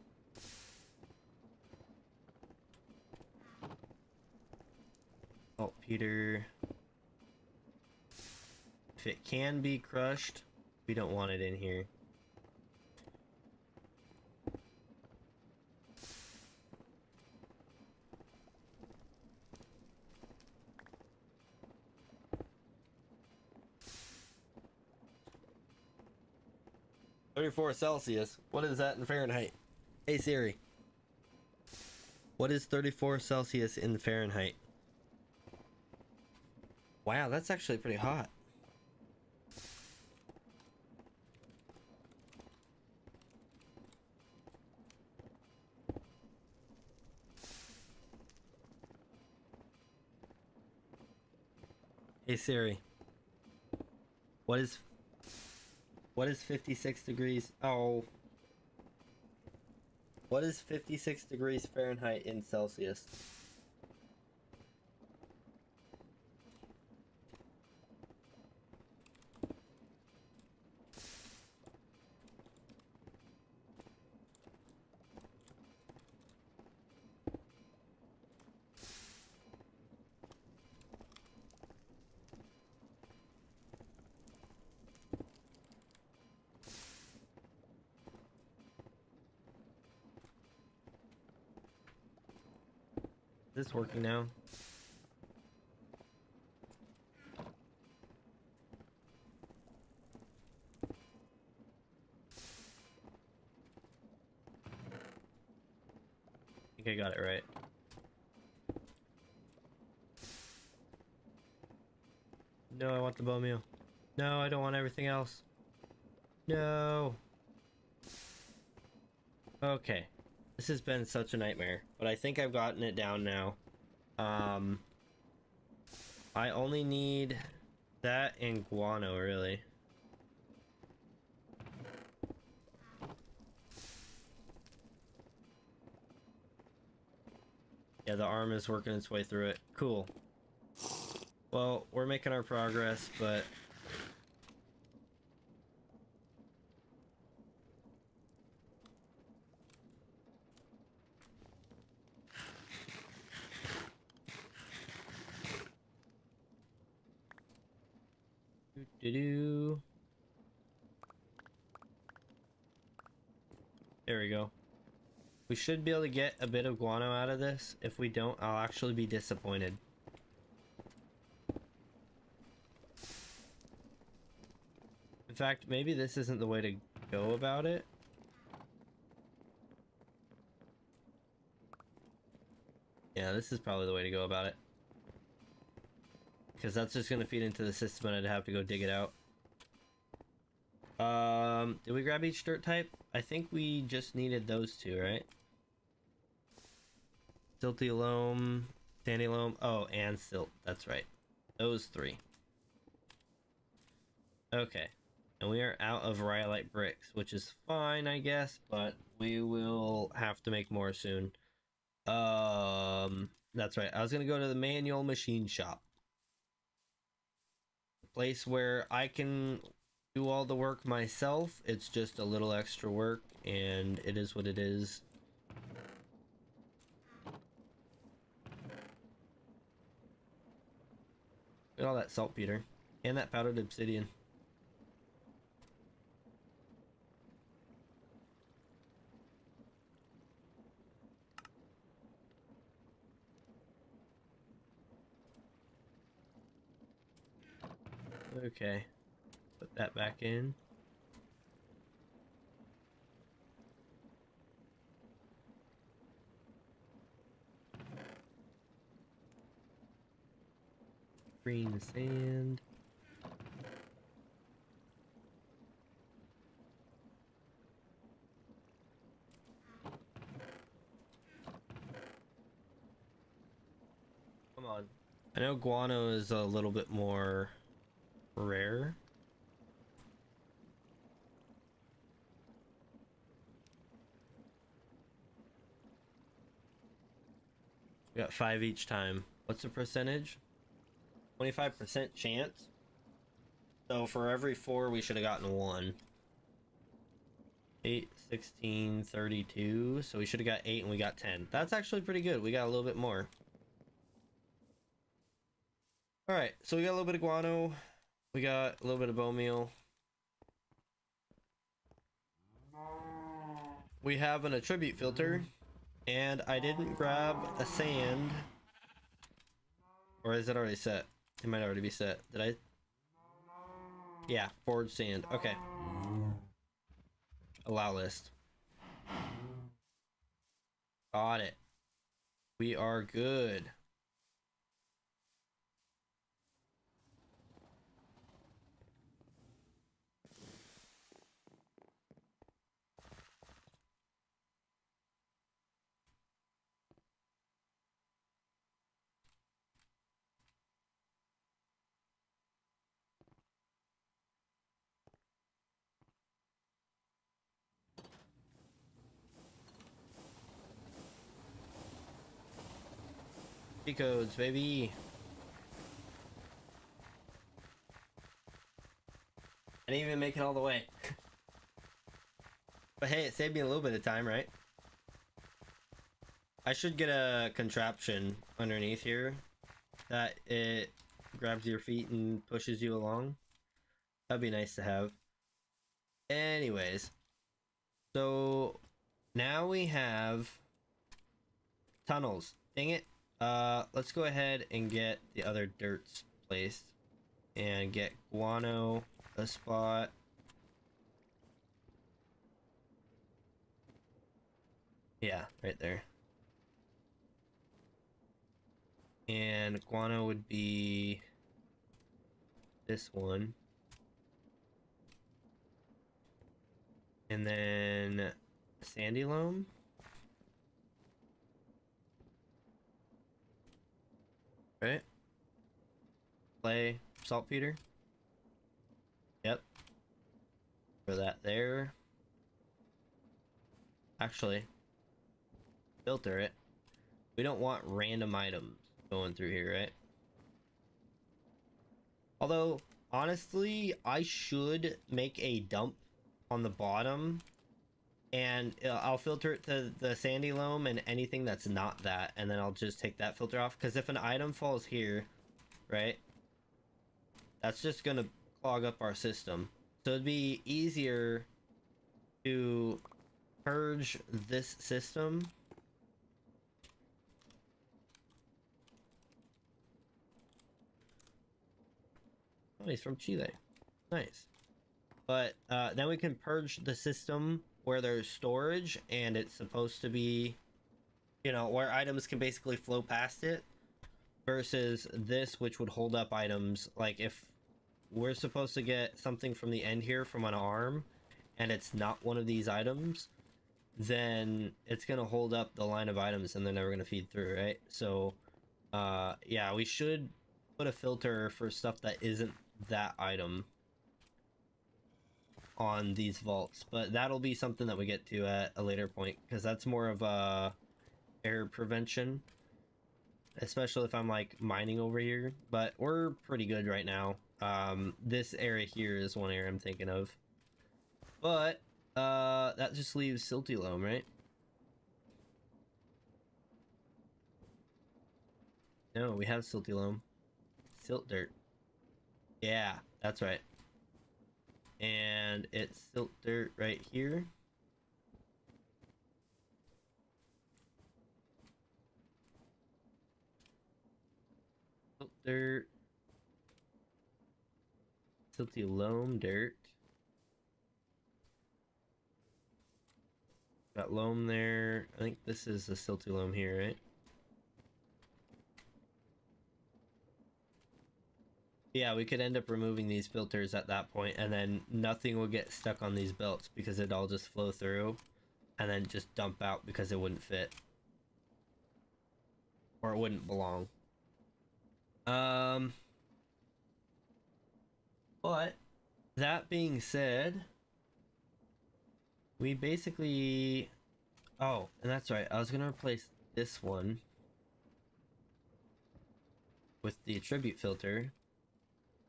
Saltpeter. If it can be crushed, we don't want it in here. (34°C). What is that in Fahrenheit? Hey Siri. What is 34°C in Fahrenheit? Wow, that's actually pretty hot. Hey Siri. What is 56 degrees? Oh. What is 56 degrees Fahrenheit in Celsius? Is this working now? I think I got it right. No, I want the bone meal. No, I don't want everything else. No. Okay. This has been such a nightmare, but I think I've gotten it down now. I only need that and guano, really. Yeah, the arm is working its way through it. Cool. Well, we're making our progress, but... Do-do-do. we go. We should be able to get a bit of guano out of this. If we don't, I'll actually be disappointed. In fact, maybe this isn't the way to go about it. Yeah, this is probably the way to go about it. Because that's just going to feed into the system and I'd have to go dig it out. Did we grab each dirt type? I think we just needed those two, right? Silty loam, sandy loam, oh, and silt, that's right. Those three. Okay. And we are out of rhyolite bricks, which is fine, I guess, but we will have to make more soon. That's right. I was gonna go to the manual machine shop. A place where I can do all the work myself. It's just a little extra work, and it is what it is. Look at all that saltpeter. And that powdered obsidian. Okay. Put that back in. Green sand. Come on. I know guano is a little bit more rare. We got 5 each time. What's the percentage? 25% chance. So for every 4 we should have gotten 1. 8, 16, 32. So we should have got 8 and we got 10. That's actually pretty good. We got a little bit more. Alright, so we got a little bit of guano. We got a little bit of bone meal. We have an attribute filter. And I didn't grab a sand. Or is it already set? It might already be set. Did I? Yeah, forged sand. Okay. Allow list. Got it. We are good. Codes, baby. I didn't even make it all the way. But hey, it saved me a little bit of time, right? I should get a contraption underneath here that it grabs your feet and pushes you along. That'd be nice to have. Anyways, so now we have tunnels. Dang it. Let's go ahead and get the other dirts placed and get guano a spot. Yeah, right there. And guano would be this one. And then sandy loam. Right? Clay, saltpeter. Yep. For that there. Actually, filter it. We don't want random items going through here, right? Although, honestly, I should make a dump on the bottom. And I'll filter it to the sandy loam and anything that's not that, and then I'll just take that filter off. Because if an item falls here, right, that's just gonna clog up our system. So it'd be easier to purge this system. Oh, he's from Chile. Nice. But then we can purge the system where there's storage and it's supposed to be, you know, where items can basically flow past it, versus this, which would hold up items. Like if we're supposed to get something from the end here from an arm and it's not one of these items, then it's gonna hold up the line of items and they're never gonna feed through, right? So yeah, we should put a filter for stuff that isn't that item on these vaults, but that'll be something that we get to at a later point, because that's more of a error prevention, especially if I'm like mining over here. But we're pretty good right now. This area here is one area I'm thinking of, but that just leaves silty loam, right? No, we have silty loam. Silt dirt. Yeah, that's right. And it's silt dirt right here. Silt dirt. Silty loam dirt. Got loam there. I think this is the silty loam here, right? Yeah, we could end up removing these filters at that point, and then nothing will get stuck on these belts because it'd all just flow through and then just dump out because it wouldn't fit. Or it wouldn't belong. But that being said, we basically... Oh, and that's right, I was gonna replace this one with the attribute filter.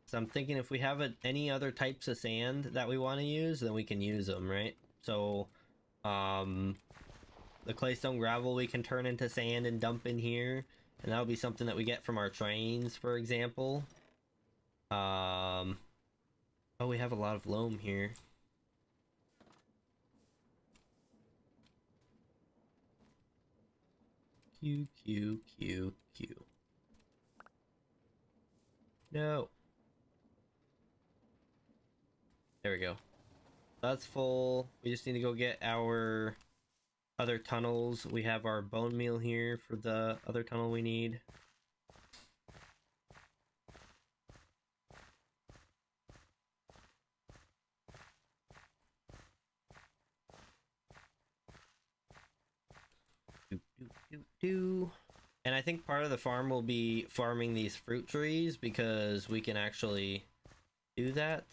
So I'm thinking if we have any other types of sand that we want to use, then we can use them, right? So, the claystone gravel we can turn into sand and dump in here, and that'll be something that we get from our trains, for example. Oh, we have a lot of loam here. Q, Q, Q, Q. No. There we go. That's full. We just need to go get our other tunnels. We have our bone meal here for the other tunnel we need. And I think part of the farm will be farming these fruit trees because we can actually do that.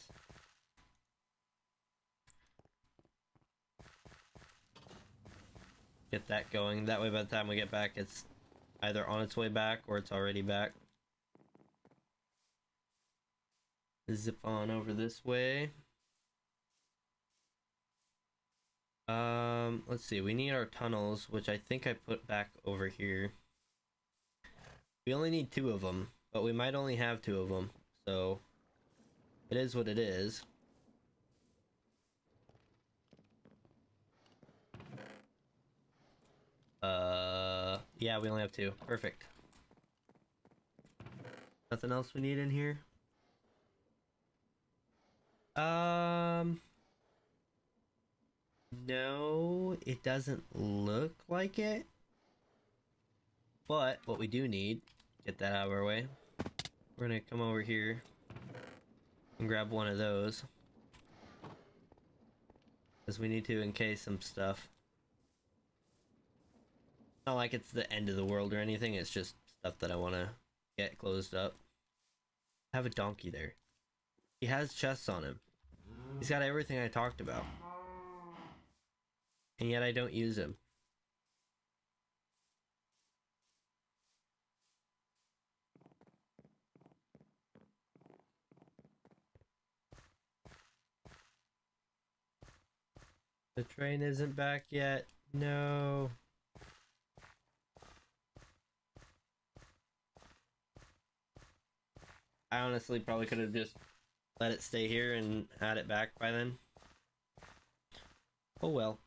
Get that going. That way by the time we get back, it's either on its way back or it's already back. Zip on over this way. Let's see. We need our tunnels, which I think I put back over here. We only need 2 of them, but we might only have 2 of them, so it is what it is. Yeah, we only have 2. Perfect. Nothing else we need in here? No, it doesn't look like it. But what we do need, get that out of our way. We're gonna come over here and grab one of those, because we need to encase some stuff. Not like it's the end of the world or anything, it's just stuff that I want to get closed up. I have a donkey there. He has chests on him. He's got everything I talked about. And yet I don't use him. The train isn't back yet. No. I honestly probably could have just let it stay here and had it back by then. Oh well.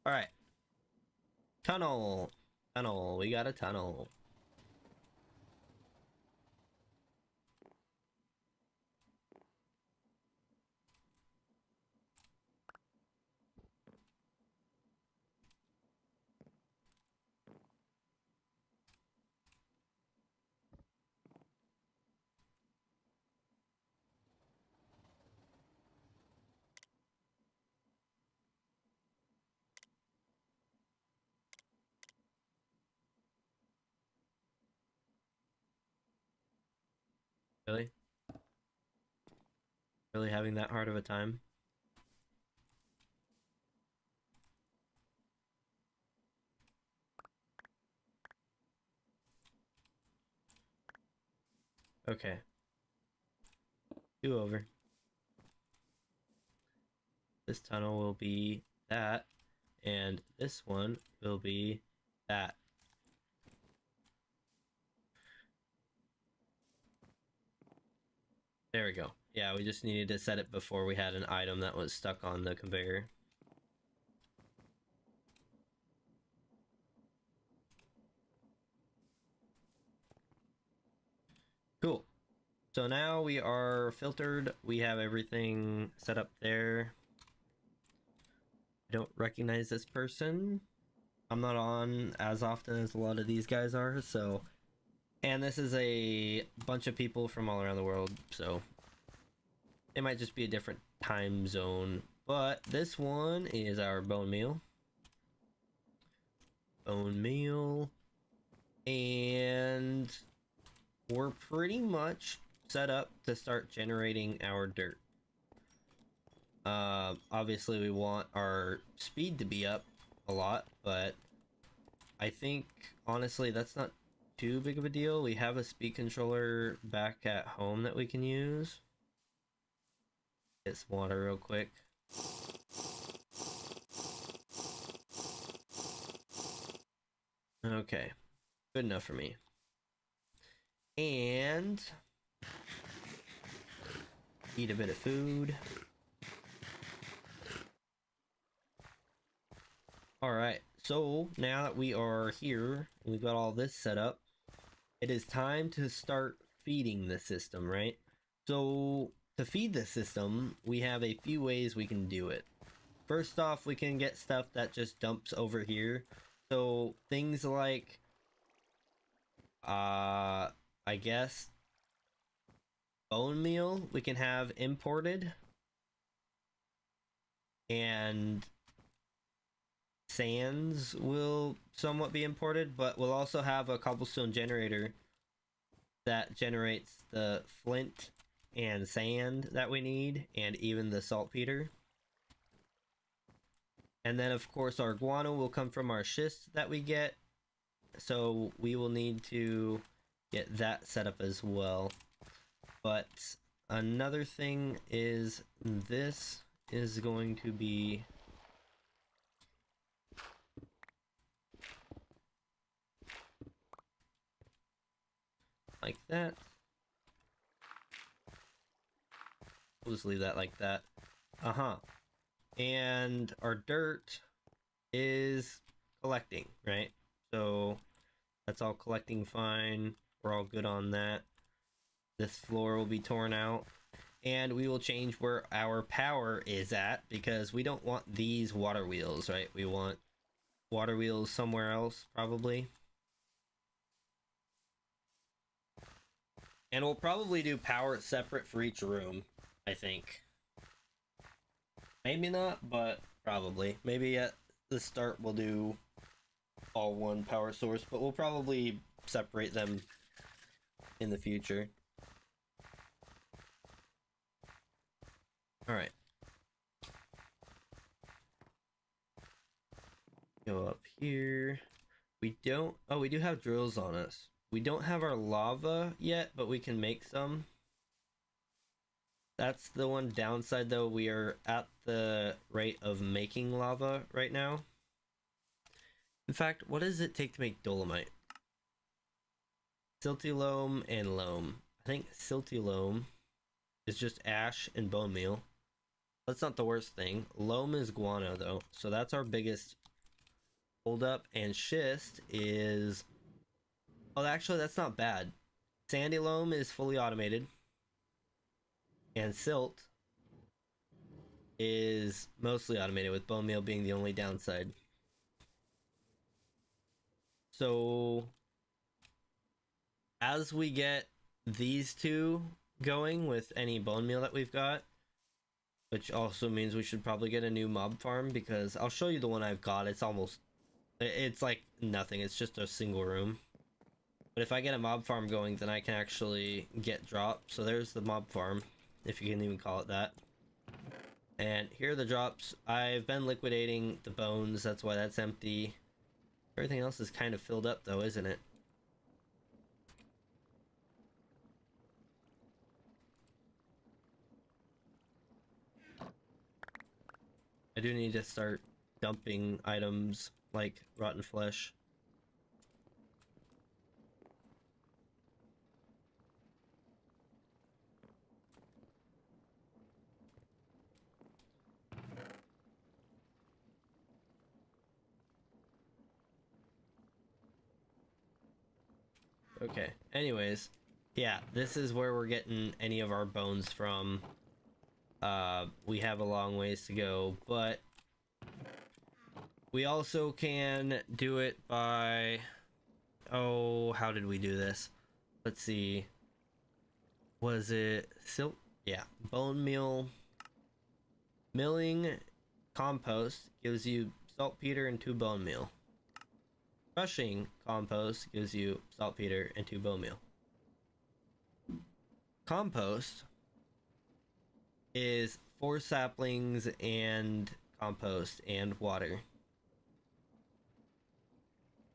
Alright. Tunnel. Tunnel. We got a tunnel. Really? Really having that hard of a time? Okay. 2 over. This tunnel will be that, and this one will be that. There we go. Yeah, we just needed to set it before we had an item that was stuck on the conveyor. Cool. So now we are filtered. We have everything set up there. I don't recognize this person. I'm not on as often as a lot of these guys are, so... And this is a bunch of people from all around the world, so... It might just be a different time zone. But this one is our bone meal. Bone meal. And... we're pretty much set up to start generating our dirt. Obviously we want our speed to be up a lot, but I think honestly that's not too big of a deal. We have a speed controller back at home that we can use. Get some water real quick. Okay, good enough for me. And eat a bit of food. Alright, so now that we are here, and we've got all this set up, it is time to start feeding the system, right? So, to feed the system, we have a few ways we can do it. First off, we can get stuff that just dumps over here. So, things like, I guess, bone meal we can have imported. And sands will somewhat be imported, but we'll also have a cobblestone generator that generates the flint and sand that we need, and even the saltpeter. And then of course our guano will come from our schist that we get, so we will need to get that set up as well. But another thing is this is going to be like that. We'll just leave that like that. And our dirt is collecting, right? So that's all collecting fine. We're all good on that. This floor will be torn out. And we will change where our power is at, because we don't want these water wheels, right? We want water wheels somewhere else, probably. And we'll probably do power separate for each room, I think. Maybe not, but probably. Maybe at the start we'll do all one power source, but we'll probably separate them in the future. Alright. Go up here. We don't... oh, we do have drills on us. We don't have our lava yet, but we can make some. That's the one downside, though. We are at the rate of making lava right now. In fact, what does it take to make dolomite? Silty loam and loam. I think silty loam is just ash and bone meal. That's not the worst thing. Loam is guano, though, so that's our biggest hold up, and schist is, oh, actually that's not bad. Sandy loam is fully automated, and silt is mostly automated, with bone meal being the only downside. So as we get these two going with any bone meal that we've got, which also means we should probably get a new mob farm, because I'll show you the one I've got. It's like nothing, it's just a single room. But if I get a mob farm going, then I can actually get drops. So there's the mob farm, if you can even call it that. And here are the drops. I've been liquidating the bones, that's why that's empty. Everything else is kind of filled up though, isn't it? I do need to start dumping items like rotten flesh. Okay, anyways, yeah, this is where we're getting any of our bones from. We have a long ways to go, but we also can do it by, oh, how did we do this? Let's see. Was it silt? Yeah, bone meal. Milling compost gives you saltpeter and 2 bone meal. Crushing compost gives you saltpeter and 2 bone meal. Compost is 4 saplings and compost and water.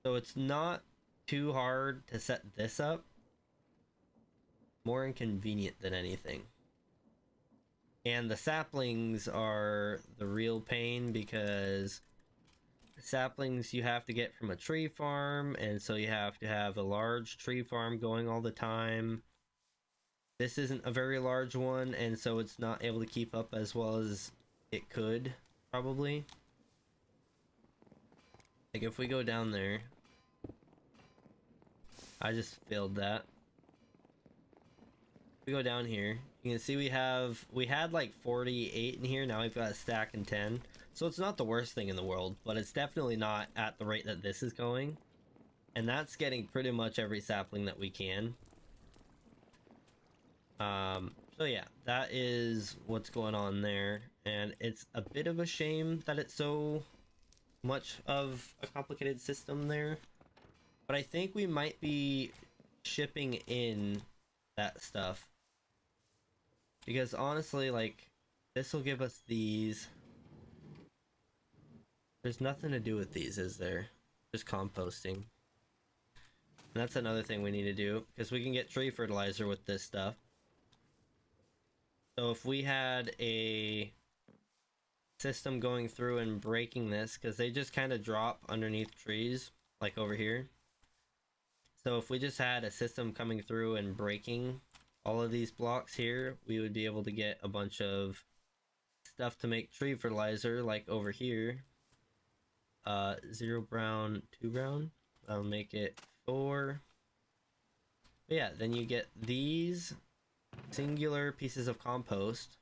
So it's not too hard to set this up. More inconvenient than anything. And the saplings are the real pain, because saplings you have to get from a tree farm, and so you have to have a large tree farm going all the time. This isn't a very large one, and so it's not able to keep up as well as it could, probably. Like if we go down there, I just failed that. If we go down here, you can see we had like 48 in here, now we've got a stack and 10. So it's not the worst thing in the world, but it's definitely not at the rate that this is going. And that's getting pretty much every sapling that we can. So yeah, that is what's going on there. And it's a bit of a shame that it's so much of a complicated system there. But I think we might be shipping in that stuff. Because honestly, like, this will give us these. There's nothing to do with these, is there? Just composting. And that's another thing we need to do, because we can get tree fertilizer with this stuff. So if we had a system going through and breaking this, because they just kind of drop underneath trees, like over here. So if we just had a system coming through and breaking all of these blocks here, we would be able to get a bunch of stuff to make tree fertilizer, like over here. 0 brown, 2 brown. That'll make it 4. But yeah, then you get these singular pieces of compost.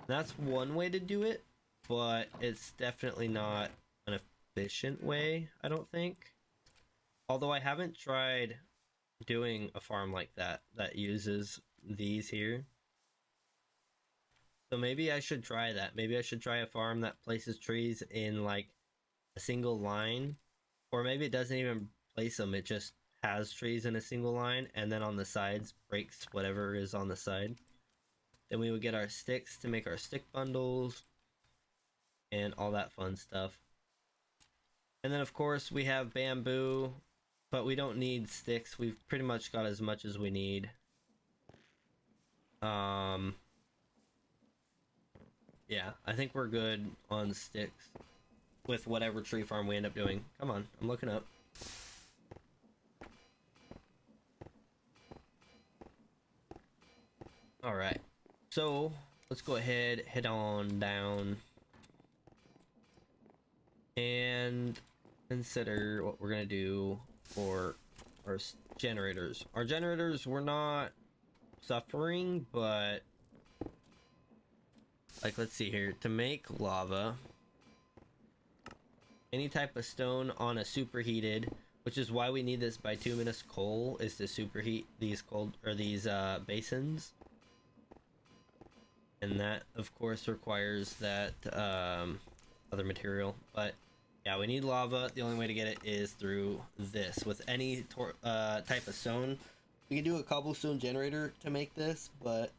That's one way to do it, but it's definitely not an efficient way, I don't think. Although I haven't tried doing a farm like that uses these here. So maybe I should try that. Maybe I should try a farm that places trees in like a single line, or maybe it doesn't even place them, it just has trees in a single line, and then on the sides breaks whatever is on the side. Then we would get our sticks to make our stick bundles and all that fun stuff. And then of course we have bamboo, but we don't need sticks. We've pretty much got as much as we need. Yeah, I think we're good on sticks with whatever tree farm we end up doing. Come on, I'm looking up. Alright, so let's go ahead, head on down. And consider what we're gonna do for our generators. Our generators were not suffering, but like, let's see here. To make lava, any type of stone on a superheated, which is why we need this bituminous coal, is to superheat these basins. And that, of course, requires that other material. But yeah, we need lava. The only way to get it is through this. With any type of stone, we can do a cobblestone generator to make this, but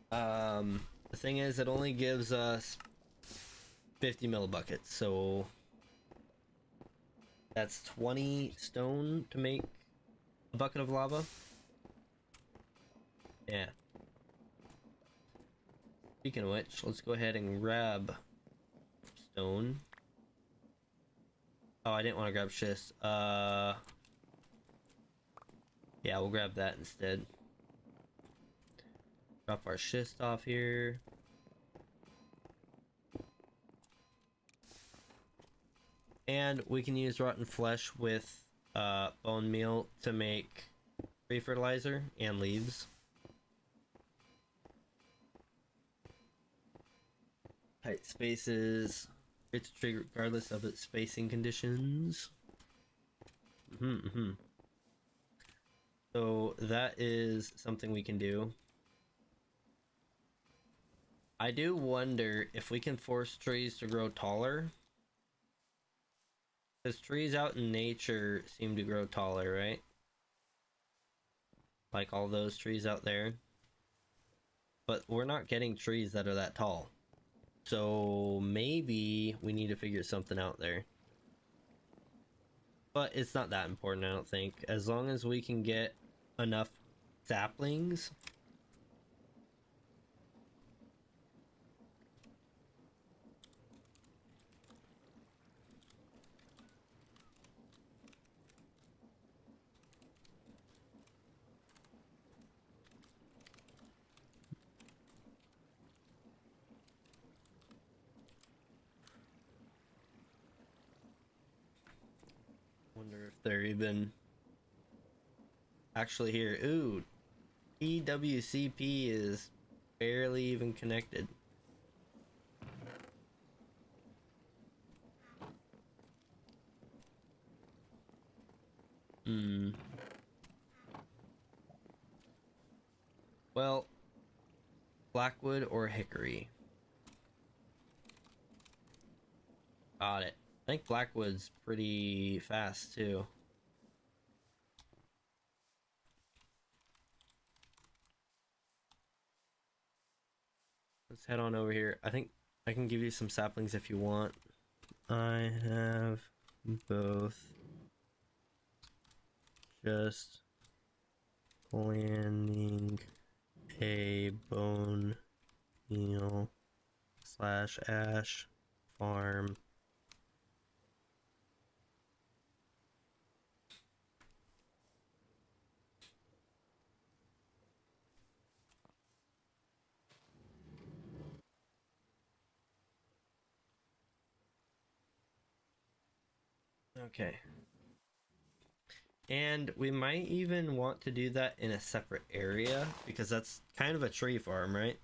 the thing is, it only gives us 50 millibuckets, so that's 20 stone to make a bucket of lava. Yeah. Speaking of which, let's go ahead and grab stone. Oh, I didn't want to grab schist. Yeah, we'll grab that instead. Drop our schist off here. And we can use rotten flesh with bone meal to make tree fertilizer and leaves. Tight spaces. It's a tree regardless of its spacing conditions. So that is something we can do. I do wonder if we can force trees to grow taller. Because trees out in nature seem to grow taller, right? Like all those trees out there. But we're not getting trees that are that tall. So maybe we need to figure something out there. But it's not that important, I don't think. As long as we can get enough saplings. Wonder if they're even actually here. Ooh, TWCP is barely even connected. Well, Blackwood or Hickory? Got it. I think Blackwood's pretty fast too. Let's head on over here. I think I can give you some saplings if you want. I have both. Just planning a bone meal / ash farm. Okay. And we might even want to do that in a separate area because that's kind of a tree farm, right?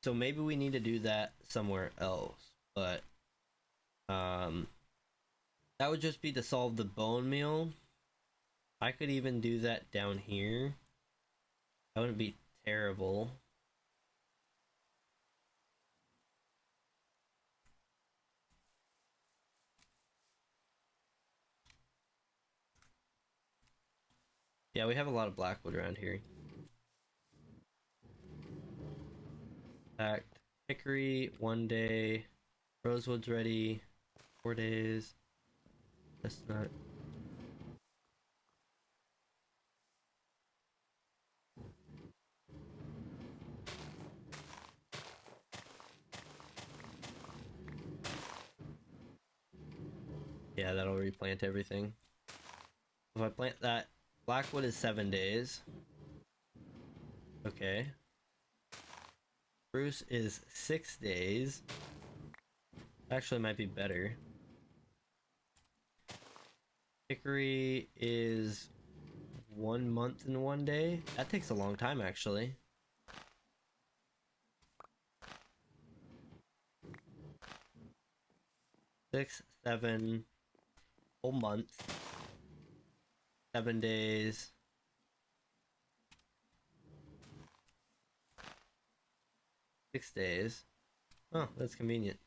So maybe we need to do that somewhere else, but that would just be to solve the bone meal. I could even do that down here. That wouldn't be terrible. Yeah, we have a lot of blackwood around here. Fact, hickory 1 day, rosewood's ready 4 days. Chestnut. Yeah, that'll replant everything. If I plant that, blackwood is 7 days. Okay. Spruce is 6 days. Actually, might be better. Hickory is 1 month and 1 day. That takes a long time, actually. Six, 7 whole months. 7 days. $6. Oh, that's convenient.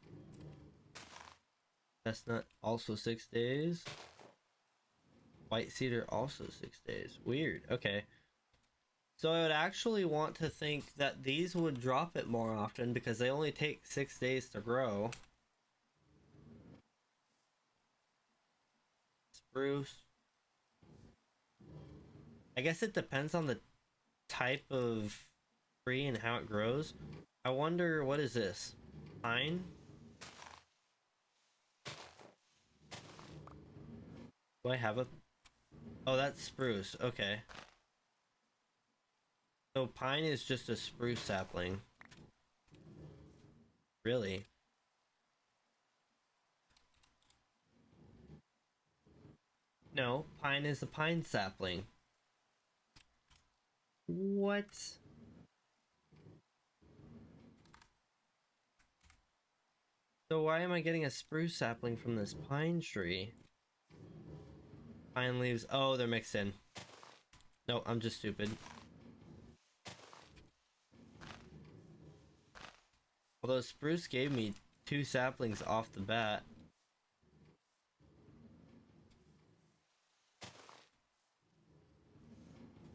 Chestnut also 6 days. White cedar also 6 days. Weird. Okay. So I would actually want to think that these would drop it more often because they only take 6 days to grow. Spruce. I guess it depends on the type of tree and how it grows. I wonder, what is this? Pine? Do I have a... Oh, that's spruce. Okay. So pine is just a spruce sapling. Really? No, pine is a pine sapling. What? So why am I getting a spruce sapling from this pine tree? Pine leaves. Oh, they're mixed in. No, I'm just stupid. Although spruce gave me 2 saplings off the bat.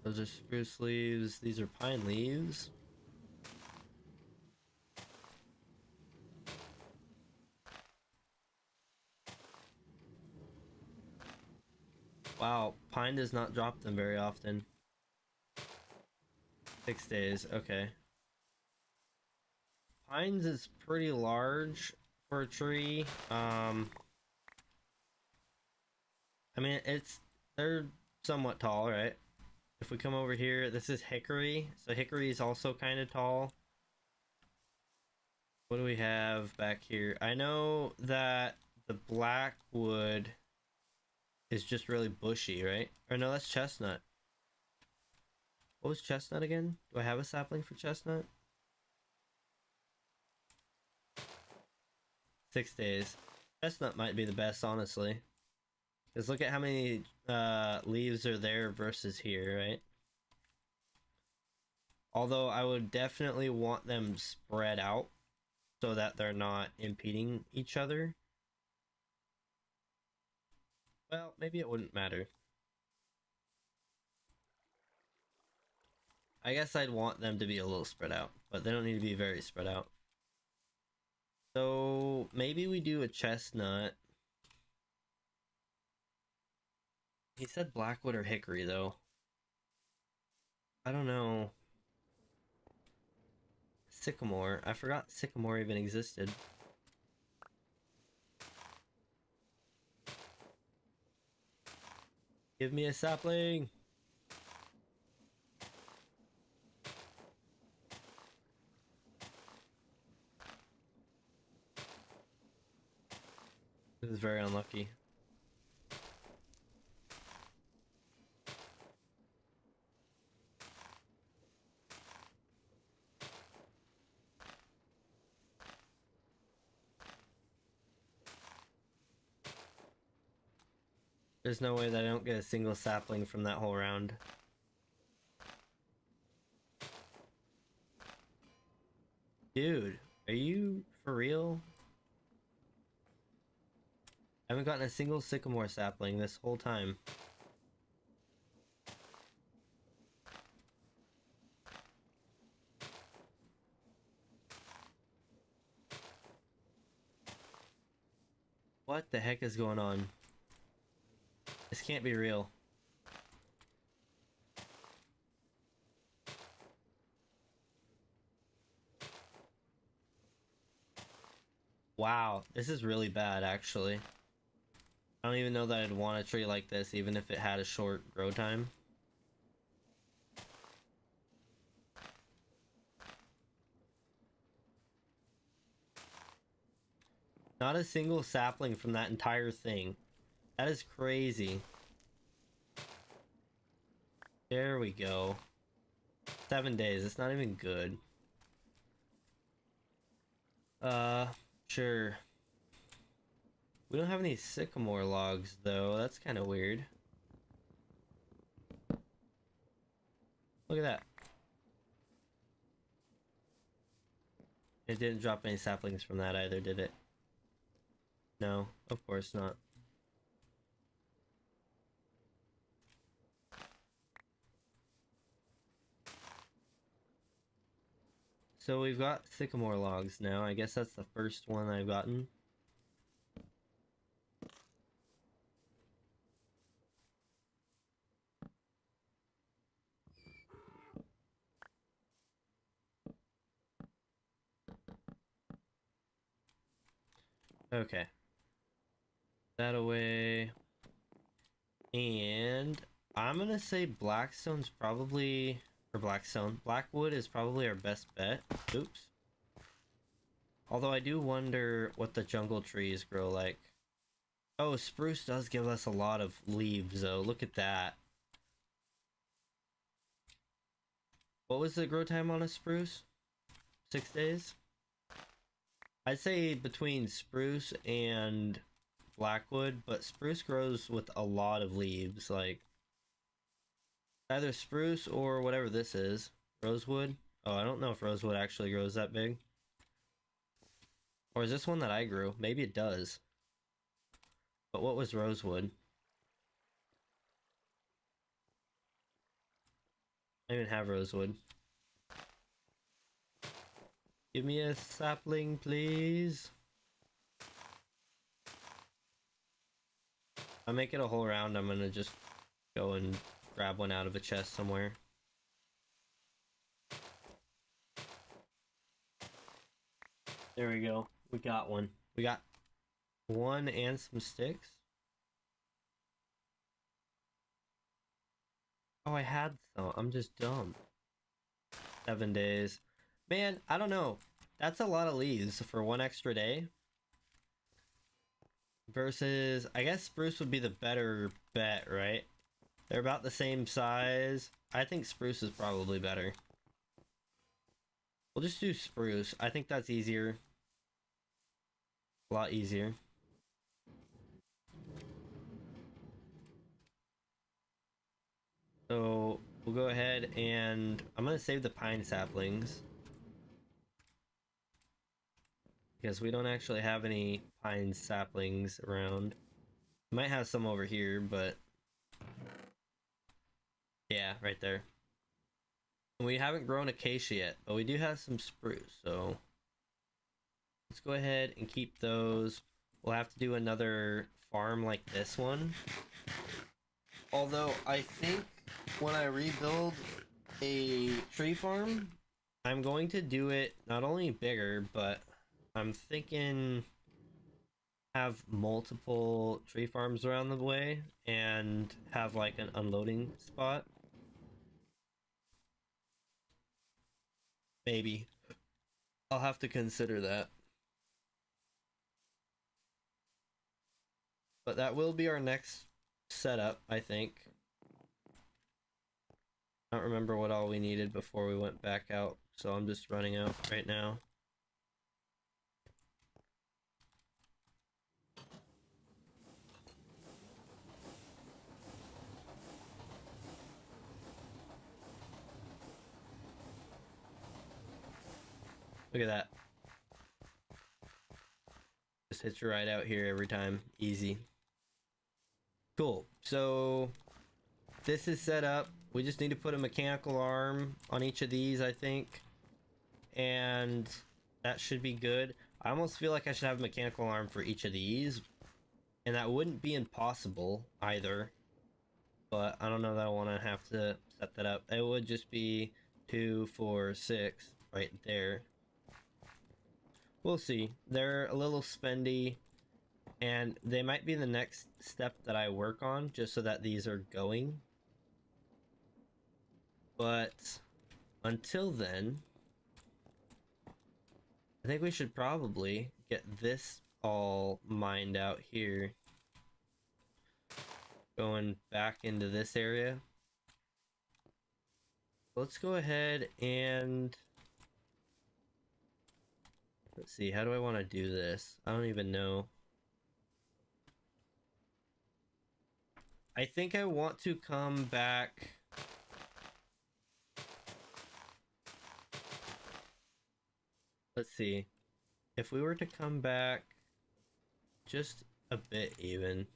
Those are spruce leaves. These are pine leaves. Wow, pine does not drop them very often. 6 days, okay. Pines is pretty large for a tree. I mean, they're somewhat tall, right? If we come over here, this is hickory. So hickory is also kind of tall. What do we have back here? I know that the blackwood is just really bushy, right? Or no, that's chestnut. What was chestnut again? Do I have a sapling for chestnut? 6 days. Chestnut might be the best, honestly. Because look at how many leaves are there versus here, right? Although I would definitely want them spread out so that they're not impeding each other. Well, maybe it wouldn't matter. I guess I'd want them to be a little spread out, but they don't need to be very spread out. So maybe we do a chestnut. He said blackwood or hickory though. I don't know. Sycamore. I forgot sycamore even existed. Give me a sapling. This is very unlucky. There's no way that I don't get a single sapling from that whole round. Dude, are you for real? I haven't gotten a single sycamore sapling this whole time. What the heck is going on? This can't be real. Wow, this is really bad actually. I don't even know that I'd want a tree like this even if it had a short grow time. Not a single sapling from that entire thing. That is crazy. There we go. 7 days. It's not even good. Sure. We don't have any sycamore logs, though. That's kind of weird. Look at that. It didn't drop any saplings from that either, did it? No, of course not. So we've got sycamore logs now. I guess that's the first one I've gotten. Okay. That away. And I'm gonna say Blackstone's probably, or Blackstone, Blackwood is probably our best bet. Oops. Although I do wonder what the jungle trees grow like. Oh, spruce does give us a lot of leaves though. Look at that. What was the grow time on a spruce? 6 days? I'd say between spruce and Blackwood, but spruce grows with a lot of leaves, like either spruce or whatever this is. Rosewood? Oh, I don't know if rosewood actually grows that big. Or is this one that I grew? Maybe it does. But what was rosewood? I don't even have rosewood. Give me a sapling, please. I'll make it a whole round. I'm gonna just go and grab one out of a chest somewhere. There we go. We got one. We got one and some sticks. Oh, I had some. I'm just dumb. 7 days. Man, I don't know. That's a lot of leaves for one extra day. Versus, I guess spruce would be the better bet, right? They're about the same size. I think spruce is probably better. We'll just do spruce. I think that's easier. A lot easier. So we'll go ahead and I'm gonna save the pine saplings because we don't actually have any pine saplings around. We might have some over here, but yeah, right there. We haven't grown acacia yet, but we do have some spruce, so let's go ahead and keep those. We'll have to do another farm like this one. Although I think when I rebuild a tree farm, I'm going to do it not only bigger, but I'm thinking have multiple tree farms around the way and have like an unloading spot. Maybe. I'll have to consider that. But that will be our next setup, I think. I don't remember what all we needed before we went back out, so I'm just running out right now. Look at that. Just hits you right out here every time. Easy. Cool. So this is set up. We just need to put a mechanical arm on each of these, I think. And that should be good. I almost feel like I should have a mechanical arm for each of these. And that wouldn't be impossible either. But I don't know that I want to have to set that up. It would just be 2, 4, 6 right there. We'll see. They're a little spendy. And they might be the next step that I work on, just so that these are going. But until then, I think we should probably get this all mined out here. Going back into this area. Let's go ahead and let's see, how do I want to do this? I don't even know. I think I want to come back. Let's see. If we were to come back just a bit even.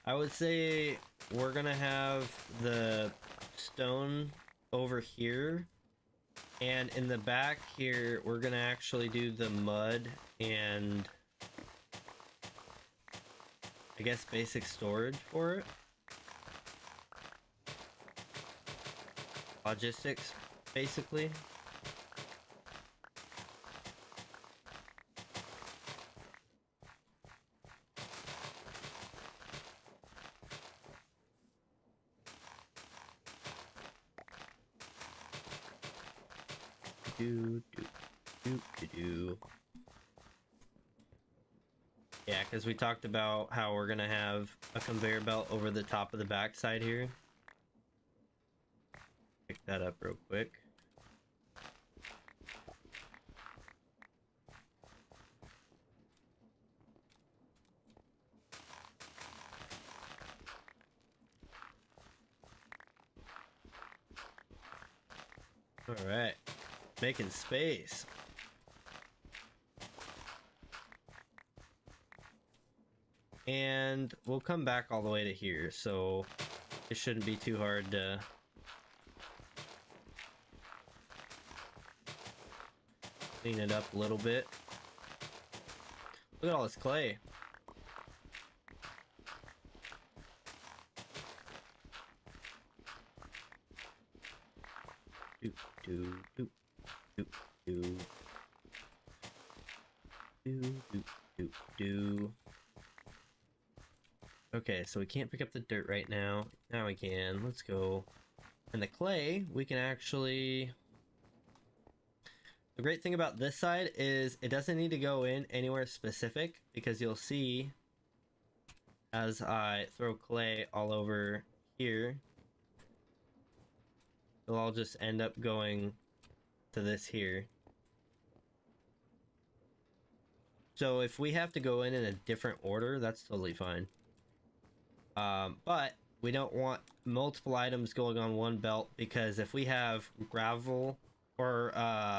I would say we're gonna have the stone over here, and in the back here we're gonna actually do the mud and I guess basic storage for it. Logistics, basically. Do. Yeah, because we talked about how we're gonna have a conveyor belt over the top of the backside here. Pick that up real quick. All right, making space. And we'll come back all the way to here, so it shouldn't be too hard to clean it up a little bit. Look at all this clay. Do do do do do do do do. Okay, so we can't pick up the dirt right now. Now we can. Let's go. And the clay, we can actually... The great thing about this side is it doesn't need to go in anywhere specific, because you'll see as I throw clay all over here, it'll all just end up going to this here. So if we have to go in a different order, that's totally fine. But we don't want multiple items going on one belt, because if we have gravel or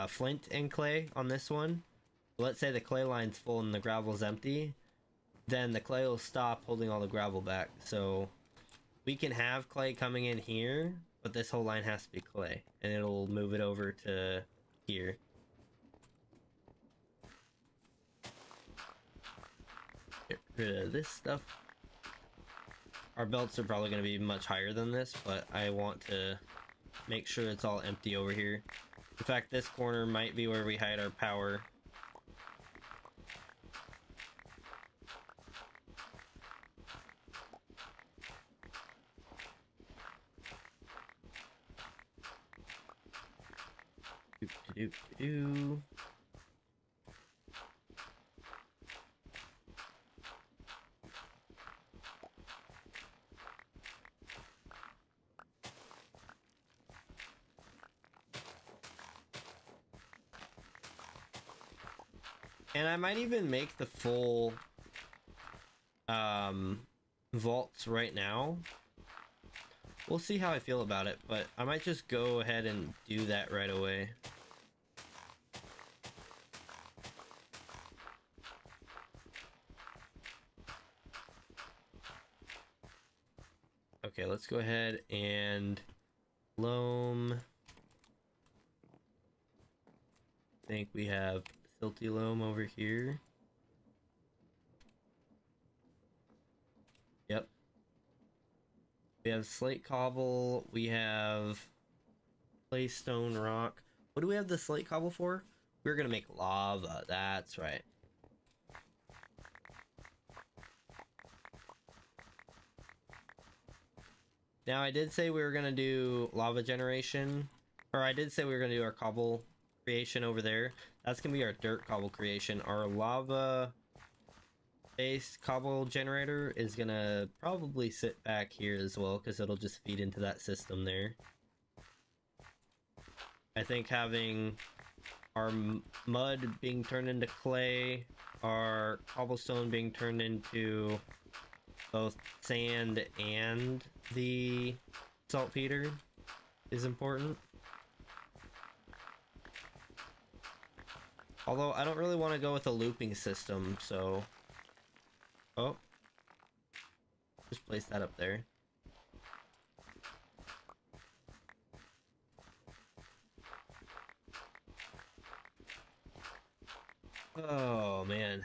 flint and clay on this one, let's say the clay line's full and the gravel's empty, then the clay will stop holding all the gravel back. So we can have clay coming in here, but this whole line has to be clay, and it'll move it over to here. Get rid of this stuff. Our belts are probably going to be much higher than this, but I want to make sure it's all empty over here. In fact, this corner might be where we hide our power. Do. And I might even make the full vaults right now. We'll see how I feel about it, but I might just go ahead and do that right away. Okay, let's go ahead and loam. I think we have silty loam over here. Yep. We have slate cobble, we have clay stone rock. What do we have the slate cobble for? We're gonna make lava, that's right. Now I did say we were gonna do lava generation, or I did say we were gonna do our cobble creation over there. That's gonna be our dirt cobble creation. Our lava based cobble generator is gonna probably sit back here as well, because it'll just feed into that system there. I think having our mud being turned into clay, our cobblestone being turned into both sand and the saltpeter is important. Although I don't really want to go with a looping system, so... Oh. Just place that up there. Oh man,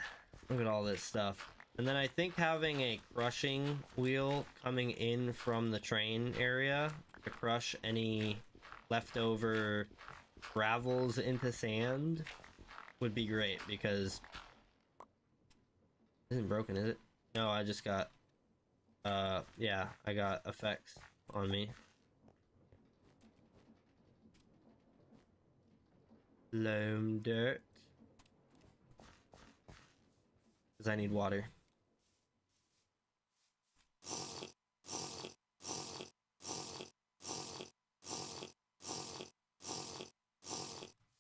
look at all this stuff. And then I think having a crushing wheel coming in from the train area to crush any leftover gravels into sand would be great, because it isn't broken, is it? No, I just got yeah, I got effects on me. Loam dirt, because I need water.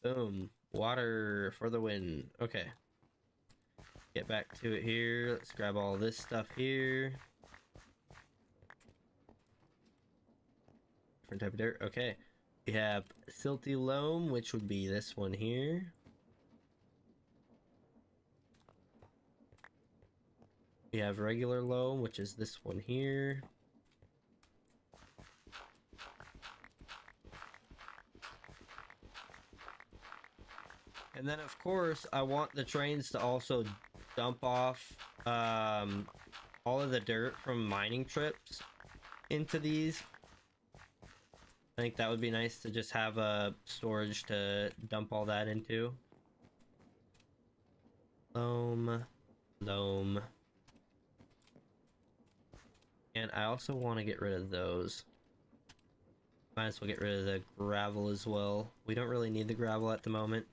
Boom. Water for the win. Okay. Get back to it here. Let's grab all this stuff here. Different type of dirt. Okay. We have silty loam, which would be this one here. We have regular loam, which is this one here. And then, of course, I want the trains to also dump off all of the dirt from mining trips into these. I think that would be nice to just have a storage to dump all that into. Loam. And I also want to get rid of those. Might as well get rid of the gravel as well. We don't really need the gravel at the moment.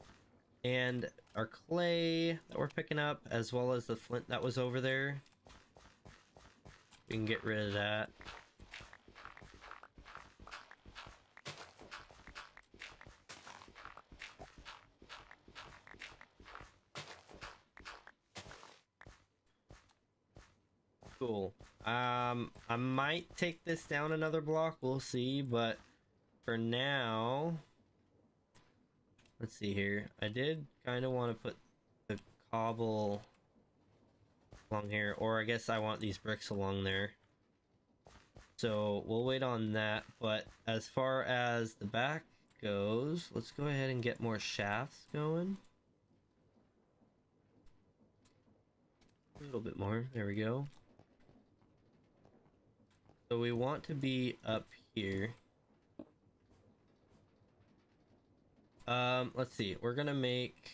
And our clay that we're picking up, as well as the flint that was over there. We can get rid of that. Cool. I might take this down another block, we'll see, but for now, let's see here. I did kind of want to put the cobble along here, or I guess I want these bricks along there. So we'll wait on that, but as far as the back goes, let's go ahead and get more shafts going. A little bit more, there we go. So we want to be up here. Let's see. We're gonna make...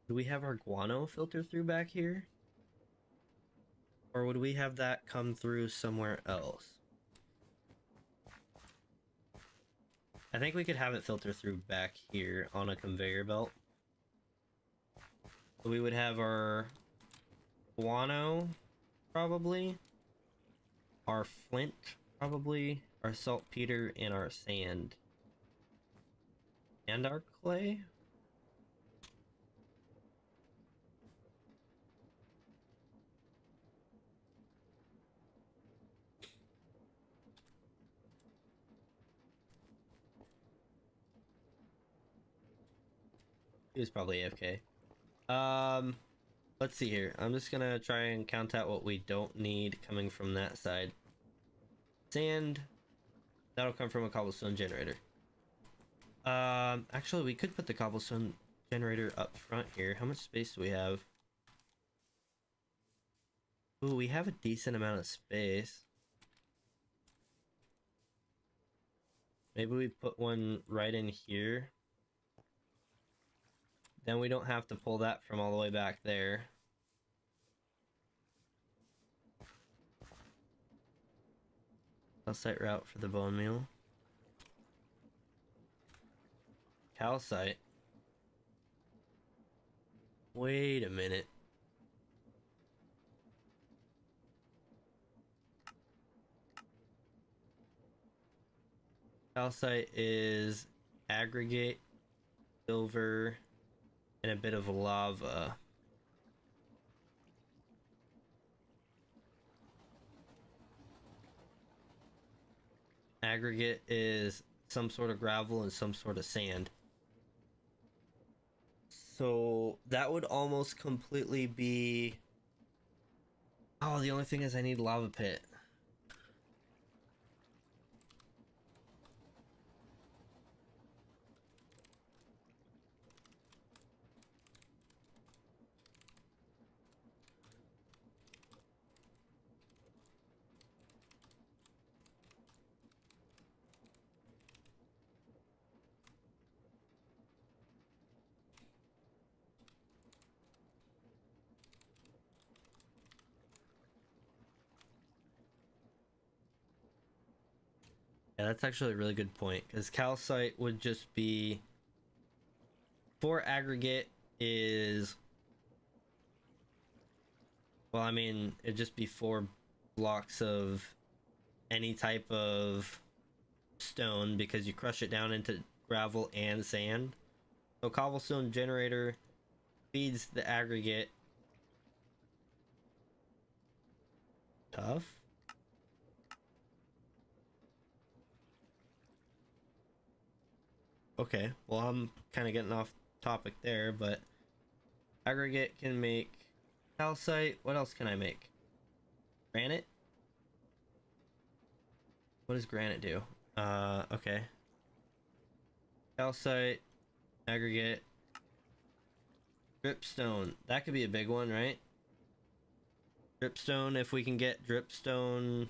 Do we have our guano filter through back here? Or would we have that come through somewhere else? I think we could have it filter through back here on a conveyor belt. So we would have our guano, probably, our flint, probably, our saltpeter, and our sand, and our clay. He was probably AFK. Let's see here. I'm just gonna try and count out what we don't need coming from that side. Sand, that'll come from a cobblestone generator. Actually, we could put the cobblestone generator up front here. How much space do we have? Ooh, we have a decent amount of space. Maybe we put one right in here. Then we don't have to pull that from all the way back there. Calcite route for the bone meal. Calcite. Wait a minute. Calcite is aggregate, silver, and a bit of lava. Aggregate is some sort of gravel and some sort of sand. So that would almost completely be... Oh, the only thing is I need lava pit. Yeah, that's actually a really good point, because calcite would just be... For aggregate is... Well, I mean, it'd just be 4 blocks of any type of stone, because you crush it down into gravel and sand. So cobblestone generator feeds the aggregate. Tough. Okay, well, I'm kind of getting off topic there, but aggregate can make calcite. What else can I make? Granite? What does granite do? Okay. Calcite, aggregate, dripstone. That could be a big one, right? Dripstone, if we can get dripstone...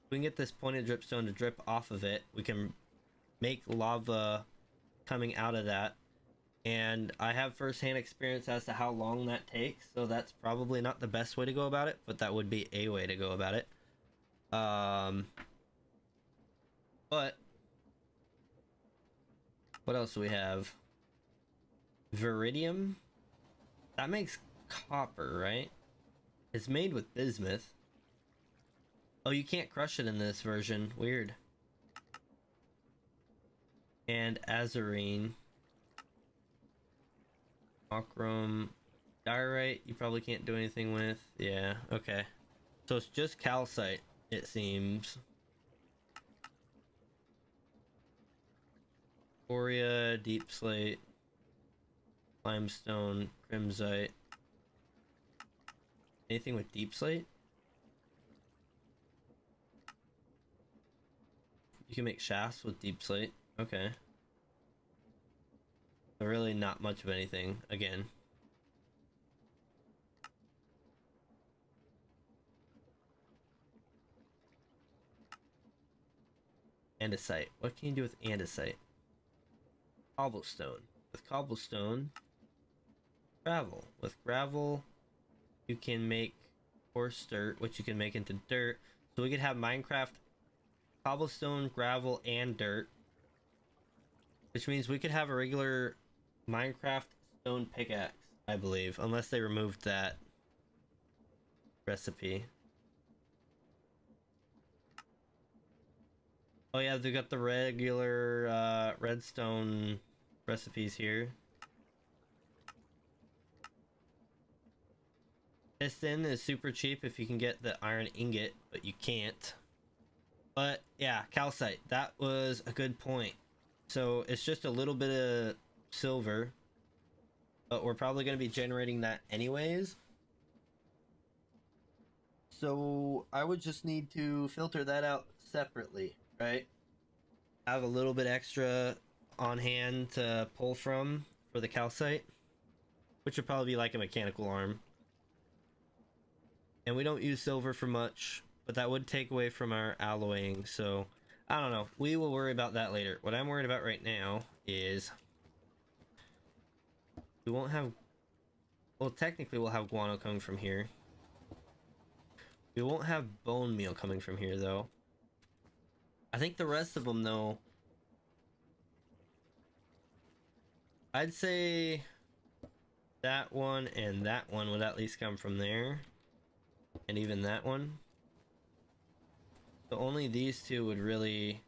We can get this pointed dripstone to drip off of it. We can make lava coming out of that. And I have first-hand experience as to how long that takes, so that's probably not the best way to go about it, but that would be a way to go about it. But what else do we have? Viridium? That makes copper, right? It's made with bismuth. Oh, you can't crush it in this version. Weird. And azurine. Ochrum. Diorite, you probably can't do anything with. Yeah, okay. So it's just calcite, it seems. Scoria, deep slate, limestone, crimsite. Anything with deep slate? You can make shafts with deep slate. Okay. But really not much of anything, again. Andesite. What can you do with andesite? Cobblestone. With cobblestone, gravel. With gravel, you can make coarse dirt, which you can make into dirt. So we could have Minecraft cobblestone, gravel, and dirt. Which means we could have a regular Minecraft stone pickaxe, I believe. Unless they removed that recipe. Oh yeah, they got the regular redstone recipes here. Piston is super cheap if you can get the iron ingot, but you can't. But yeah, calcite, that was a good point. So it's just a little bit of silver, but we're probably going to be generating that anyways. So I would just need to filter that out separately, right? Have a little bit extra on hand to pull from for the calcite, which would probably be like a mechanical arm. And we don't use silver for much, but that would take away from our alloying, so I don't know. We will worry about that later. What I'm worried about right now is we won't have Well, technically we'll have guano coming from here. We won't have bone meal coming from here, though. I think the rest of them, though... I'd say... that one and that one would at least come from there. And even that one. So only these two would really...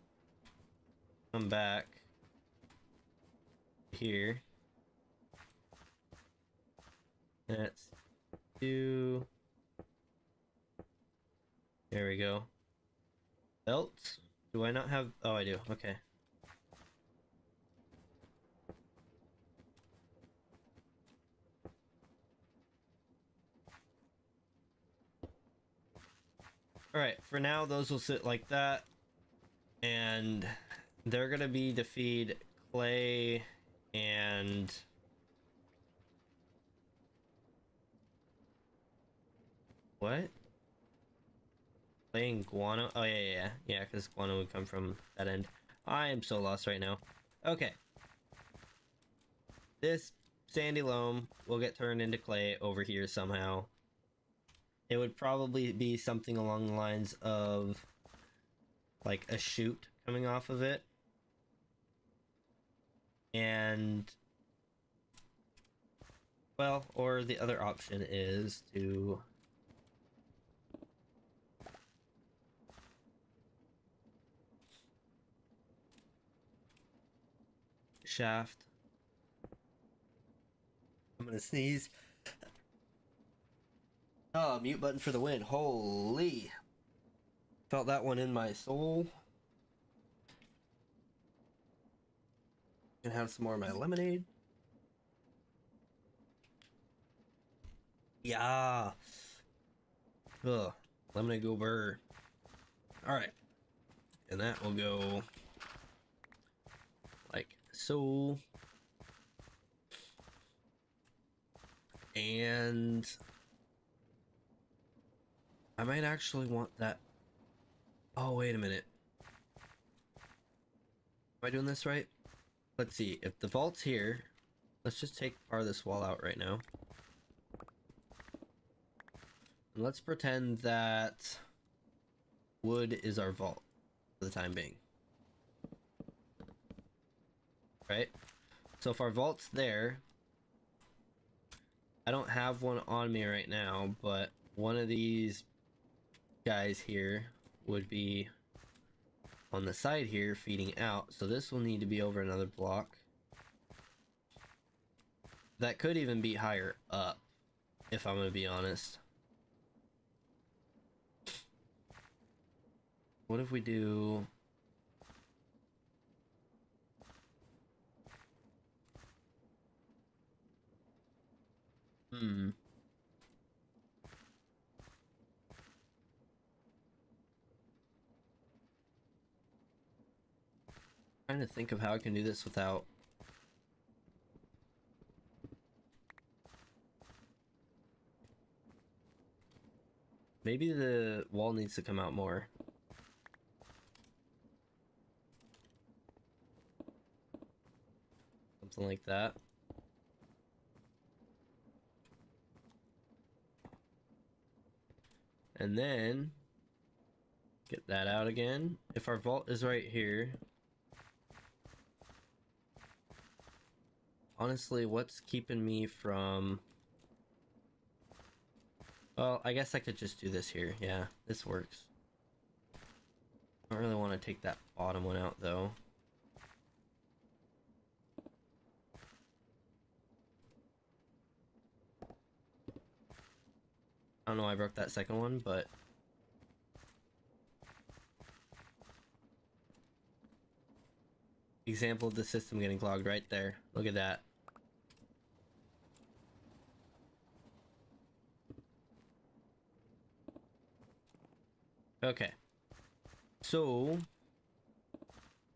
come back... here. That's... 2... There we go. Belts? Do I not have... Oh, I do. Okay. Alright, for now, those will sit like that. And they're gonna be to feed clay and... What? Playing guano? Oh, yeah, because guano would come from that end. I am so lost right now. Okay. This sandy loam will get turned into clay over here somehow. It would probably be something along the lines of like a chute coming off of it. And well, or the other option is to shaft. I'm gonna sneeze. Oh, mute button for the win. Holy. Felt that one in my soul. Gonna have some more of my lemonade. Yeah. Ugh. Lemonade go burr. Alright. And that will go like so. And I might actually want that. Oh, wait a minute. Am I doing this right? Let's see. If the vault's here, let's just take part of this wall out right now. And let's pretend that wood is our vault for the time being. Right? So if our vault's there, I don't have one on me right now, but one of these guys here would be on the side here feeding out, so this will need to be over another block. That could even be higher up, if I'm gonna be honest. What if we do... Trying to think of how I can do this without... Maybe the wall needs to come out more. Something like that. And then get that out again. If our vault is right here, honestly, what's keeping me from... Well, I guess I could just do this here. Yeah, this works. I don't really want to take that bottom one out, though. I don't know why I broke that second one, but... Example of the system getting clogged right there. Look at that. Okay. So...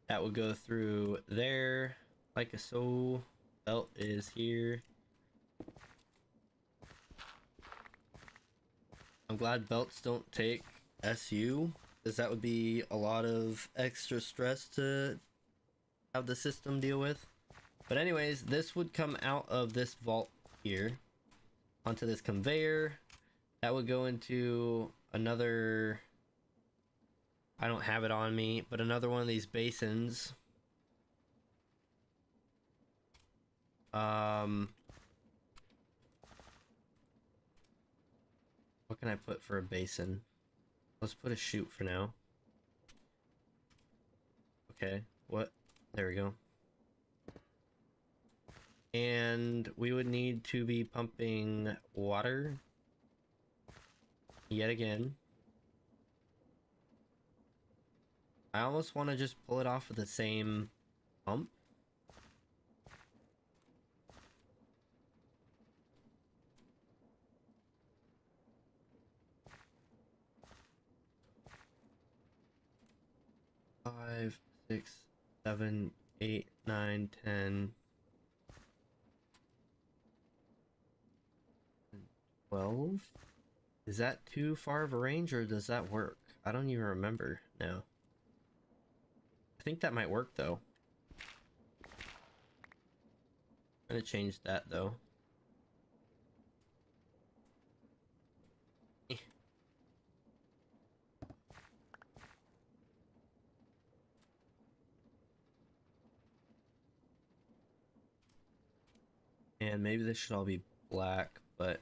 that would go through there, like so. Belt is here. I'm glad belts don't take SU, because that would be a lot of extra stress to have the system deal with. But anyways, this would come out of this vault here. onto this conveyor. That would go into another, I don't have it on me, but another one of these basins. What can I put for a basin? Let's put a chute for now. Okay, what? There we go. And we would need to be pumping water yet again. I almost want to just pull it off of the same pump. Five, 6, 7, 8, 9, 10, 12. Is that too far of a range, or does that work? I don't even remember now. I think that might work though. I'm gonna change that though. And maybe this should all be black, but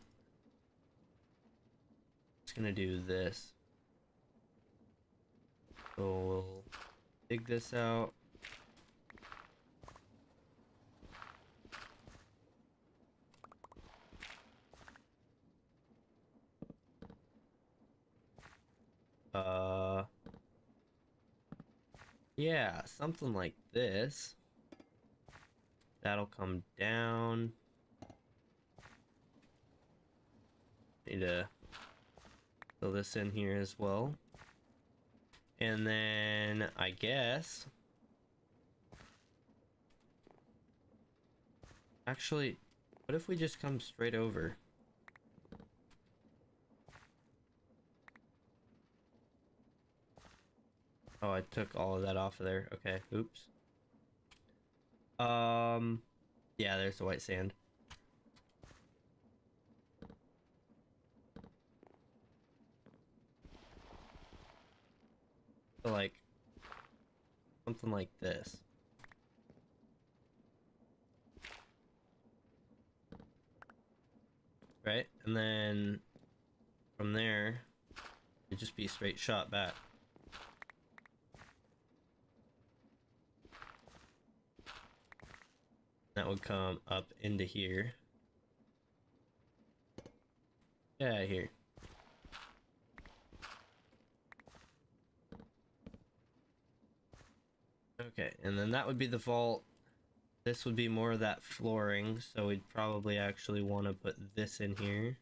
it's gonna do this. So we'll dig this out. Yeah, something like this. That'll come down. Need to fill this in here as well. And then I guess, actually, what if we just come straight over? Oh, I took all of that off of there. Okay, oops. Yeah, there's the white sand. So like something like this. Right? And then from there, it'd just be a straight shot back. That would come up into here. Yeah, here. Okay, and then that would be the vault. This would be more of that flooring, so we'd probably actually want to put this in here.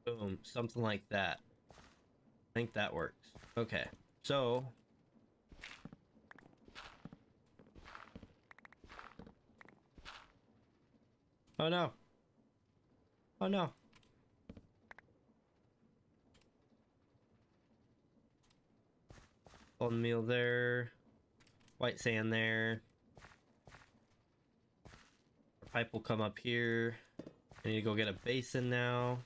Boom, something like that. I think that works. Okay, so oh no. Oh no. Golden meal there. White sand there. Our pipe will come up here. I need to go get a basin now.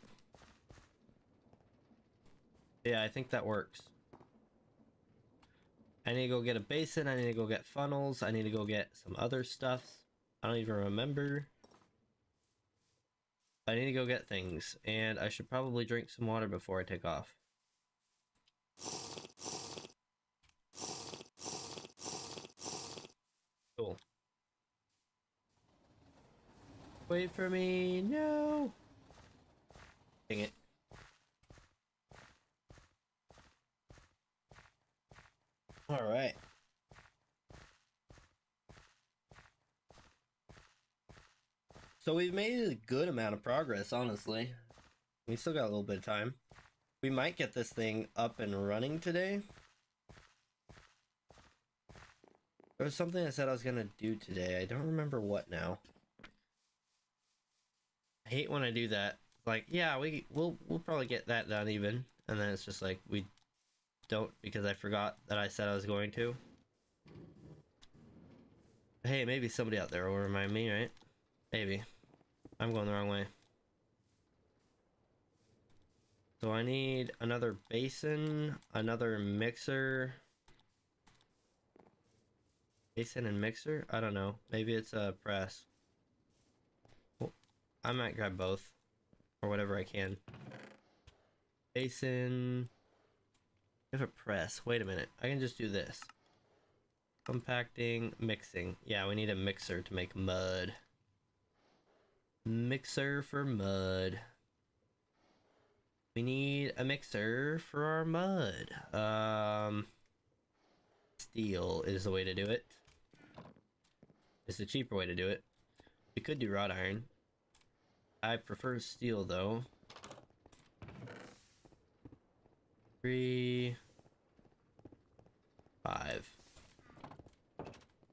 Yeah, I think that works. I need to go get a basin. I need to go get funnels. I need to go get some other stuff. I don't even remember. I need to go get things, and I should probably drink some water before I take off. Cool. Wait for me, no! Dang it. Alright. So we've made a good amount of progress, honestly. We still got a little bit of time. We might get this thing up and running today. There was something I said I was gonna do today. I don't remember what now. I hate when I do that. like, yeah, we'll probably get that done even, and then it's just like we don't because I forgot that I said I was going to. Hey, maybe somebody out there will remind me, right? Maybe. I'm going the wrong way. So I need another basin, another mixer. Basin and mixer? I don't know. Maybe it's a press. Well, I might grab both. Or whatever I can. Basin. I have a press. Wait a minute. I can just do this. Compacting, mixing. Yeah, we need a mixer to make mud. Mixer for mud. We need a mixer for our mud. Steel is the way to do it. It's the cheaper way to do it. We could do wrought iron. I prefer steel though. 3, 5.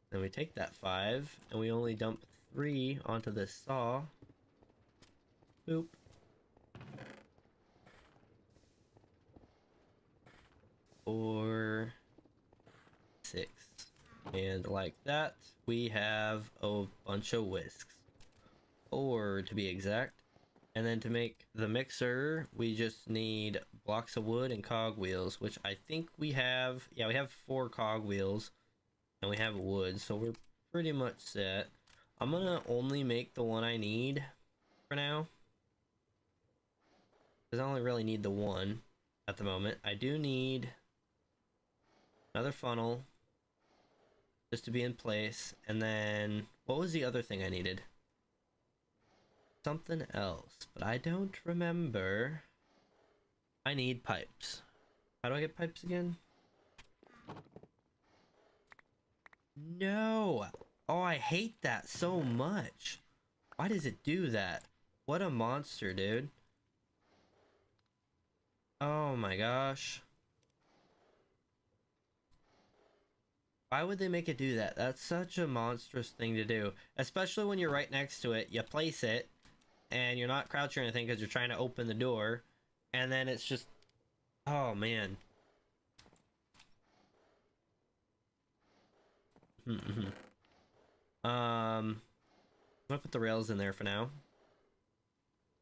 Then we take that 5 and we only dump 3 onto this saw. Boop. Or 6. And like that, we have a bunch of whisks. Or to be exact. And then to make the mixer, we just need blocks of wood and cog wheels, which I think we have. Yeah, we have 4 cog wheels. And we have wood, so we're pretty much set. I'm gonna only make the one I need for now. Because I only really need the one at the moment. I do need another funnel just to be in place. And then, what was the other thing I needed? Something else, but I don't remember. I need pipes. How do I get pipes again? No! Oh, I hate that so much. Why does it do that? What a monster, dude. Oh my gosh. Why would they make it do that? That's such a monstrous thing to do. Especially when you're right next to it. You place it, and you're not crouching or anything because you're trying to open the door. And then it's just... Oh, man. I'm gonna put the rails in there for now.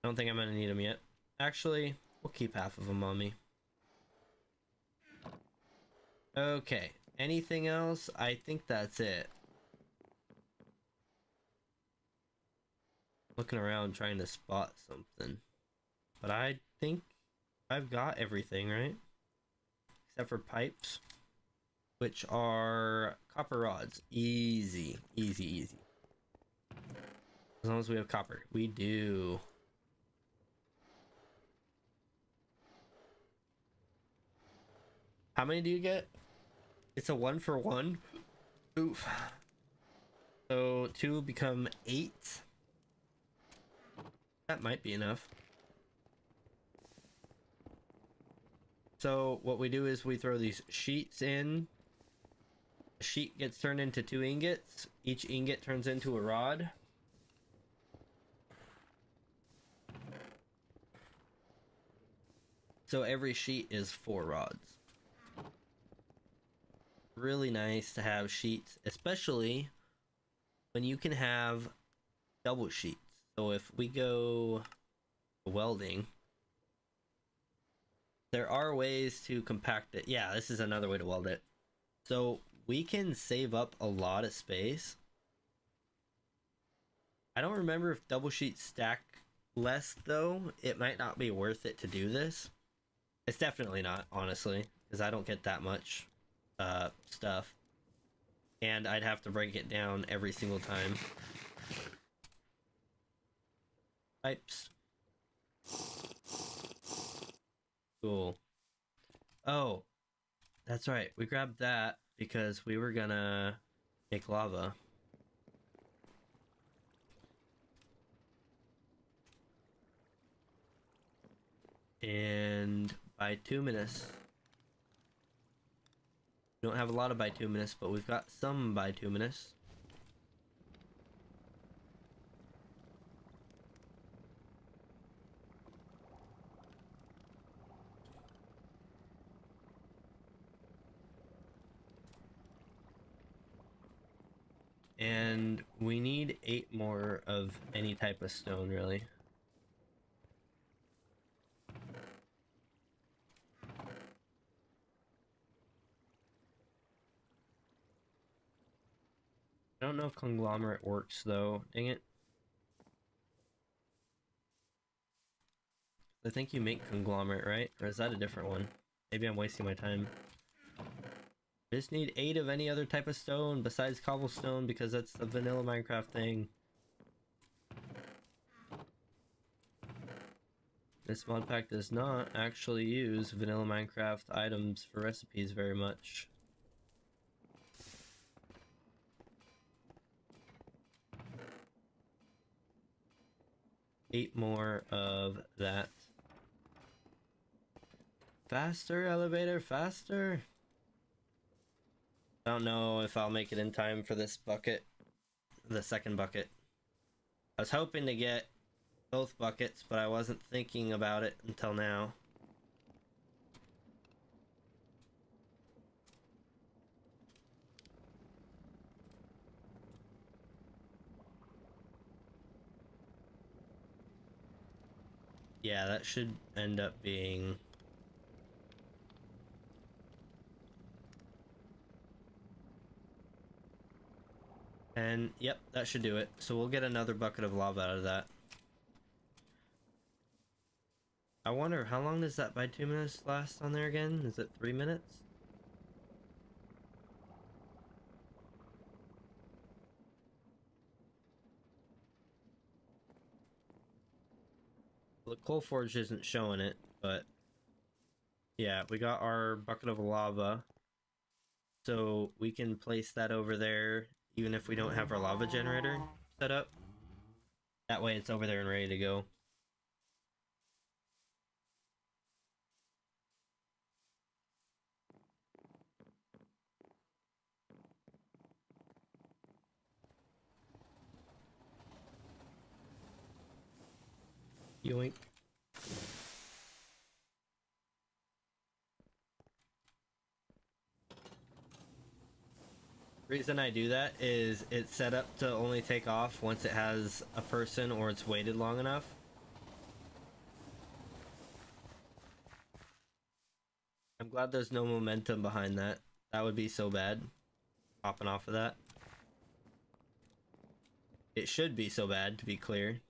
I don't think I'm gonna need them yet. Actually, we'll keep half of them on me. Okay. Anything else? I think that's it. Looking around trying to spot something. But I think I've got everything, right? Except for pipes, which are copper rods. Easy, easy, easy. As long as we have copper. We do. How many do you get? It's a 1-for-1. Oof. So 2 become 8. That might be enough. So what we do is we throw these sheets in. A sheet gets turned into 2 ingots. Each ingot turns into a rod. So every sheet is 4 rods. Really nice to have sheets, especially when you can have double sheets. So if we go welding, there are ways to compact it. Yeah, this is another way to weld it. So we can save up a lot of space. I don't remember if double sheets stack less though. It might not be worth it to do this. It's definitely not, honestly, because I don't get that much stuff. And I'd have to break it down every single time. Pipes. Cool. Oh, that's right. We grabbed that because we were gonna make lava. And bituminous. We don't have a lot of bituminous, but we've got some bituminous. And we need 8 more of any type of stone, really. I don't know if conglomerate works though. Dang it. I think you make conglomerate, right? Or is that a different one? Maybe I'm wasting my time. I just need 8 of any other type of stone besides cobblestone because that's the vanilla Minecraft thing. This mod pack does not actually use vanilla Minecraft items for recipes very much. Eight more of that. Faster, elevator, faster! I don't know if I'll make it in time for this bucket. The second bucket. I was hoping to get both buckets, but I wasn't thinking about it until now. Yeah, that should end up being... And, yep, that should do it. So we'll get another bucket of lava out of that. I wonder, how long does that by 2 minutes last on there again? Is it 3 minutes? Well, the coal forge isn't showing it, but... Yeah, we got our bucket of lava. So we can place that over there, even if we don't have our lava generator set up. That way it's over there and ready to go. Yoink. Reason I do that is it's set up to only take off once it has a person or it's waited long enough. I'm glad there's no momentum behind that. That would be so bad. Popping off of that. It should be so bad, to be clear.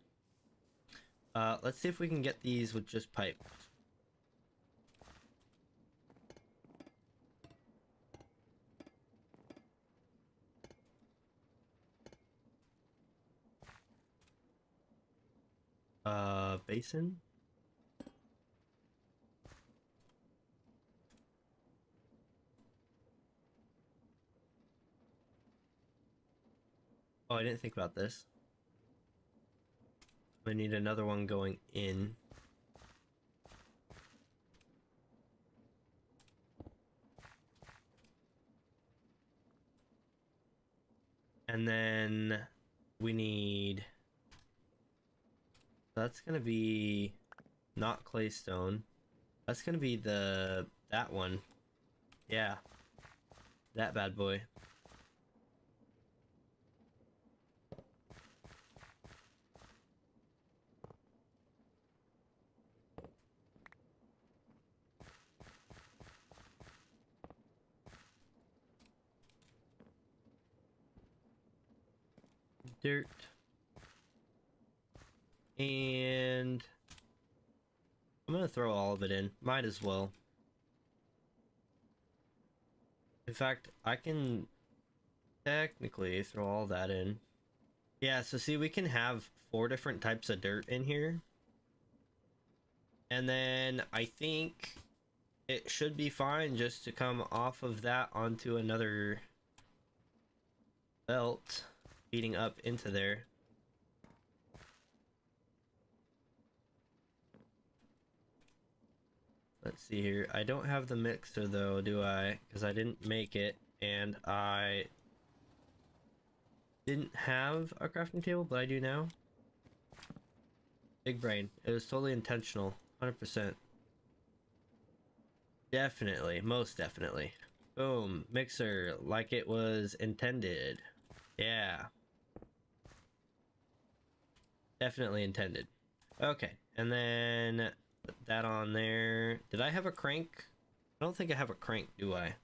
Let's see if we can get these with just pipe. Basin? Oh, I didn't think about this. I need another one going in. And then we need... That's gonna be not claystone. That's gonna be that one. Yeah. That bad boy. Dirt. And I'm gonna throw all of it in. Might as well. In fact, I can technically throw all that in. Yeah, so see, we can have 4 different types of dirt in here. And then I think it should be fine just to come off of that onto another belt feeding up into there. Let's see here. I don't have the mixer though, do I? Because I didn't make it, and I didn't have a crafting table, but I do now. Big brain. It was totally intentional. 100%. Definitely. Most definitely. Boom. Mixer like it was intended. Yeah. Definitely intended. Okay, and then put that on there. Did I have a crank? I don't think I have a crank, do I?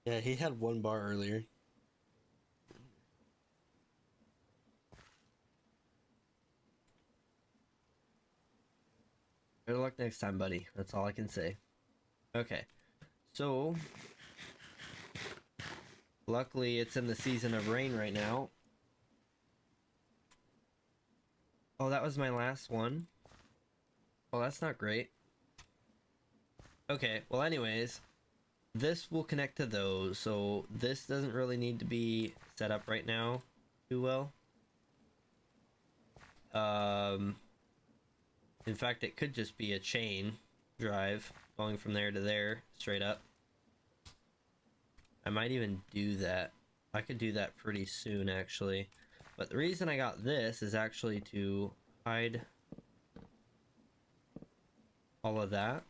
Yeah, he had one bar earlier. Better luck next time, buddy. That's all I can say. Okay, so luckily it's in the season of rain right now. Oh, that was my last one. Oh, that's not great. Okay, well anyways, this will connect to those, so this doesn't really need to be set up right now too well. In fact, it could just be a chain drive going from there to there, straight up. I might even do that. I could do that pretty soon, actually. But the reason I got this is actually to hide all of that.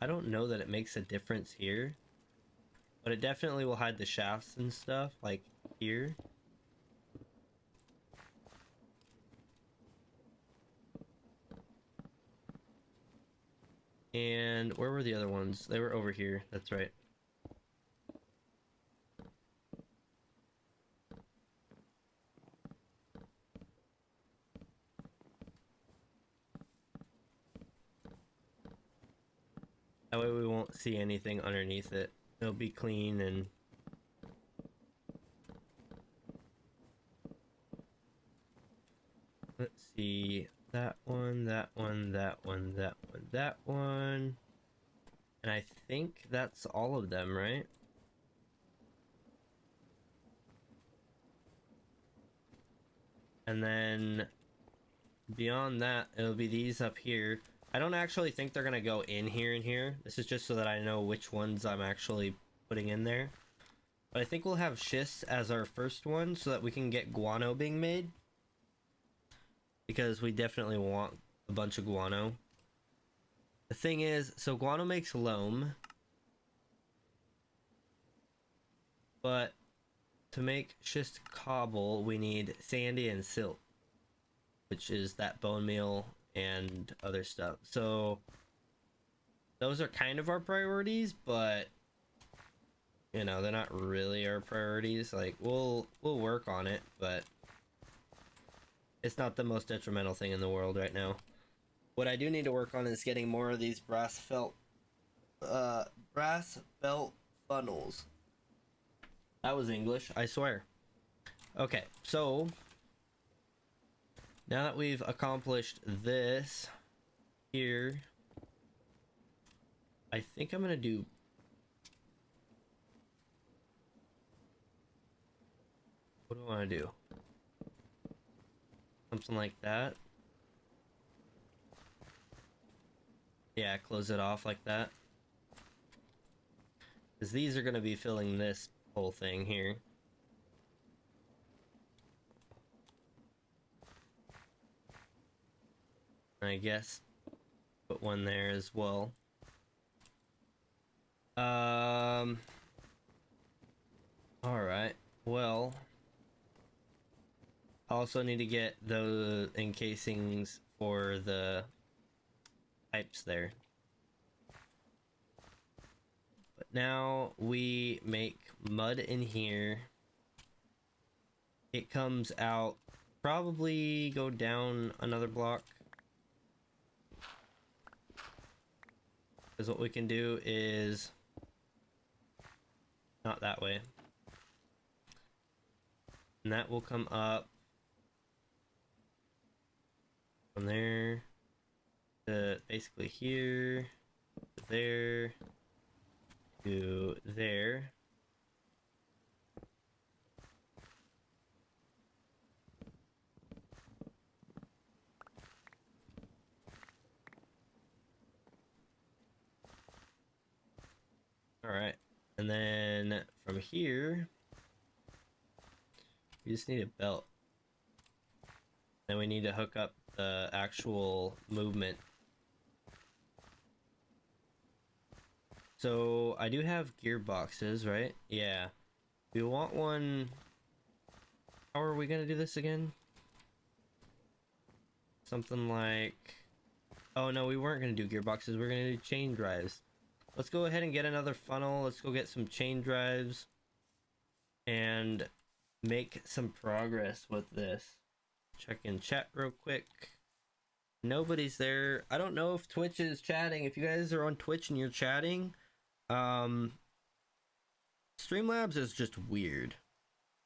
I don't know that it makes a difference here, but it definitely will hide the shafts and stuff, like here. And where were the other ones? They were over here, that's right. That way we won't see anything underneath it. It'll be clean and... Let's see, that one, that one, that one, that one, that one. And I think that's all of them, right? And then beyond that, it'll be these up here. I don't actually think they're gonna go in here and here. This is just so that I know which ones I'm actually putting in there. But I think we'll have schists as our first one so that we can get guano being made. Because we definitely want a bunch of guano. The thing is, so guano makes loam. But to make schist cobble, we need sandy and silt, which is that bone meal and other stuff. So those are kind of our priorities, but you know, they're not really our priorities. Like we'll work on it, but it's not the most detrimental thing in the world right now. What I do need to work on is getting more of these brass belt funnels. That was English, I swear. Okay, so now that we've accomplished this here, I think I'm gonna do... What do I want to do? Something like that. Yeah, close it off like that. Because these are gonna be filling this whole thing here. I guess put one there as well. Alright, well, I also need to get the encasings for the pipes there. But now we make mud in here. It comes out, probably go down another block. Because what we can do is not that way. And that will come up from there to basically here, to there, to there. Alright. And then from here, we just need a belt. Then we need to hook up the actual movement. So I do have gearboxes, right? Yeah. We want one. How are we gonna do this again? Something like... Oh no, we weren't gonna do gearboxes, we're gonna do chain drives. Let's go ahead and get another funnel. Let's go get some chain drives and make some progress with this. Check in chat real quick. Nobody's there. I don't know if Twitch is chatting. If you guys are on Twitch and you're chatting, Streamlabs is just weird.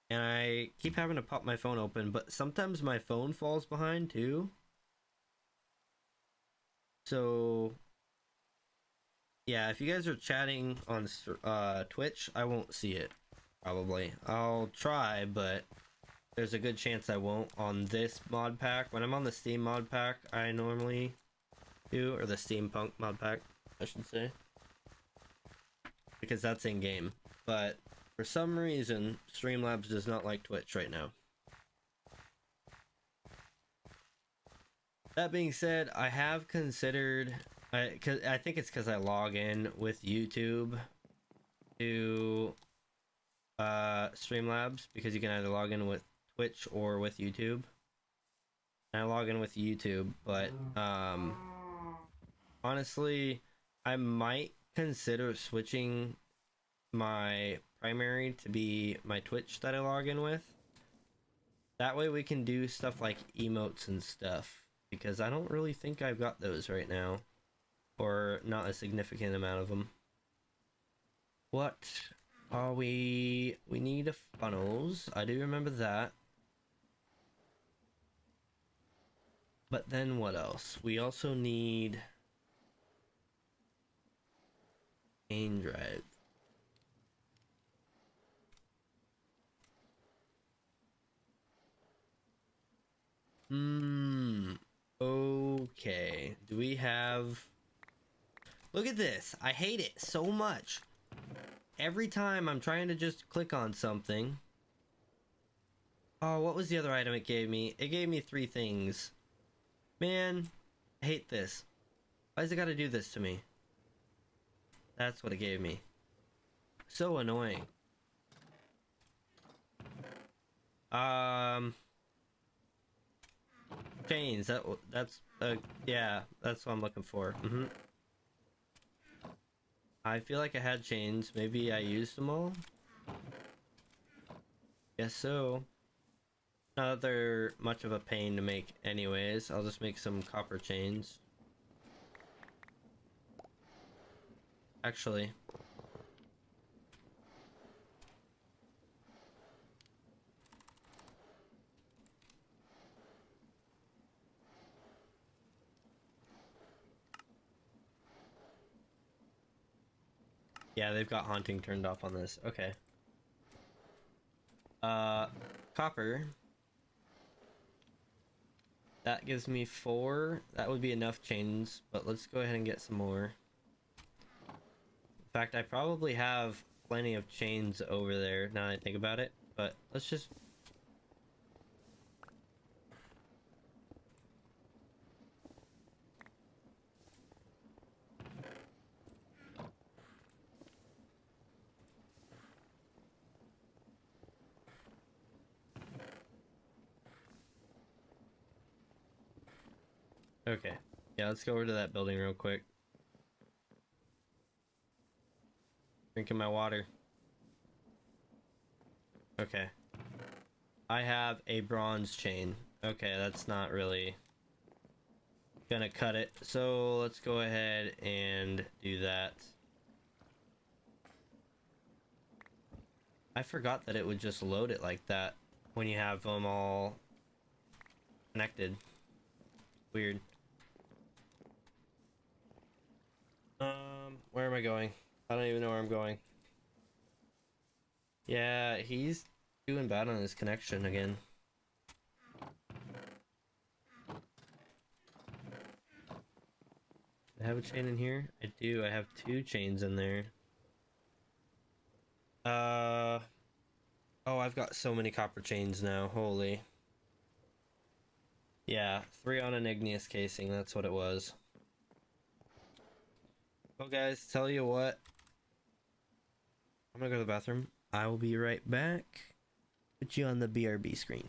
And I keep having to pop my phone open, but sometimes my phone falls behind too. So yeah, if you guys are chatting on Twitch, I won't see it, probably. I'll try, but there's a good chance I won't on this mod pack. When I'm on the Steam mod pack, I normally do, or the SteamPunk mod pack, I should say. Because that's in-game. But for some reason, Streamlabs does not like Twitch right now. That being said, I have considered... I think it's because I log in with YouTube to Streamlabs, because you can either log in with Twitch or with YouTube. And I log in with YouTube, but honestly, I might consider switching my primary to be my Twitch that I log in with. That way we can do stuff like emotes and stuff, because I don't really think I've got those right now. Or not a significant amount of them. What are we... We need funnels. I do remember that. But then what else? We also need... chain drive. Okay. Do we have... Look at this. I hate it so much. Every time I'm trying to just click on something. Oh, what was the other item it gave me? It gave me 3 things. Man, I hate this. Why does it gotta do this to me? That's what it gave me. So annoying. Chains. That's yeah, that's what I'm looking for. I feel like I had chains. Maybe I used them all? Guess so. Not that they're much of a pain to make anyways. I'll just make some copper chains. Actually. Yeah, they've got haunting turned off on this. Okay. Copper. That gives me 4. That would be enough chains, but let's go ahead and get some more. In fact, I probably have plenty of chains over there now that I think about it, but let's just... Okay. Yeah, let's go over to that building real quick. Drinking my water. Okay. I have a bronze chain. Okay, that's not really gonna cut it. So let's go ahead and do that. I forgot that it would just load it like that when you have them all connected. Weird. Where am I going? I don't even know where I'm going. Yeah, he's doing bad on his connection again. I have a chain in here? I do. I have 2 chains in there. Oh, I've got so many copper chains now. Holy. Yeah, 3 on an igneous casing. That's what it was. Well, guys, tell you what. I'm gonna go to the bathroom. I will be right back. Put you on the BRB screen.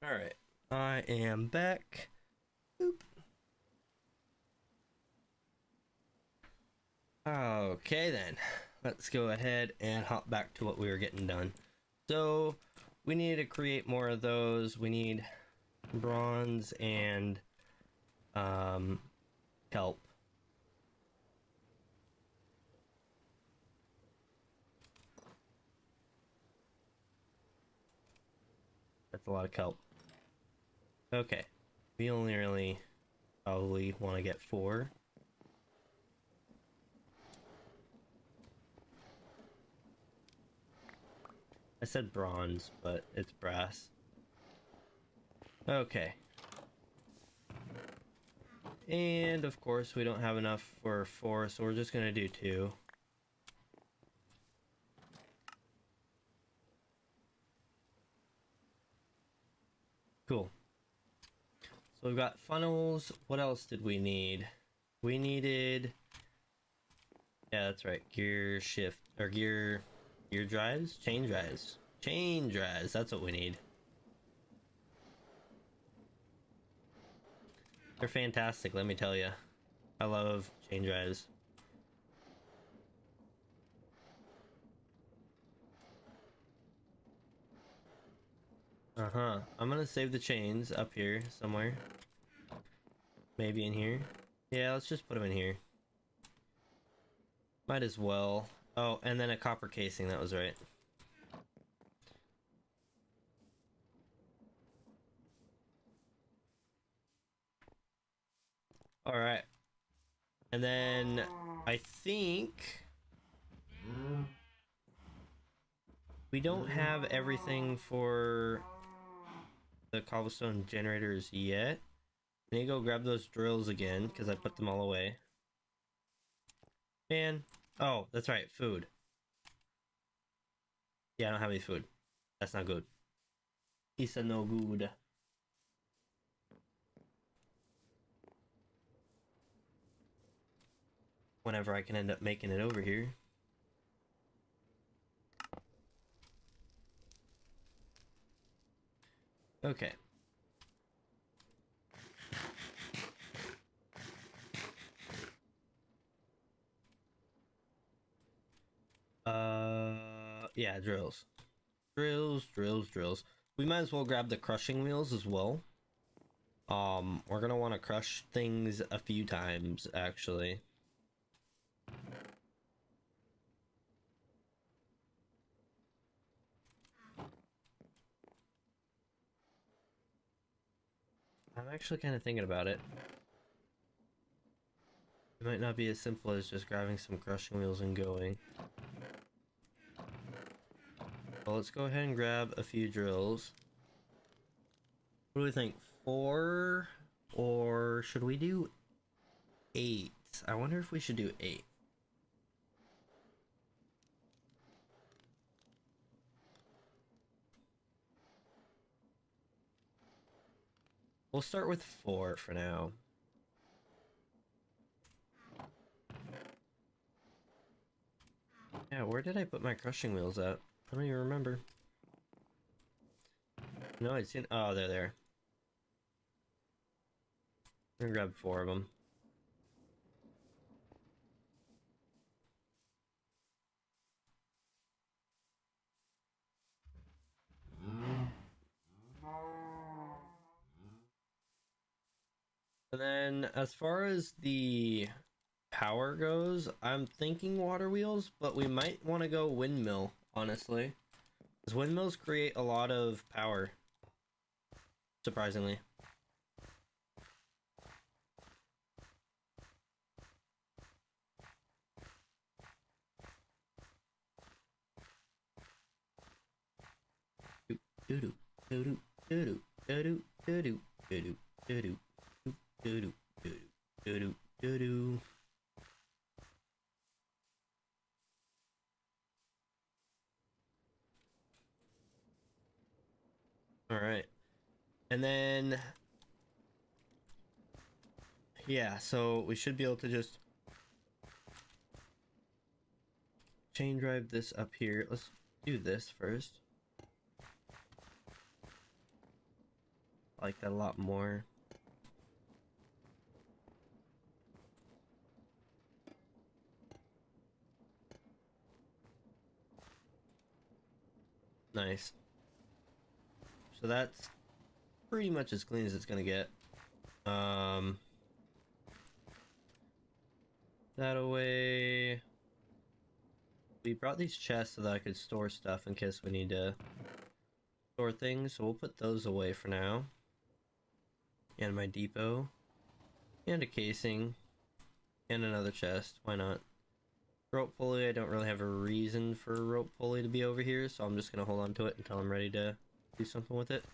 Alright, I am back. Boop. Okay then, let's go ahead and hop back to what we were getting done. So, we need to create more of those. We need bronze and kelp. That's a lot of kelp. Okay, we only really probably want to get 4. I said bronze, but it's brass. Okay. And of course we don't have enough for 4, so we're just gonna do 2. Cool. So we've got funnels. What else did we need? We needed... Yeah, that's right. Gear shift, or gear drives? Chain drives. Chain drives, that's what we need. They're fantastic, let me tell you. I love chain drives. I'm gonna save the chains up here somewhere. Maybe in here. Yeah, let's just put them in here. Might as well. Oh, and then a copper casing, that was right. Alright. And then I think we don't have everything for the cobblestone generators yet. I need to go grab those drills again because I put them all away. And oh, that's right, food. Yeah, I don't have any food. That's not good. It's no good. Whenever I can end up making it over here. Okay. Yeah, drills. Drills. We might as well grab the crushing wheels as well. We're gonna want to crush things a few times, actually. I'm actually kind of thinking about it. It might not be as simple as just grabbing some crushing wheels and going. Well, let's go ahead and grab a few drills. What do we think? 4? Or should we do 8? I wonder if we should do 8. We'll start with 4 for now. Yeah, where did I put my crushing wheels at? I don't even remember. No, I'd seen... Oh, they're there. I'm gonna grab 4 of them. And then, as far as the power goes, I'm thinking water wheels, but we might want to go windmill, honestly. Because windmills create a lot of power. Surprisingly. Alright. And then... Yeah, so we should be able to just... chain drive this up here. Let's do this first. like that a lot more. Nice. So that's pretty much as clean as it's gonna get. That away. We brought these chests so that I could store stuff in case we need to store things, so we'll put those away for now. And my depot. And a casing. And another chest. Why not? Rope pulley, I don't really have a reason for a rope pulley to be over here, so I'm just gonna hold on to it until I'm ready to do something with it.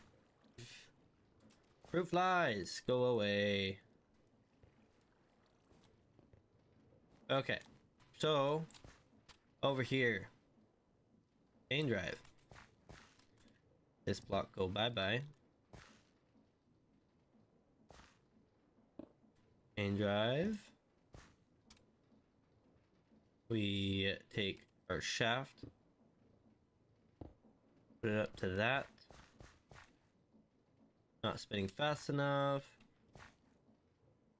Fruit flies! Go away. Okay. So, over here. Main drive. This block go bye-bye. Main drive. We take our shaft. Put it up to that. Not spinning fast enough.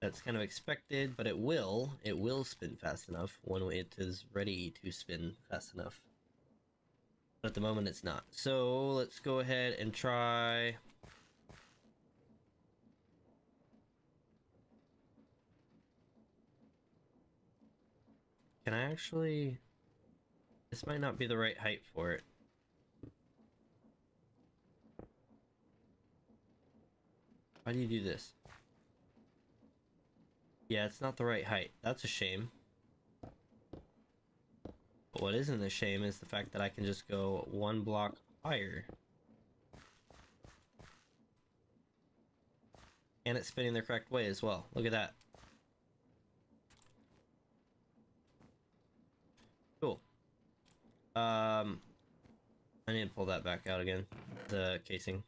That's kind of expected, but it will spin fast enough when it is ready to spin fast enough. But at the moment it's not. So let's go ahead and try. Can I actually... This might not be the right height for it. Why do you do this? Yeah, it's not the right height. That's a shame. But what isn't a shame is the fact that I can just go one block higher. And it's spinning the correct way as well. Look at that. Cool. I need to pull that back out again. The casing.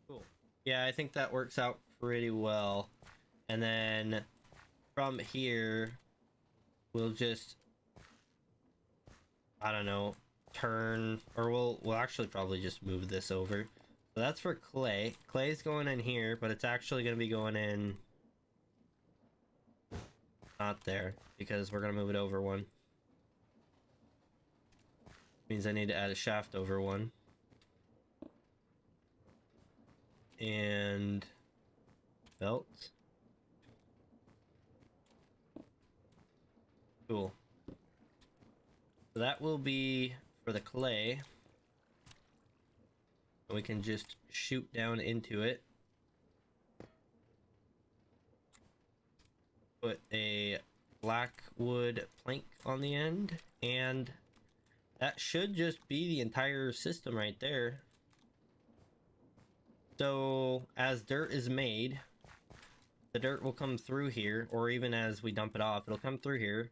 Cool. Yeah, I think that works out pretty well. And then from here, we'll just, I don't know, turn, or we'll actually probably just move this over. So that's for clay. Clay's going in here, but it's actually going to be going in not there, because we're going to move it over one. Means I need to add a shaft over one. And belt. Cool. So that will be for the clay. We can just shoot down into it. Put a black wood plank on the end, and that should just be the entire system right there. So as dirt is made, the dirt will come through here, or even as we dump it off, it'll come through here,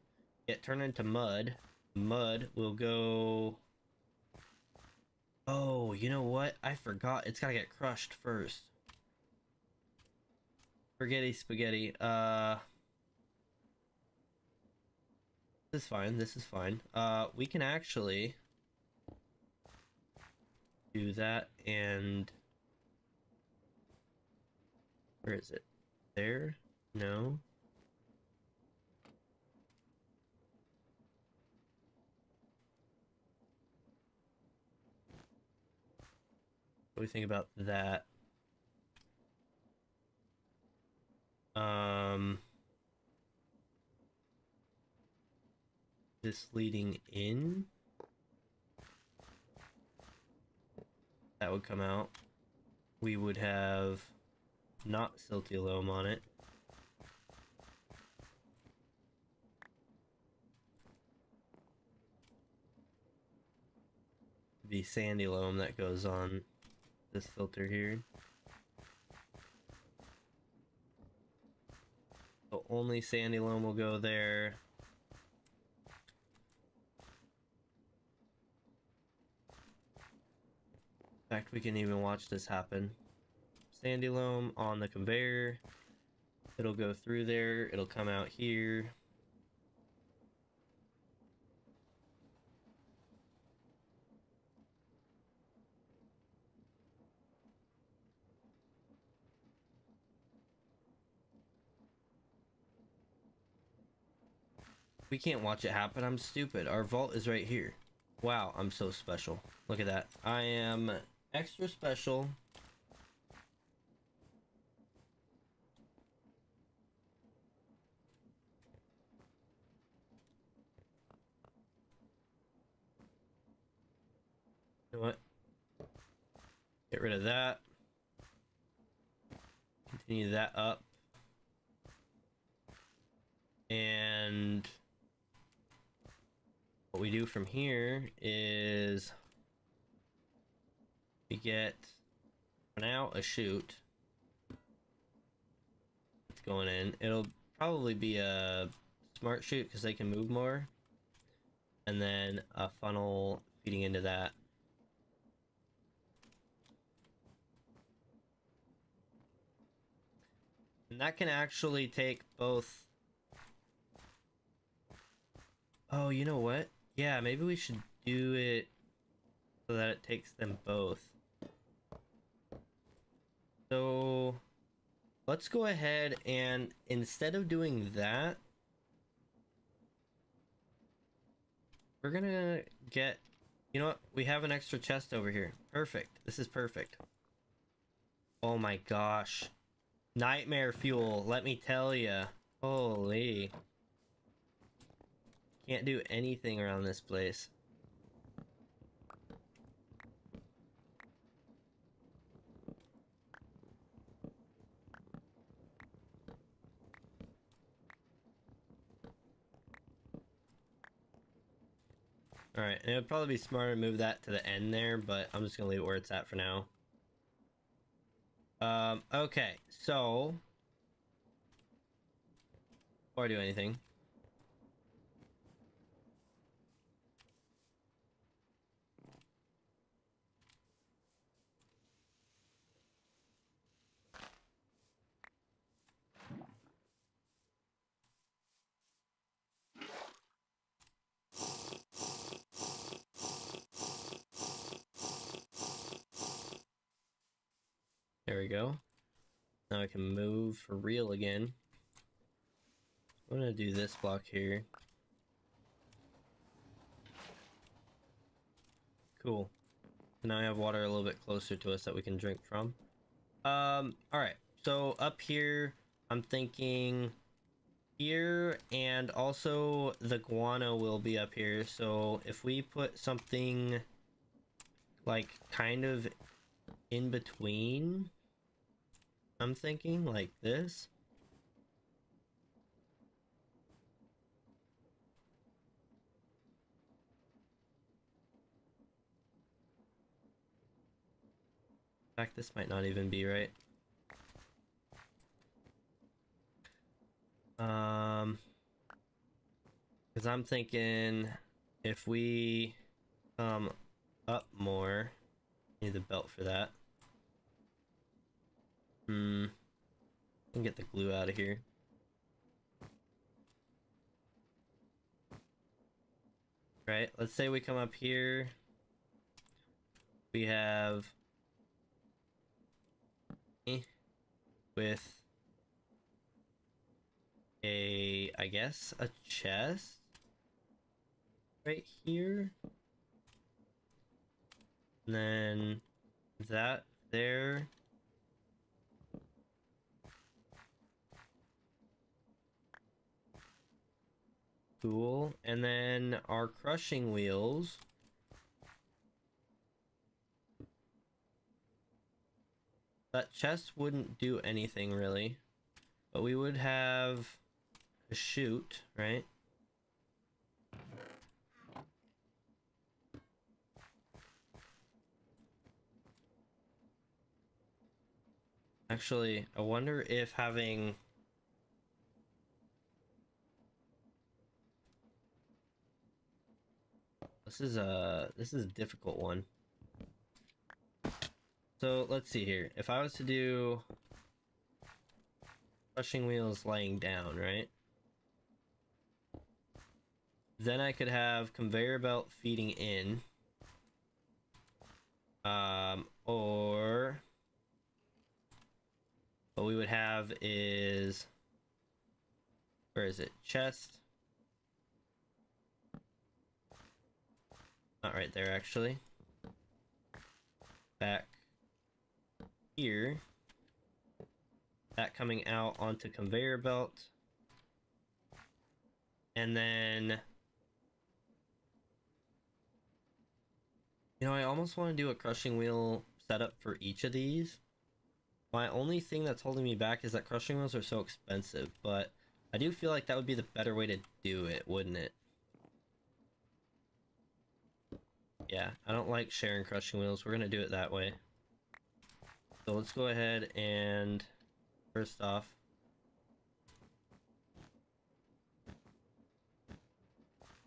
get turned into mud. Mud will go... Oh, you know what? I forgot. It's gotta get crushed first. Spaghetti. This is fine. This is fine. We can actually do that, and where is it? There? No. What do we think about that? This leading in, that would come out. We would have not silty loam on it. The sandy loam that goes on this filter here. So only sandy loam will go there. In fact, we can even watch this happen. Sandy loam on the conveyor. It'll go through there. It'll come out here. We can't watch it happen. I'm stupid. Our vault is right here. Wow, I'm so special. Look at that. I am extra special. You know what? Get rid of that. Continue that up. And what we do from here is we get, for now, a chute. It's going in. It'll probably be a smart chute because they can move more. And then a funnel feeding into that. And that can actually take both. Oh, you know what? Yeah, maybe we should do it so that it takes them both. So let's go ahead and instead of doing that, we're gonna get, you know what? We have an extra chest over here. Perfect. This is perfect. Oh my gosh. Nightmare fuel, let me tell ya. Holy. Can't do anything around this place. Alright, and it would probably be smarter to move that to the end there, but I'm just gonna leave it where it's at for now. Okay, so before I do anything, there we go. Now I can move for real again. I'm gonna do this block here. Cool. Now I have water a little bit closer to us that we can drink from. Alright. So up here, I'm thinking here, and also the guano will be up here. So if we put something like kind of in between, I'm thinking like this. In fact, this might not even be right. Because I'm thinking if we come up more, need the belt for that. I can get the glue out of here. Right, let's say we come up here. We have with a, I guess, a chest right here. And then that there. Cool. And then our crushing wheels. That chest wouldn't do anything really, but we would have a chute, right? Actually, I wonder if having this is a difficult one. So let's see here. If I was to do crushing wheels laying down, right? Then I could have conveyor belt feeding in. Or what we would have is, where is it? Chest. Not right there, actually. Back here. That coming out onto conveyor belt. And then, you know, I almost want to do a crushing wheel setup for each of these. My only thing that's holding me back is that crushing wheels are so expensive, but I do feel like that would be the better way to do it, wouldn't it? Yeah, I don't like sharing crushing wheels. We're gonna do it that way. So let's go ahead and first off,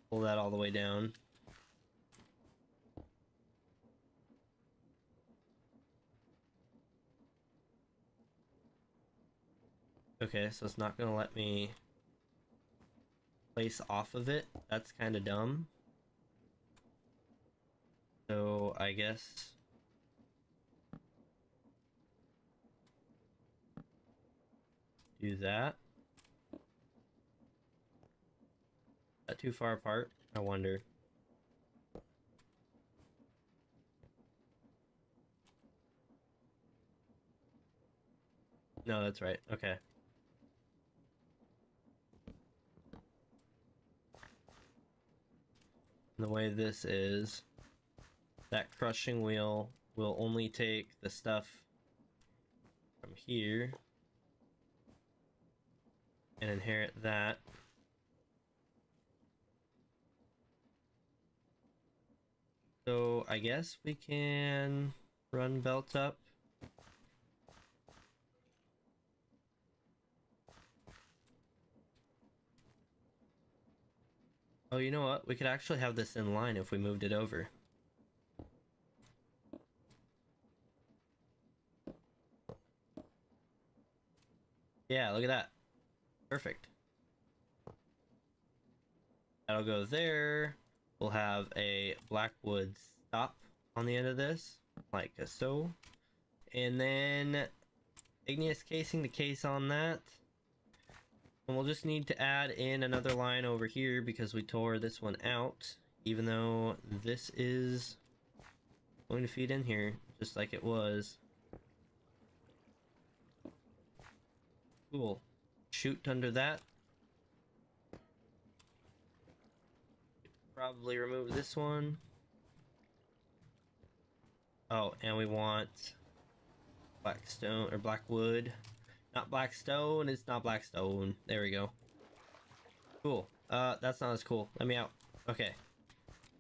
pull that all the way down. Okay, so it's not gonna let me place off of it. That's kind of dumb. So I guess do that. Not too far apart, I wonder. No, that's right. Okay. And the way this is, that crushing wheel will only take the stuff from here and inherit that. So I guess we can run belts up. Oh, you know what? We could actually have this in line if we moved it over. Yeah, look at that. Perfect. That'll go there. We'll have a blackwood stop on the end of this, like so. And then igneous casing to case on that. And we'll just need to add in another line over here because we tore this one out, even though this is going to feed in here just like it was. Cool. Shoot under that. Probably remove this one. Oh, and we want blackstone or blackwood. Not blackstone, it's not blackstone. There we go. Cool. That's not as cool. Let me out. Okay.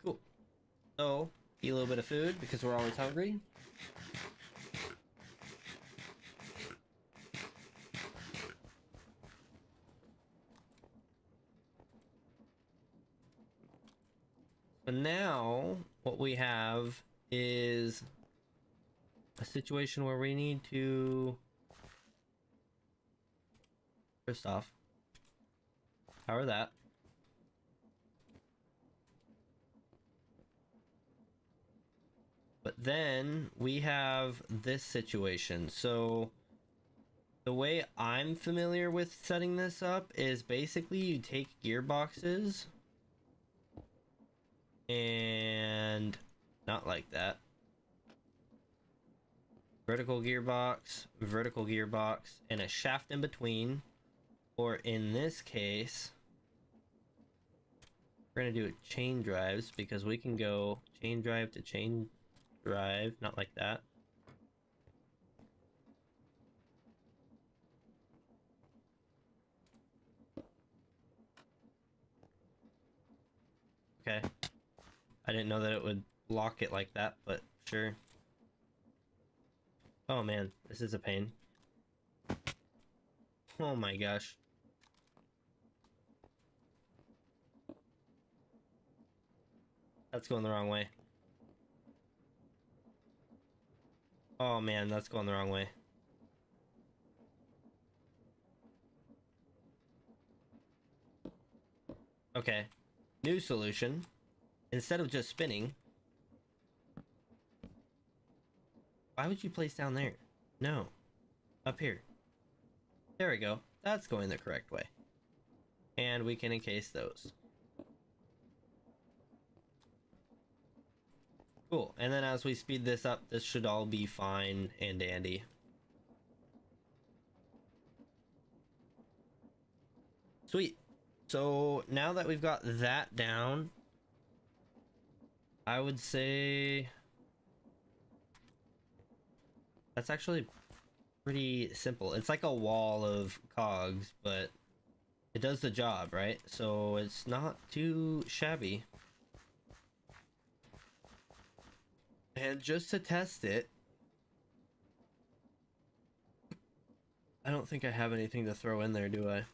Cool. So, eat a little bit of food because we're always hungry. So now, what we have is a situation where we need to, first off, power that. But then we have this situation. So the way I'm familiar with setting this up is basically you take gearboxes and not like that. Vertical gearbox, and a shaft in between. Or in this case, we're gonna do it chain drives because we can go chain drive to chain drive, not like that. Okay. I didn't know that it would lock it like that, but sure. Oh man, this is a pain. Oh my gosh. That's going the wrong way. Oh man, that's going the wrong way. Okay. New solution. Instead of just spinning, why would you place down there? No. Up here. There we go. That's going the correct way. And we can encase those. Cool. And then as we speed this up, this should all be fine and dandy. Sweet. So now that we've got that down, I would say that's actually pretty simple. It's like a wall of cogs, but it does the job, right? So it's not too shabby. And just to test it, I don't think I have anything to throw in there, do I?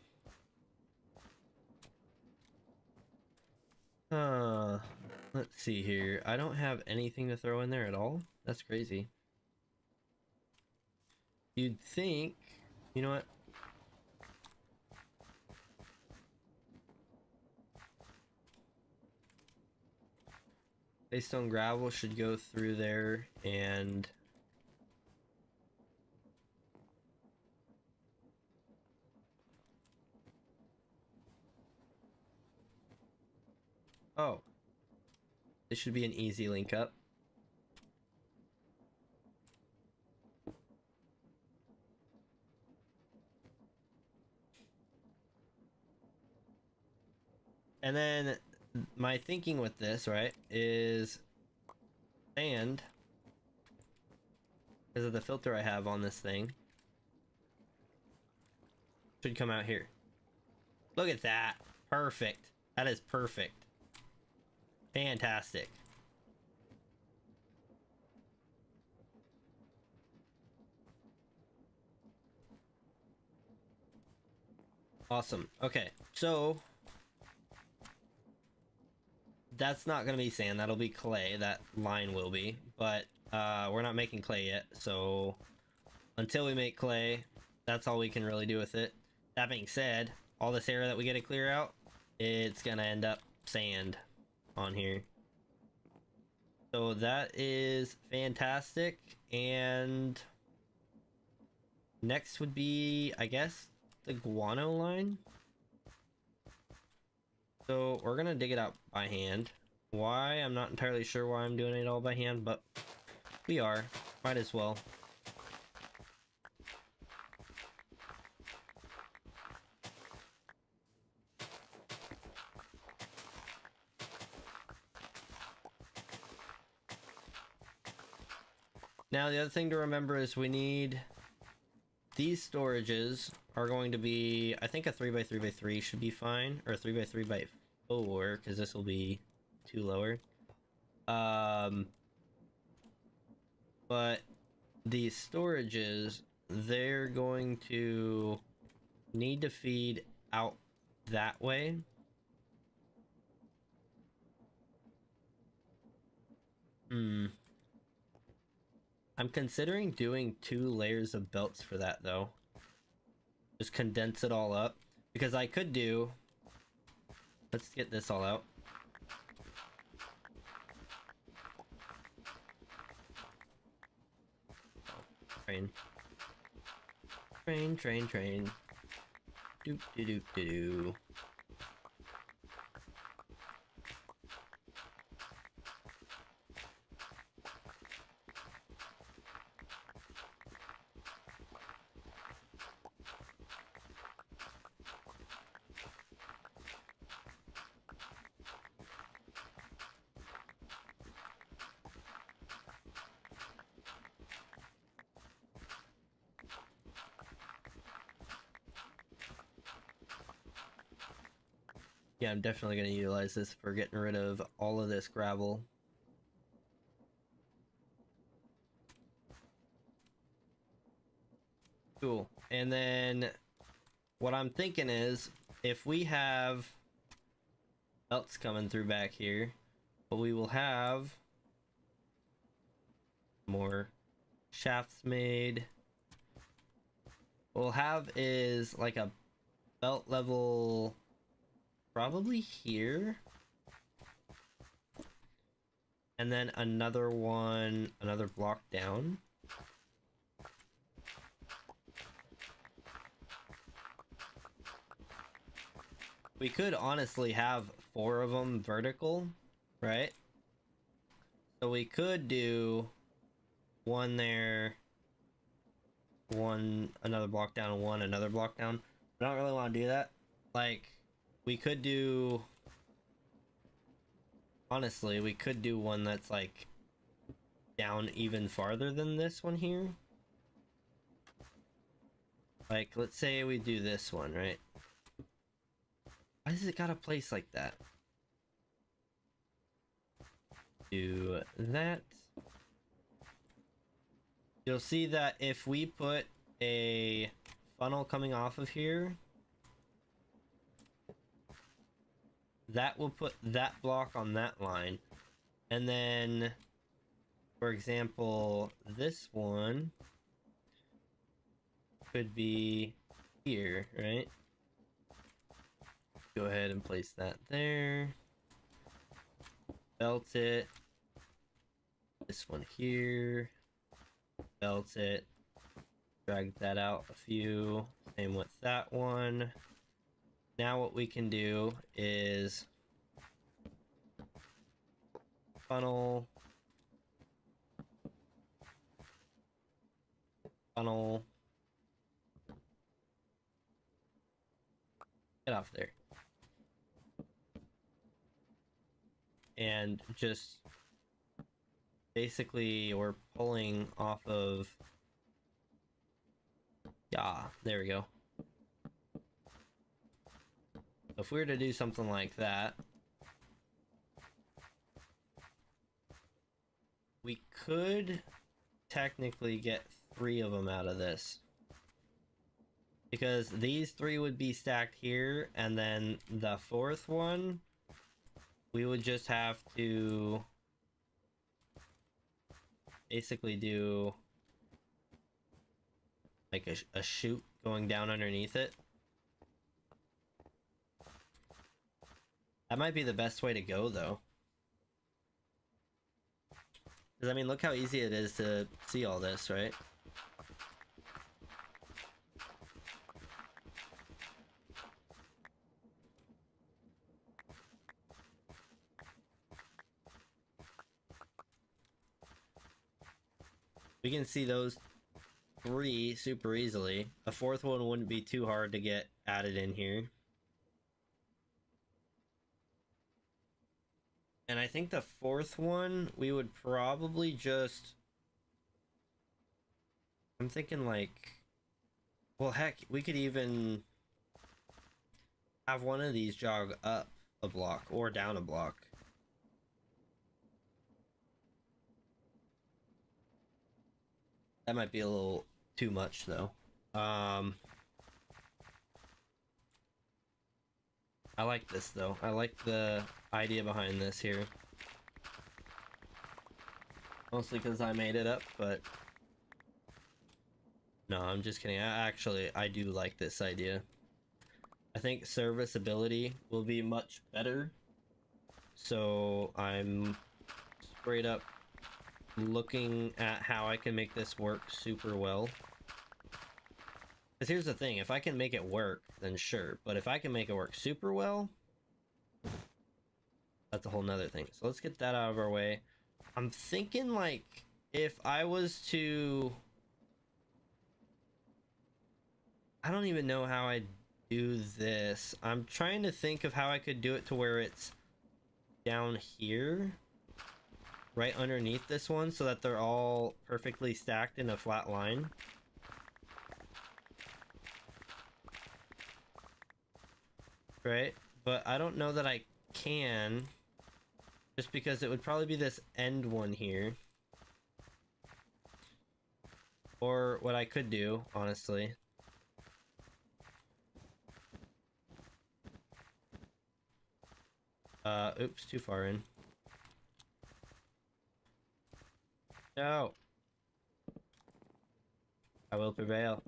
Let's see here. I don't have anything to throw in there at all. That's crazy. You'd think, you know what? Claystone gravel should go through there and oh, this should be an easy link up. And then my thinking with this, right, is sand, because of the filter I have on this thing, should come out here. Look at that. Perfect. That is perfect. Fantastic. Awesome. Okay, so that's not gonna be sand, that'll be clay. That line will be, but we're not making clay yet, so until we make clay, that's all we can really do with it. That being said, all this area that we get to clear out, it's gonna end up sand on here. So that is fantastic. And next would be, I guess, the guano line. So we're gonna dig it out by hand. Why? I'm not entirely sure why I'm doing it all by hand, but we are. Might as well. Now the other thing to remember is we need these storages are going to be, I think a 3x3x3 should be fine, or 3x3x4 because this will be too lower. But these storages, they're going to need to feed out that way. I'm considering doing 2 layers of belts for that though. Just condense it all up. Because I could do... Let's get this all out. Train. Train, train, train. Doop, doop, doop, doop. Yeah, I'm definitely going to utilize this for getting rid of all of this gravel. Cool. And then what I'm thinking is if we have belts coming through back here, but we will have more shafts made. What we'll have is like a belt level probably here. And then another one, another block down. We could honestly have 4 of them vertical, right? So we could do one there, one, another block down, and one, another block down. I don't really want to do that. Like, we could do... Honestly, we could do one that's like down even farther than this one here. Like, let's say we do this one, right? Why does it got a place like that? Do that. You'll see that if we put a funnel coming off of here, that will put that block on that line. And then, for example, this one could be here, right? Go ahead and place that there. Belt it. This one here. Belt it. Drag that out a few. Same with that one. Now what we can do is funnel. Funnel. Get off there. And just basically we're pulling off of, yeah, there we go. If we were to do something like that, we could technically get 3 of them out of this. Because these 3 would be stacked here, and then the 4th one, we would just have to basically do like a chute going down underneath it. That might be the best way to go, though. Because, I mean, look how easy it is to see all this, right? We can see those 3 super easily. A 4th one wouldn't be too hard to get added in here. And I think the 4th one, we would probably just... I'm thinking like... Well, heck, we could even have one of these jog up a block or down a block. That might be a little too much, though. I like this, though. I like the idea behind this here. Mostly because I made it up, but... No, I'm just kidding. I do like this idea. I think serviceability will be much better. So I'm straight up looking at how I can make this work super well. Because here's the thing, if I can make it work, then sure. But if I can make it work super well, that's a whole nother thing. So let's get that out of our way. I'm thinking, like, if I was to... I don't even know how I'd do this. I'm trying to think of how I could do it to where it's down here, right underneath this one, so that they're all perfectly stacked in a flat line. Right? But I don't know that I can, just because it would probably be this end one here. Or what I could do, honestly. Oops, too far in. I will prevail.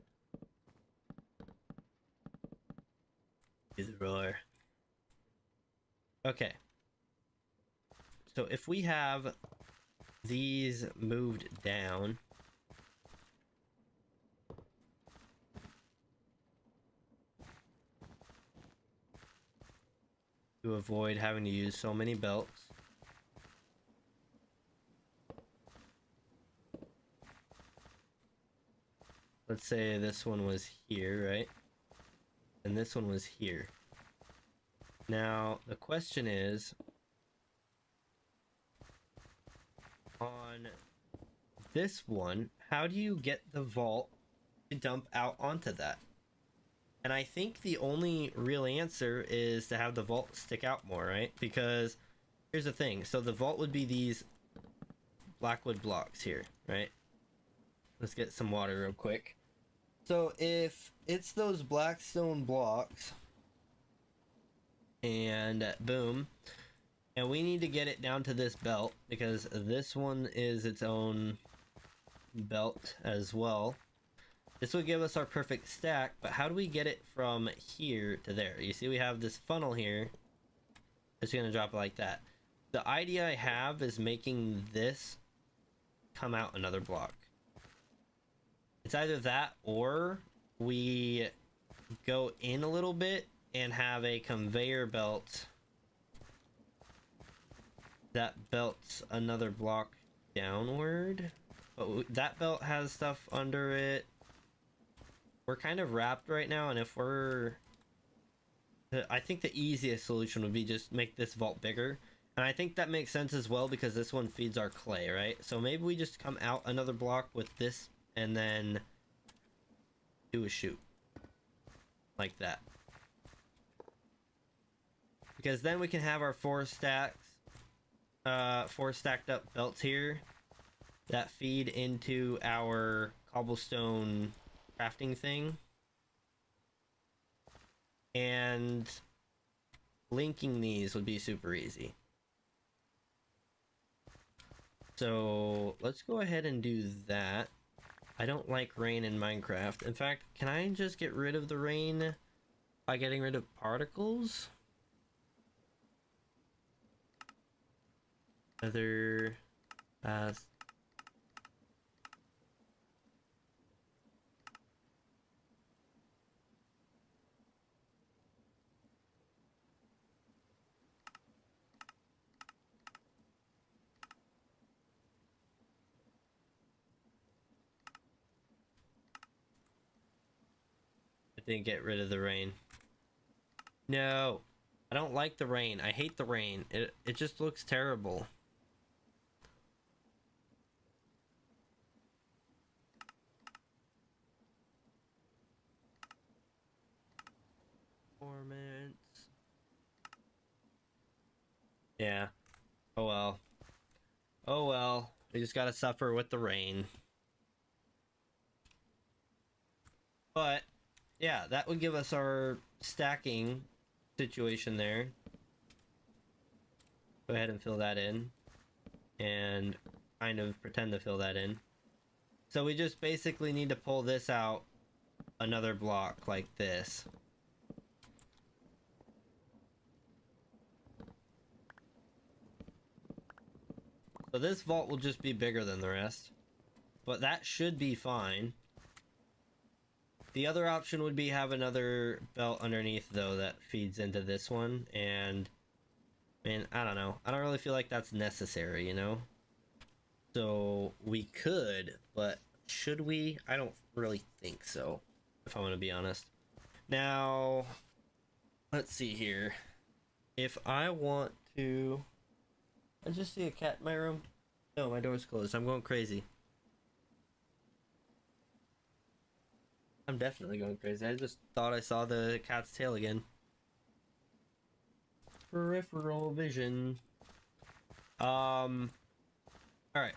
Is roar. Okay. So if we have these moved down, to avoid having to use so many belts. Let's say this one was here, right? And this one was here. Now, the question is, on this one, how do you get the vault to dump out onto that? And I think the only real answer is to have the vault stick out more, right? Because here's the thing. So the vault would be these blackwood blocks here, right? Let's get some water real quick. So if it's those blackstone blocks, and boom, and we need to get it down to this belt because this one is its own belt as well. This will give us our perfect stack, but how do we get it from here to there? You see we have this funnel here. It's gonna drop it like that. The idea I have is making this come out another block. It's either that or we go in a little bit and have a conveyor belt that belts another block downward. But that belt has stuff under it. We're kind of wrapped right now, and if we're... I think the easiest solution would be just make this vault bigger. And I think that makes sense as well because this one feeds our clay, right? So maybe we just come out another block with this and then do a chute. Like that. Because then we can have our four stacked up belts here that feed into our cobblestone crafting thing. And linking these would be super easy. So let's go ahead and do that. I don't like rain in Minecraft. In fact, can I just get rid of the rain by getting rid of particles? Other path. Didn't get rid of the rain. No, I don't like the rain. I hate the rain. It just looks terrible. Performance. Yeah. Oh well. Oh well. We just gotta suffer with the rain. But yeah, that would give us our stacking situation there. Go ahead and fill that in. And kind of pretend to fill that in. So we just basically need to pull this out another block like this. So this vault will just be bigger than the rest. But that should be fine. The other option would be have another belt underneath though that feeds into this one, and man, I don't know. I don't really feel like that's necessary, you know? So we could, but should we? I don't really think so, if I want to be honest. Now, let's see here. If I want to... I just see a cat in my room. No, my door's closed. I'm going crazy. I'm definitely going crazy. I just thought I saw the cat's tail again. Peripheral vision. Alright,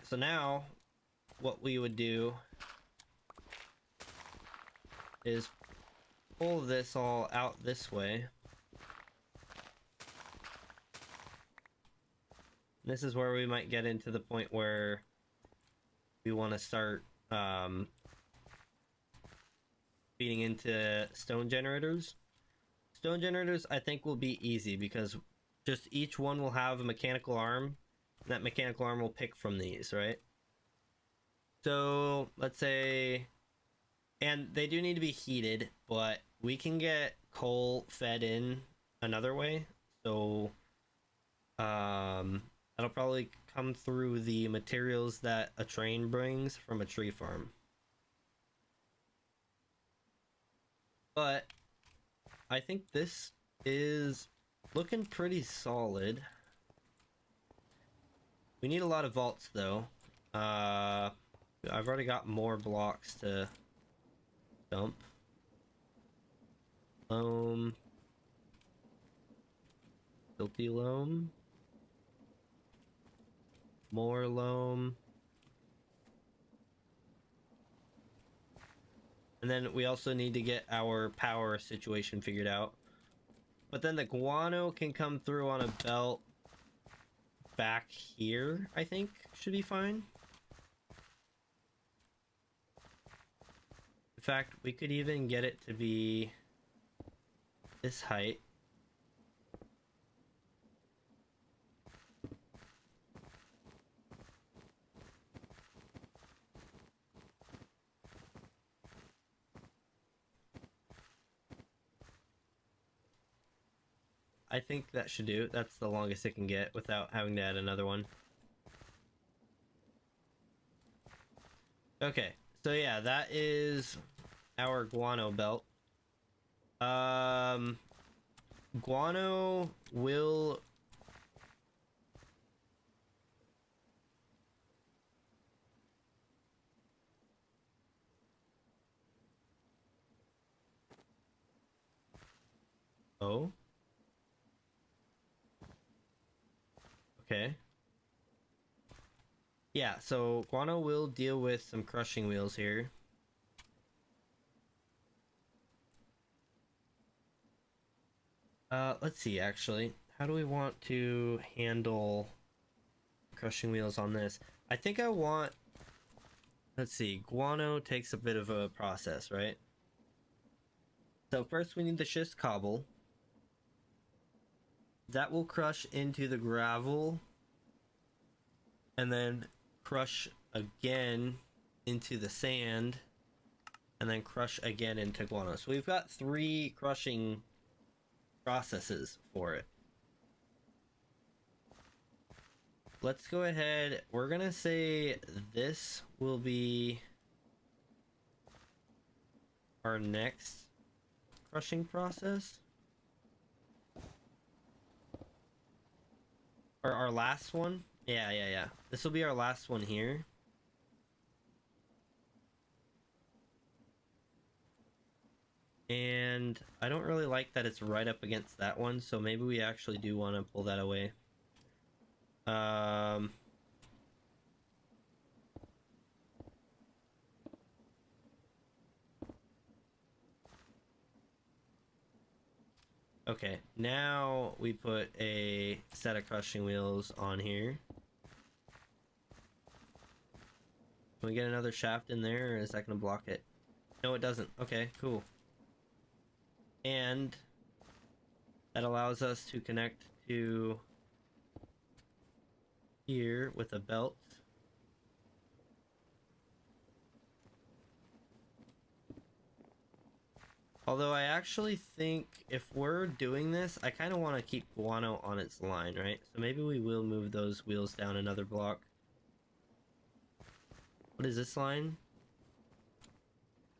so now what we would do is pull this all out this way. This is where we might get into the point where we want to start feeding into stone generators. Stone generators, I think, will be easy because just each one will have a mechanical arm, and that mechanical arm will pick from these, right? So let's say, and they do need to be heated, but we can get coal fed in another way. So that'll probably come through the materials that a train brings from a tree farm. But I think this is looking pretty solid. We need a lot of vaults though. I've already got more blocks to dump. Loam. Silty loam. More loam. And then we also need to get our power situation figured out. But then the guano can come through on a belt back here, I think, should be fine. In fact, we could even get it to be this height. I think that should do. That's the longest it can get without having to add another one. Okay, so yeah, that is our guano belt. Guano will... Oh. Okay. Yeah, so guano will deal with some crushing wheels here. Let's see, actually. How do we want to handle crushing wheels on this? I think I want... Let's see, guano takes a bit of a process, right? So first we need the schist cobble. That will crush into the gravel and then crush again into the sand and then crush again into guano. So we've got 3 crushing processes for it. Let's go ahead. We're gonna say this will be our next crushing process. Or our last one? Yeah. This will be our last one here. And I don't really like that it's right up against that one, so maybe we actually do want to pull that away. Okay, now we put a set of crushing wheels on here. Can we get another shaft in there, or is that going to block it? No, it doesn't. Okay, cool. And that allows us to connect to here with a belt. Although I actually think if we're doing this, I kind of want to keep guano on its line, right? So maybe we will move those wheels down another block. What is this line?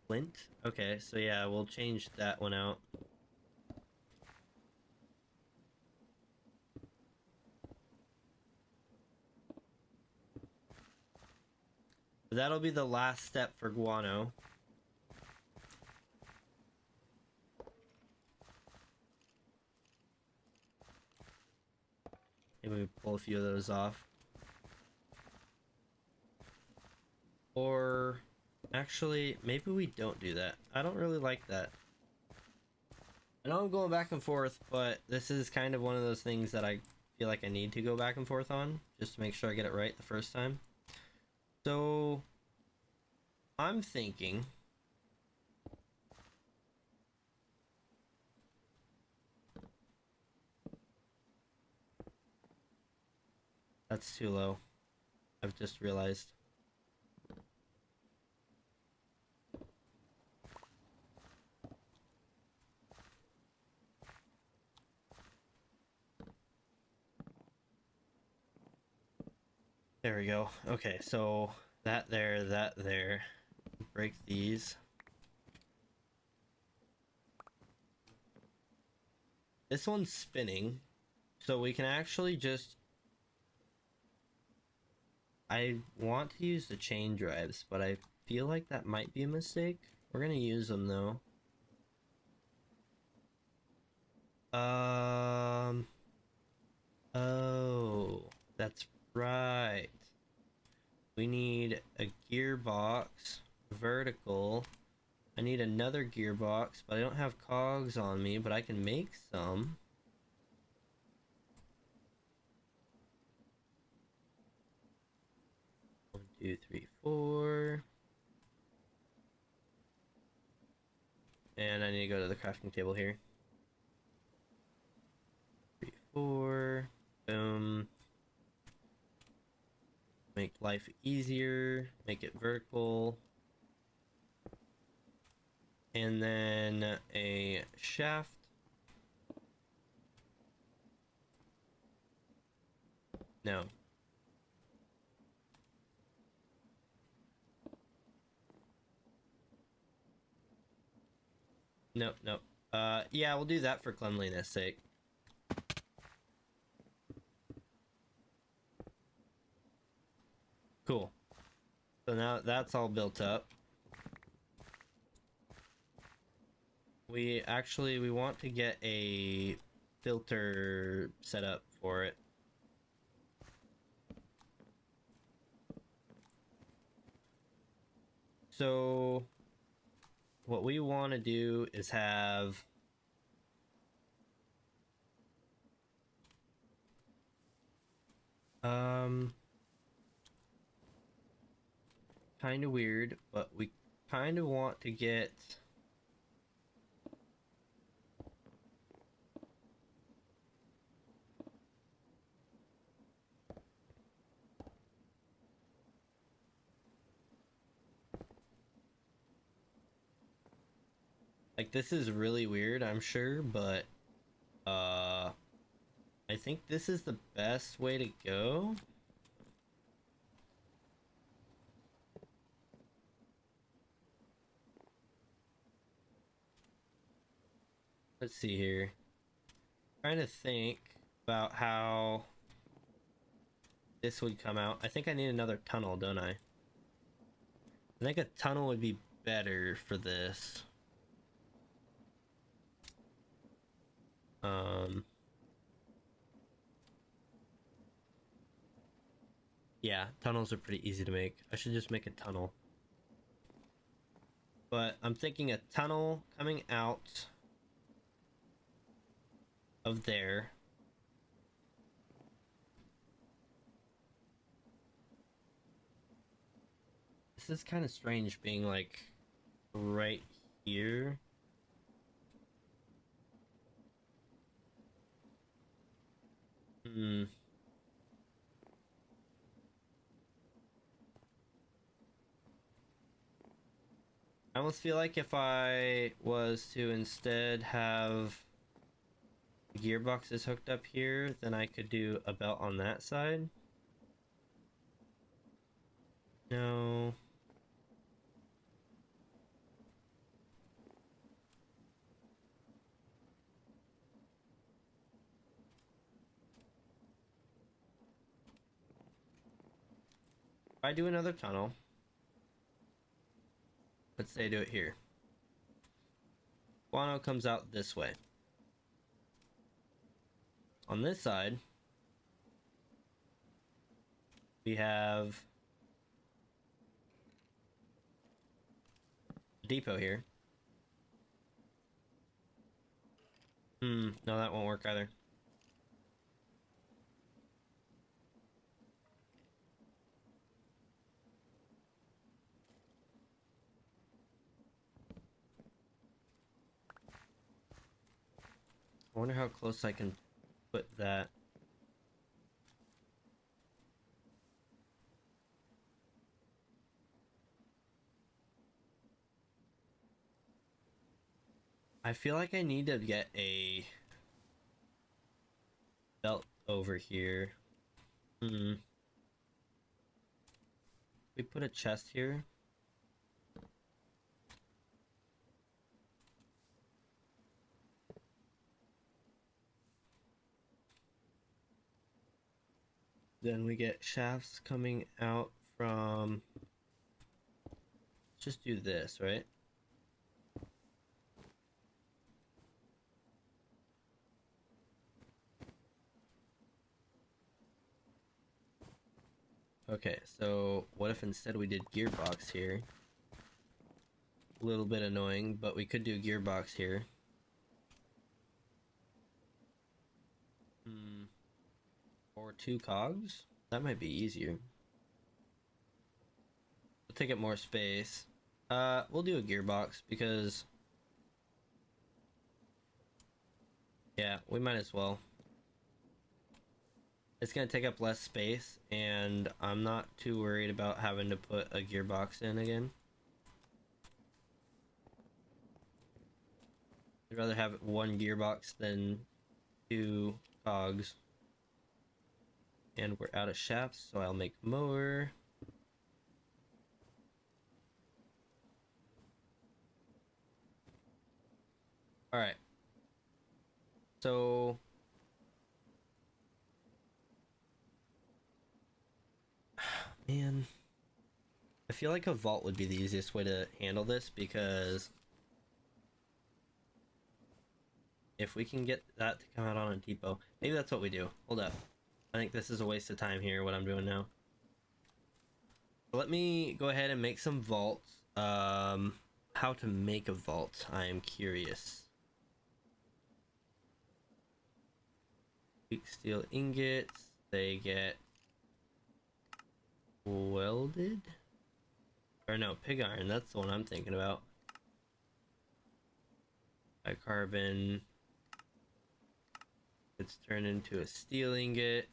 Flint? Okay, so yeah, we'll change that one out. That'll be the last step for guano. Maybe we pull a few of those off. Or actually, maybe we don't do that. I don't really like that. I know I'm going back and forth, but this is kind of one of those things that I feel like I need to go back and forth on, just to make sure I get it right the first time. So I'm thinking that's too low. I've just realized. There we go. Okay, so that there. Break these. This one's spinning, so we can actually just... I want to use the chain drives, but I feel like that might be a mistake. We're gonna use them though. Oh, that's right. We need a gearbox, vertical. I need another gearbox, but I don't have cogs on me, but I can make some. One, two, three, four. And I need to go to the crafting table here. 3, 4. Boom. Make life easier. Make it vertical. And then a shaft. No. Nope, nope. Yeah, we'll do that for cleanliness sake. Cool. So now that's all built up. We want to get a filter set up for it. So what we want to do is have kind of weird, but we kind of want to get like, this is really weird, I'm sure, but I think this is the best way to go. Let's see here. Trying to think about how this would come out. I think I need another tunnel, don't I? I think a tunnel would be better for this. Yeah, tunnels are pretty easy to make. I should just make a tunnel. But I'm thinking a tunnel coming out of there. This is kind of strange being like right here. I almost feel like if I was to instead have gearboxes hooked up here, then I could do a belt on that side. No. If I do another tunnel, let's say I do it here. Guano comes out this way. On this side, we have a depot here. No, that won't work either. I wonder how close I can put that. I feel like I need to get a belt over here. We put a chest here. Then we get shafts coming out from... Let's just do this, right? Okay, so what if instead we did gearbox here? A little bit annoying, but we could do gearbox here. Or 2 cogs? That might be easier. We'll take up more space. We'll do a gearbox because... Yeah, we might as well. It's gonna take up less space, and I'm not too worried about having to put a gearbox in again. I'd rather have 1 gearbox than 2 cogs. And we're out of shafts, so I'll make more. Alright. So... Man... I feel like a vault would be the easiest way to handle this, because... if we can get that to come out on a depot... Maybe that's what we do. Hold up. I think this is a waste of time here, what I'm doing now. Let me go ahead and make some vaults. How to make a vault, I am curious. Weak steel ingots, they get welded? Or no, pig iron, that's the one I'm thinking about. Carbon. It's turned into a steel ingot.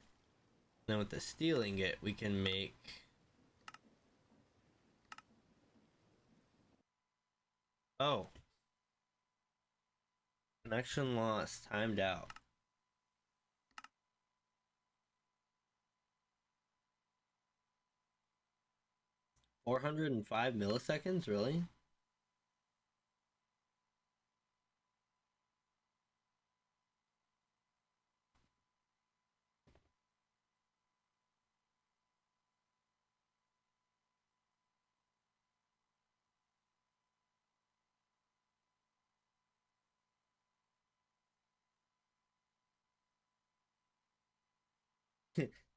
Now with the steel ingot, we can make... Oh. Connection lost, timed out. 405 milliseconds, really?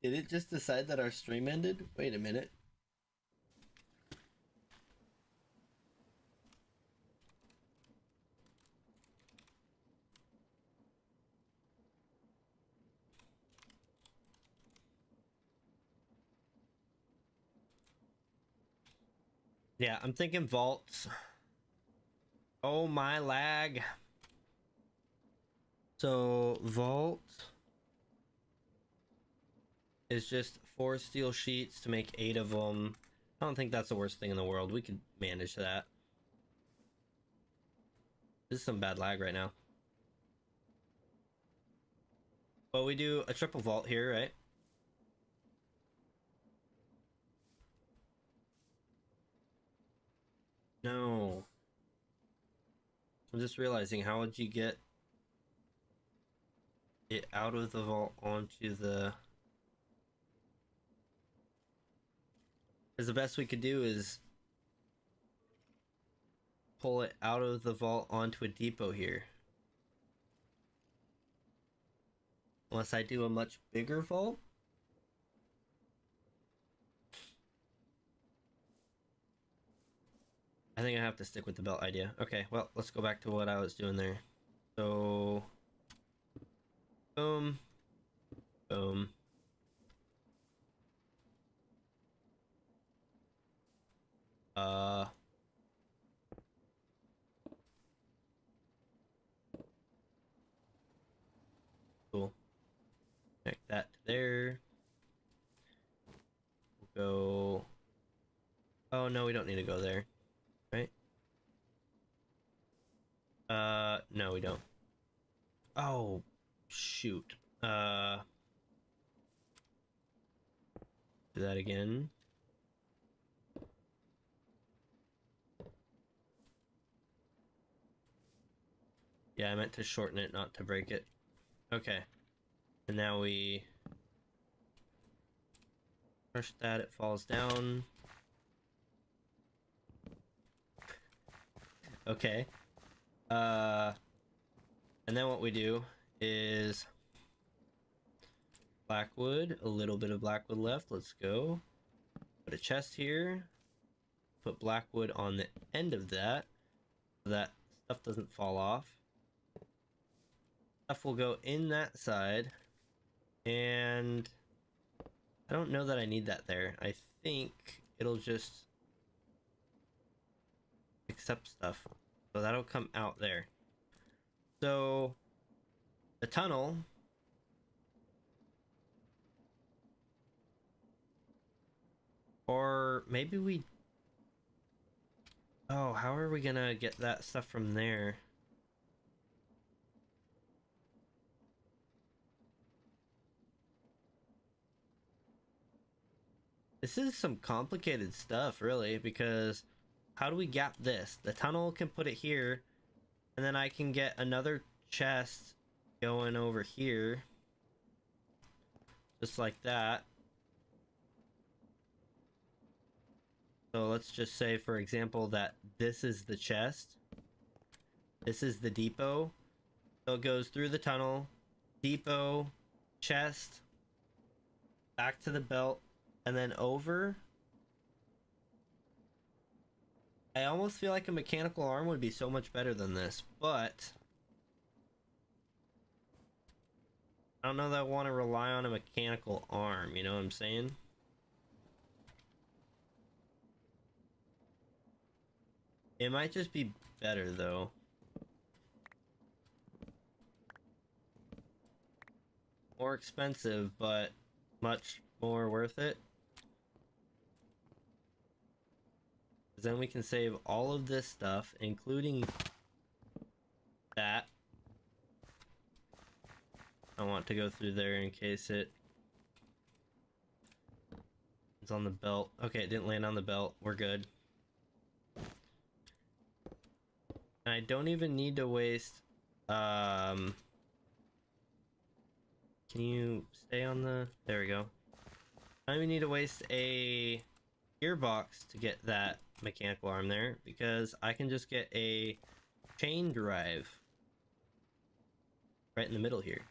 Did it just decide that our stream ended? Wait a minute. Yeah, I'm thinking vaults. Oh my lag. So vault is just 4 steel sheets to make 8 of them. I don't think that's the worst thing in the world. We could manage that. This is some bad lag right now. Well, we do a triple vault here, right? No. I'm just realizing, how would you get it out of the vault onto the... Because the best we could do is pull it out of the vault onto a depot here. Unless I do a much bigger vault. I think I have to stick with the belt idea. Okay, well, let's go back to what I was doing there. So... Boom. Boom. Cool. Connect that to there. We'll go... Oh, no, we don't need to go there. Right? No, we don't. Oh, shoot. Do that again. Yeah, I meant to shorten it, not to break it. Okay. And now we crush that, it falls down. Okay. And then what we do is blackwood, a little bit of blackwood left. Let's go. Put a chest here. Put blackwood on the end of that so that stuff doesn't fall off. Stuff will go in that side. And I don't know that I need that there. I think it'll just accept stuff. So that'll come out there. So the tunnel or maybe we oh, how are we gonna get that stuff from there? This is some complicated stuff, really, because how do we gap this? The tunnel can put it here, and then I can get another chest going over here. Just like that. So let's just say, for example, that this is the chest. This is the depot. So it goes through the tunnel, depot, chest, back to the belt, and then over. I almost feel like a mechanical arm would be so much better than this, but I don't know that I want to rely on a mechanical arm, you know what I'm saying? It might just be better though. More expensive, but much more worth it. Then we can save all of this stuff, including that. I want to go through there in case it's on the belt. Okay, it didn't land on the belt. We're good. And I don't even need to waste... Can you stay on the... There we go. I don't even need to waste a gearbox to get that mechanical arm there, because I can just get a chain drive right in the middle here.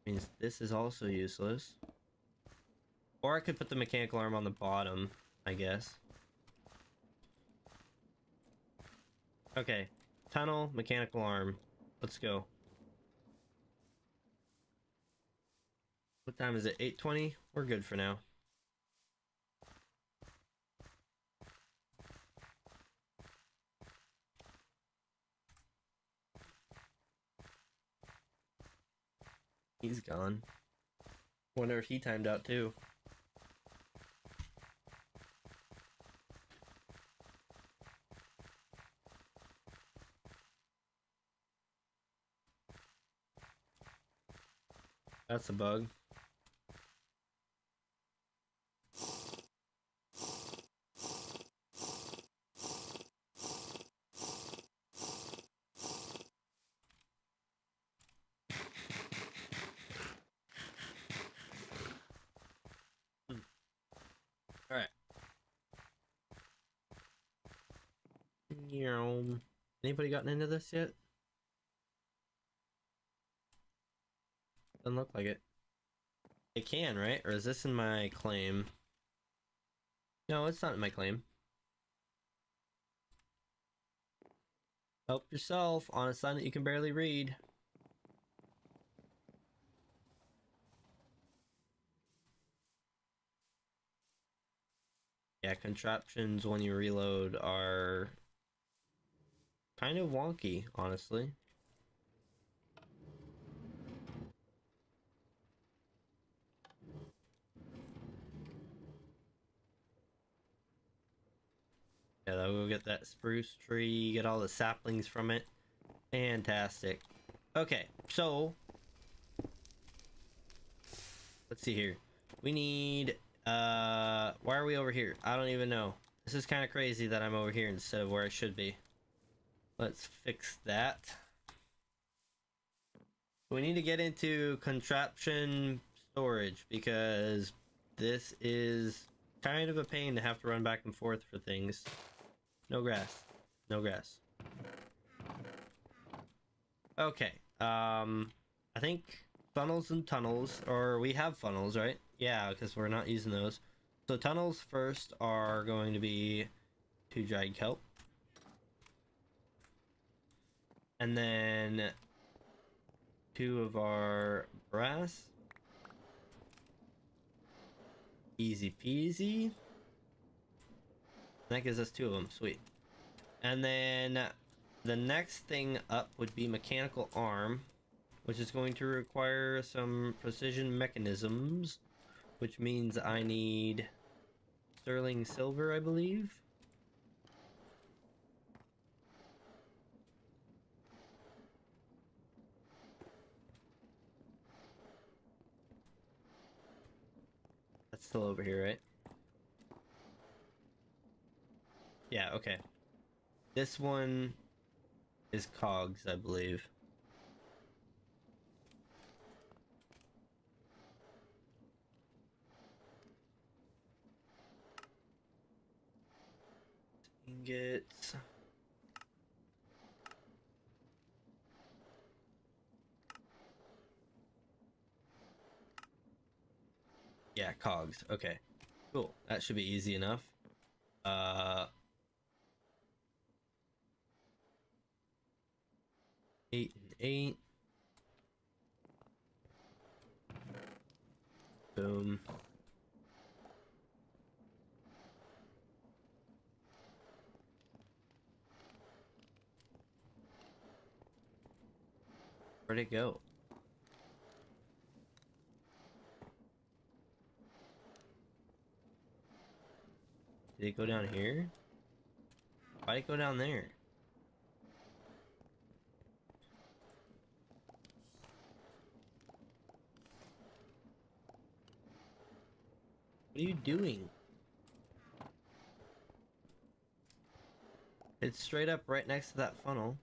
Means this is also useless. Or I could put the mechanical arm on the bottom, I guess. Okay, tunnel, mechanical arm. Let's go. What time is it? 8:20? We're good for now. He's gone. Wonder if he timed out too. That's a bug. Alright. Anybody gotten into this yet? Doesn't look like it. It can, right? Or is this in my claim? No, it's not in my claim. Help yourself on a sign that you can barely read. Yeah, contraptions when you reload are kind of wonky, honestly. Yeah, Okay, I'll go get that spruce tree, get all the saplings from it. Fantastic. Okay, so let's see here. We need why are we over here? I don't even know. This is kind of crazy that I'm over here instead of where I should be. Let's fix that. We need to get into contraption storage because this is kind of a pain to have to run back and forth for things. No grass. No grass. Okay. I think funnels and tunnels, or we have funnels, right? Yeah, because we're not using those. So tunnels first are going to be 2 dried kelp. And then 2 of our brass. Easy peasy. That gives us 2 of them. Sweet. And then the next thing up would be mechanical arm, which is going to require some precision mechanisms, which means I need sterling silver, I believe. That's still over here, right? Yeah, okay. This one is cogs, I believe. Ingots. Yeah, cogs. Okay. Cool. That should be easy enough. 8 and 8. Boom. Where'd it go? Did it go down here? Why'd it go down there? What are you doing? It's straight up right next to that funnel.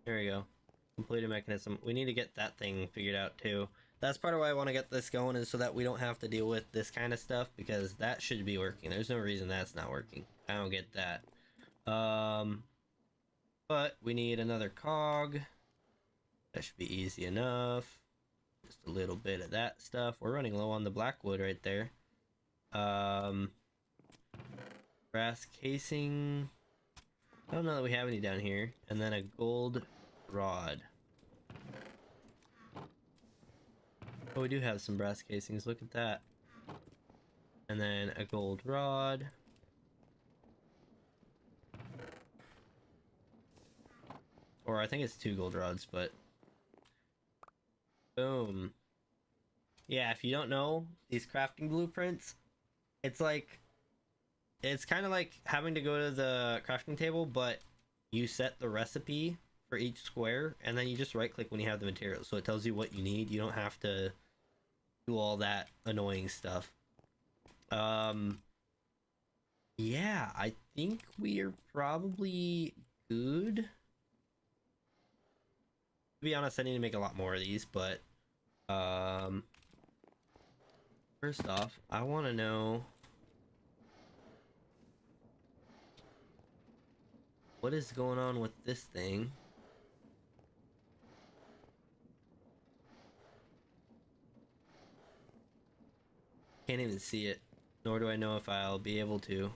There we go. Completed mechanism. We need to get that thing figured out too. That's part of why I want to get this going, is so that we don't have to deal with this kind of stuff, because that should be working. There's no reason that's not working. I don't get that. But we need another cog. That should be easy enough. Just a little bit of that stuff. We're running low on the blackwood right there. Brass casing. I don't know that we have any down here. And then a gold rod. Oh, we do have some brass casings. Look at that. And then a gold rod. Or I think it's 2 gold rods, but... Boom. Yeah, if you don't know these crafting blueprints, it's like... It's kind of like having to go to the crafting table, but you set the recipe for each square, and then you just right-click when you have the materials, so it tells you what you need. You don't have to do all that annoying stuff. Yeah, I think we are probably good. To be honest, I need to make a lot more of these, but first off, I want to know what is going on with this thing. Can't even see it, nor do I know if I'll be able to.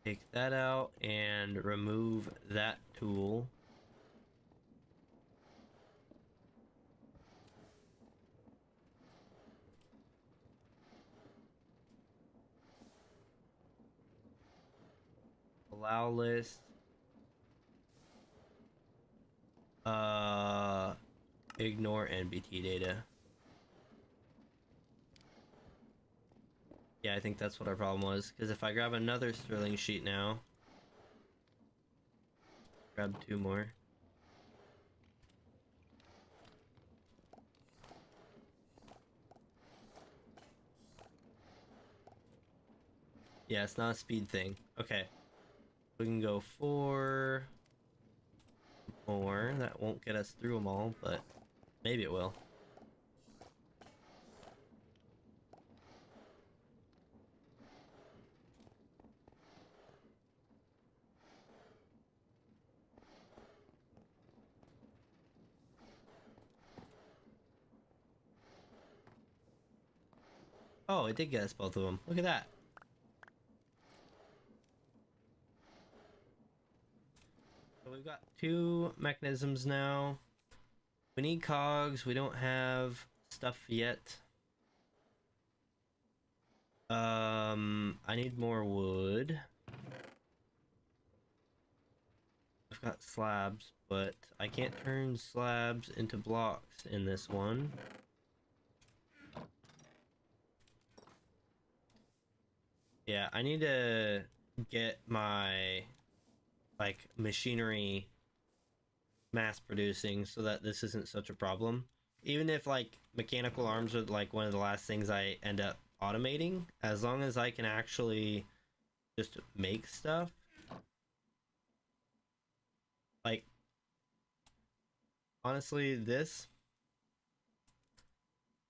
Take that out and remove that tool. allow list. Ignore NBT data. Yeah, I think that's what our problem was. Because if I grab another Sterling sheet now, grab 2 more. Yeah, it's not a speed thing. Okay. We can go 4 more. That won't get us through them all, but maybe it will. Oh, it did get us both of them. Look at that. So we've got 2 mechanisms now. We need cogs. We don't have stuff yet. I need more wood. I've got slabs, but I can't turn slabs into blocks in this one. Yeah, I need to get my like machinery mass producing so that this isn't such a problem. Even if like mechanical arms are like one of the last things I end up automating, as long as I can actually just make stuff. Like honestly, this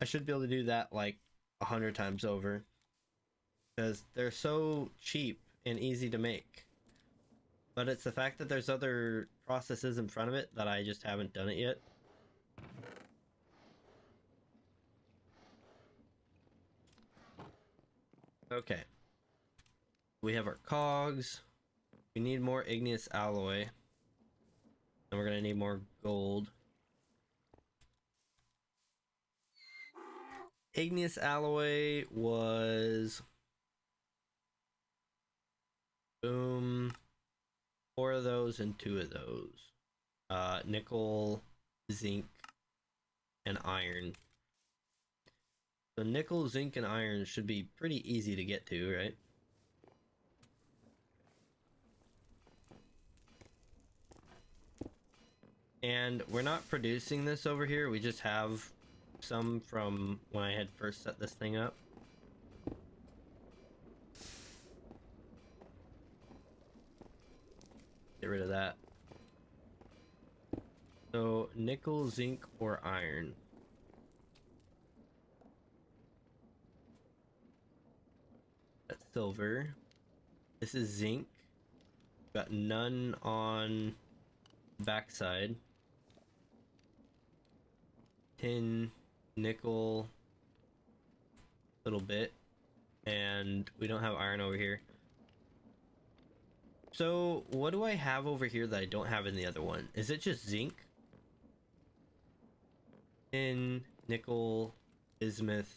I should be able to do that like 100 times over because they're so cheap and easy to make. But it's the fact that there's other processes in front of it that I just haven't done it yet. Okay. We have our cogs. We need more igneous alloy. And we're gonna need more gold. Igneous alloy was... boom. 4 of those and 2 of those. Nickel, zinc, and iron. So nickel, zinc, and iron should be pretty easy to get to, right? And we're not producing this over here, we just have some from when I had first set this thing up. Get rid of that. So nickel, zinc, or iron. That's silver. This is zinc. Got none on the backside. Tin, nickel, little bit, and we don't have iron over here. So what do I have over here that I don't have in the other one? Is it just zinc? Tin, nickel, bismuth,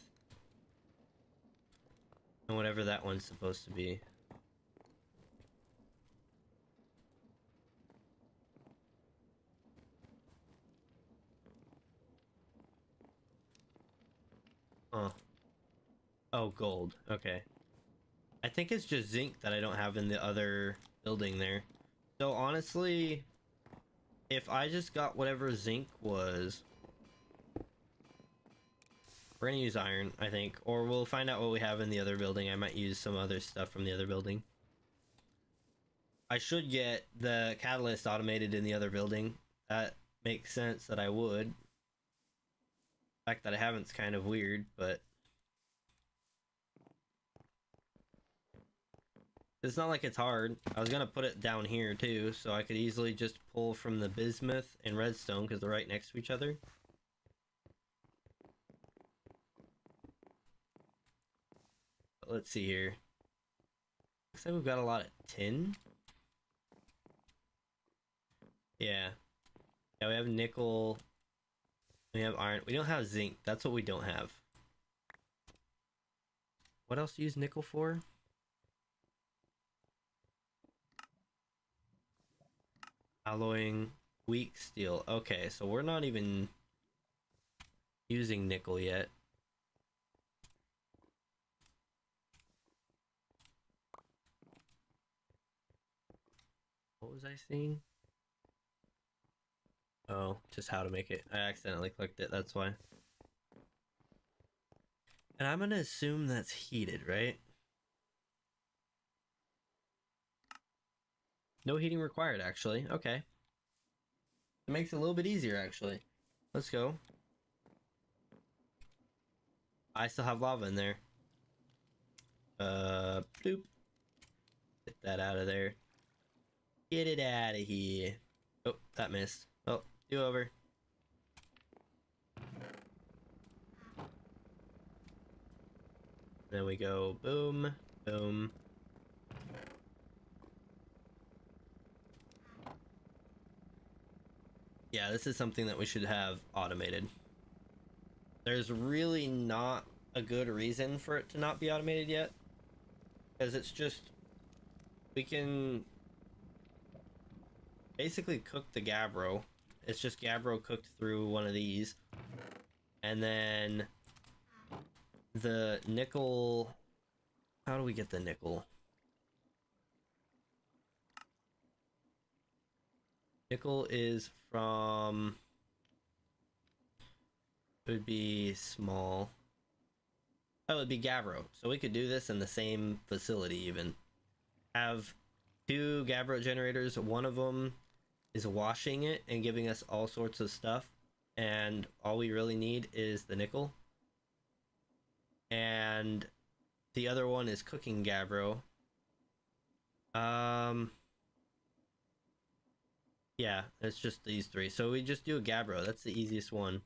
and whatever that one's supposed to be. Huh. Oh, gold. Okay. I think it's just zinc that I don't have in the other building there. So honestly, if I just got whatever zinc was, we're gonna use iron, I think. Or we'll find out what we have in the other building. I might use some other stuff from the other building. I should get the catalyst automated in the other building. That makes sense that I would. The fact that I haven't's kind of weird, but it's not like it's hard. I was gonna put it down here too, so I could easily just pull from the bismuth and redstone because they're right next to each other. But let's see here. Looks like we've got a lot of tin. Yeah. Yeah, we have nickel. We have iron. We don't have zinc. That's what we don't have. What else do you use nickel for? Alloying weak steel. Okay, so we're not even using nickel yet. What was I seeing? Oh, just how to make it. I accidentally clicked it, that's why. And I'm gonna assume that's heated, right? No heating required, actually. Okay. It makes it a little bit easier, actually. Let's go. I still have lava in there. Bloop. Get that out of there. Get it out of here. Oh, that missed. Oh, do over. Then we go boom, boom. Yeah, this is something that we should have automated. There's really not a good reason for it to not be automated yet. Because it's just, we can basically cook the gabbro. It's just gabbro cooked through one of these. And then the nickel, how do we get the nickel? Nickel is from, it would be small. Oh, it would be gabbro. So we could do this in the same facility even. Have 2 gabbro generators. One of them is washing it and giving us all sorts of stuff. And all we really need is the nickel. And the other one is cooking gabbro. Yeah, it's just these 3. So we just do a gabbro. That's the easiest one.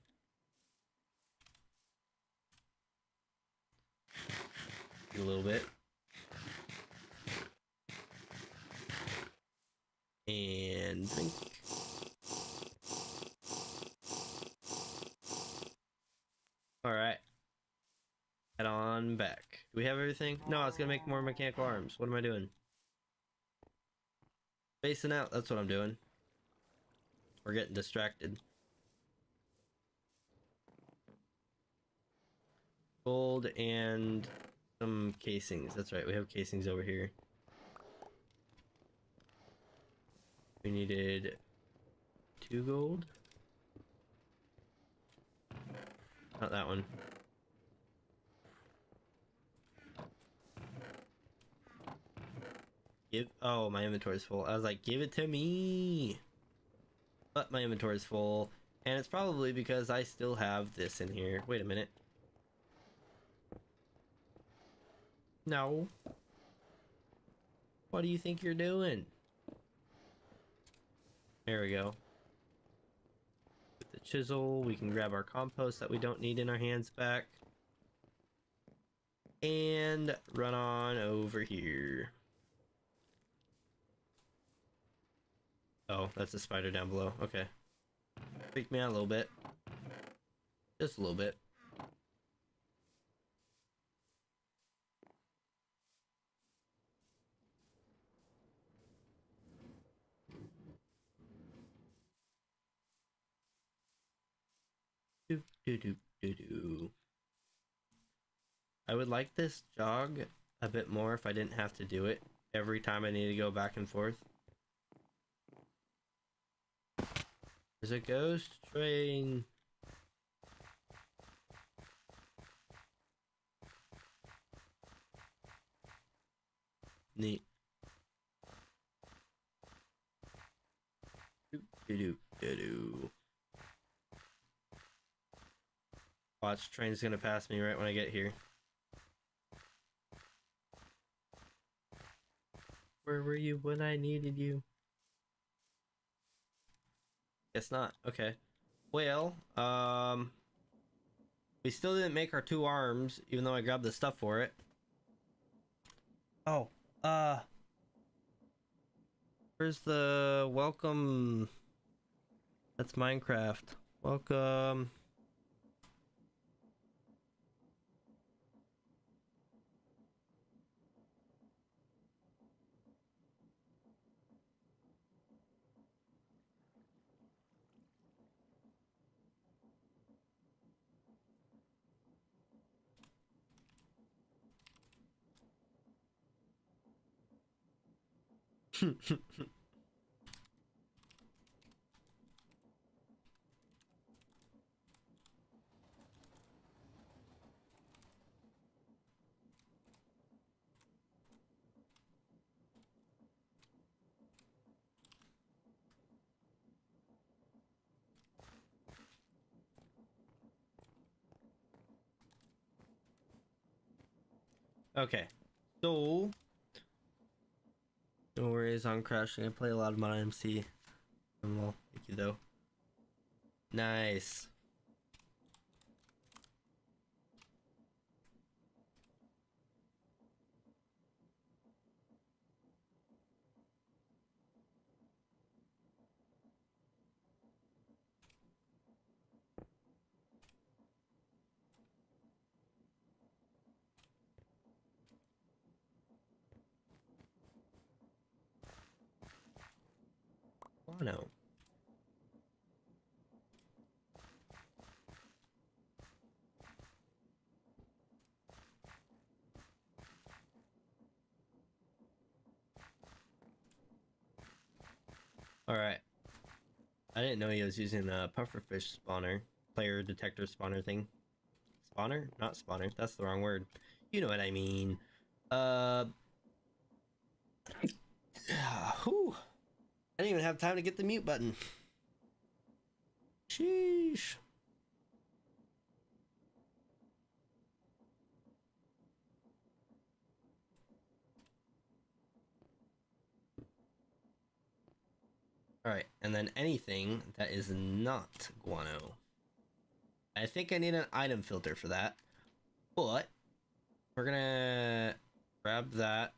A little bit. And drink. Alright. Head on back. Do we have everything? No, I was gonna make more mechanical arms. What am I doing? Spacing out, that's what I'm doing. We're getting distracted. Gold and some casings. That's right, we have casings over here. We needed 2 gold. Not that one. Oh, my inventory's full. I was like, give it to me. But my inventory's full. And it's probably because I still have this in here. Wait a minute. No. What do you think you're doing? There we go. With the chisel, we can grab our compost that we don't need in our hands back. And run on over here. Oh, that's a spider down below. Okay. Freaked me out a little bit. Just a little bit. Doop, doop, doop, doop, doop. I would like this jog a bit more if I didn't have to do it every time I need to go back and forth. There's a ghost train. Neat. Doop, doop, doop, doop. Watch, train's gonna pass me right when I get here. Where were you when I needed you? Guess not. Okay. Well, we still didn't make our 2 arms, even though I grabbed the stuff for it. Oh, where's the welcome? That's Minecraft. Welcome. Okay, so no worries on crashing. I play a lot of my MC. Well, thank you though. Nice. Oh no. Alright. I didn't know he was using a pufferfish spawner. Player detector spawner thing. Spawner? Not spawner. That's the wrong word. You know what I mean. Whew. I didn't even have time to get the mute button. Sheesh. Alright, and then anything that is not guano. I think I need an item filter for that. But we're gonna grab that.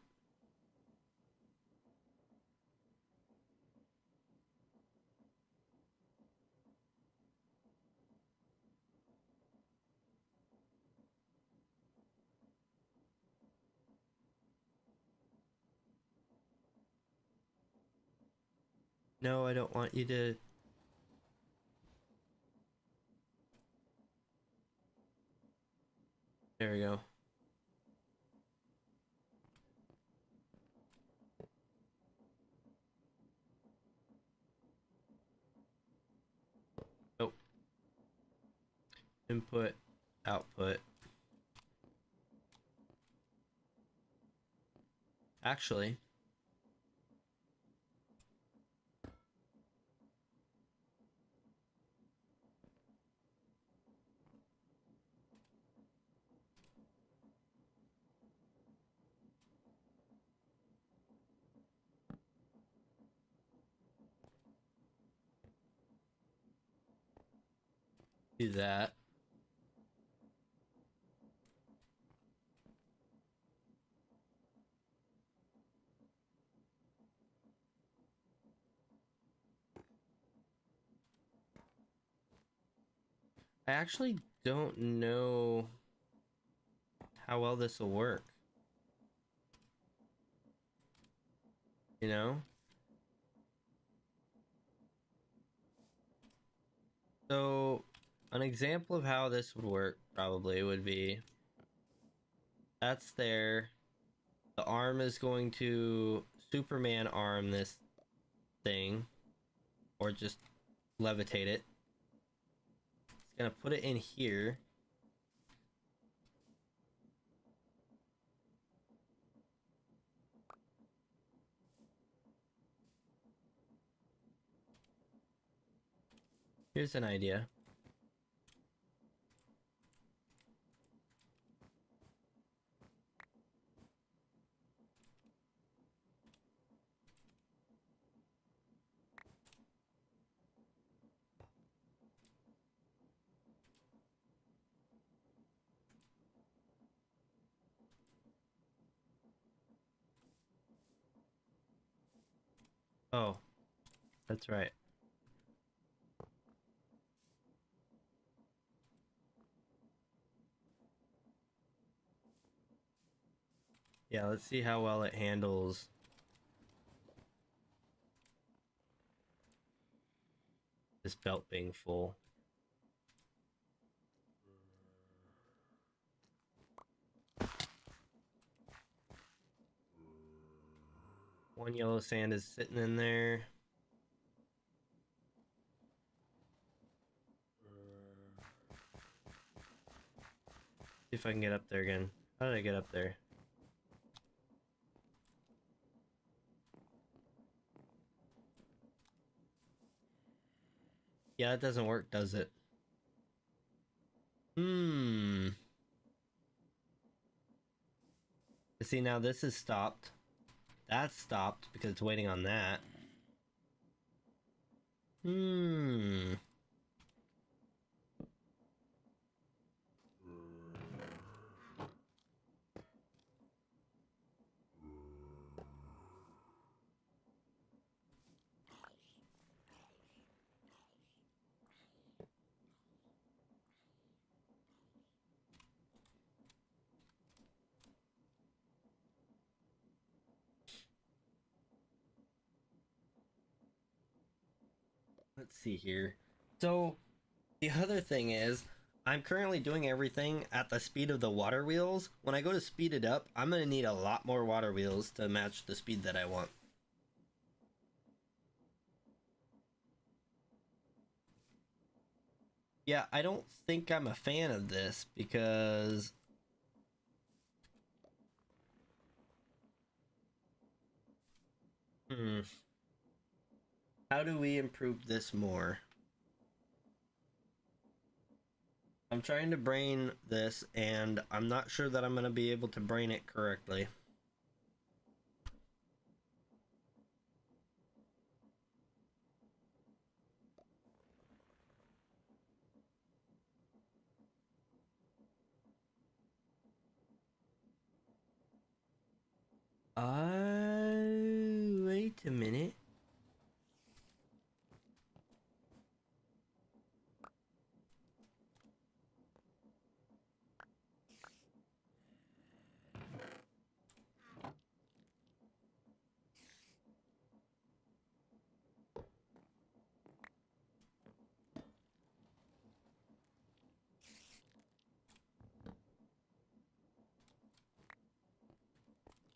No, I don't want you to. There we go. Oh. Input, output. Actually, do that. I actually don't know how well this will work. You know? So, an example of how this would work probably would be that's there. The arm is going to Superman arm this thing, or just levitate it. It's gonna put it in here. Here's an idea. Oh, that's right. Yeah, let's see how well it handles this belt being full. one yellow sand is sitting in there. See if I can get up there again. How did I get up there? Yeah, that doesn't work, does it? See, now this is stopped. That's stopped because it's waiting on that. Let's see here. So, the other thing is, I'm currently doing everything at the speed of the water wheels. When I go to speed it up, I'm going to need a lot more water wheels to match the speed that I want. Yeah, I don't think I'm a fan of this because... How do we improve this more? I'm trying to brain this, and I'm not sure that I'm going to be able to brain it correctly. Wait a minute.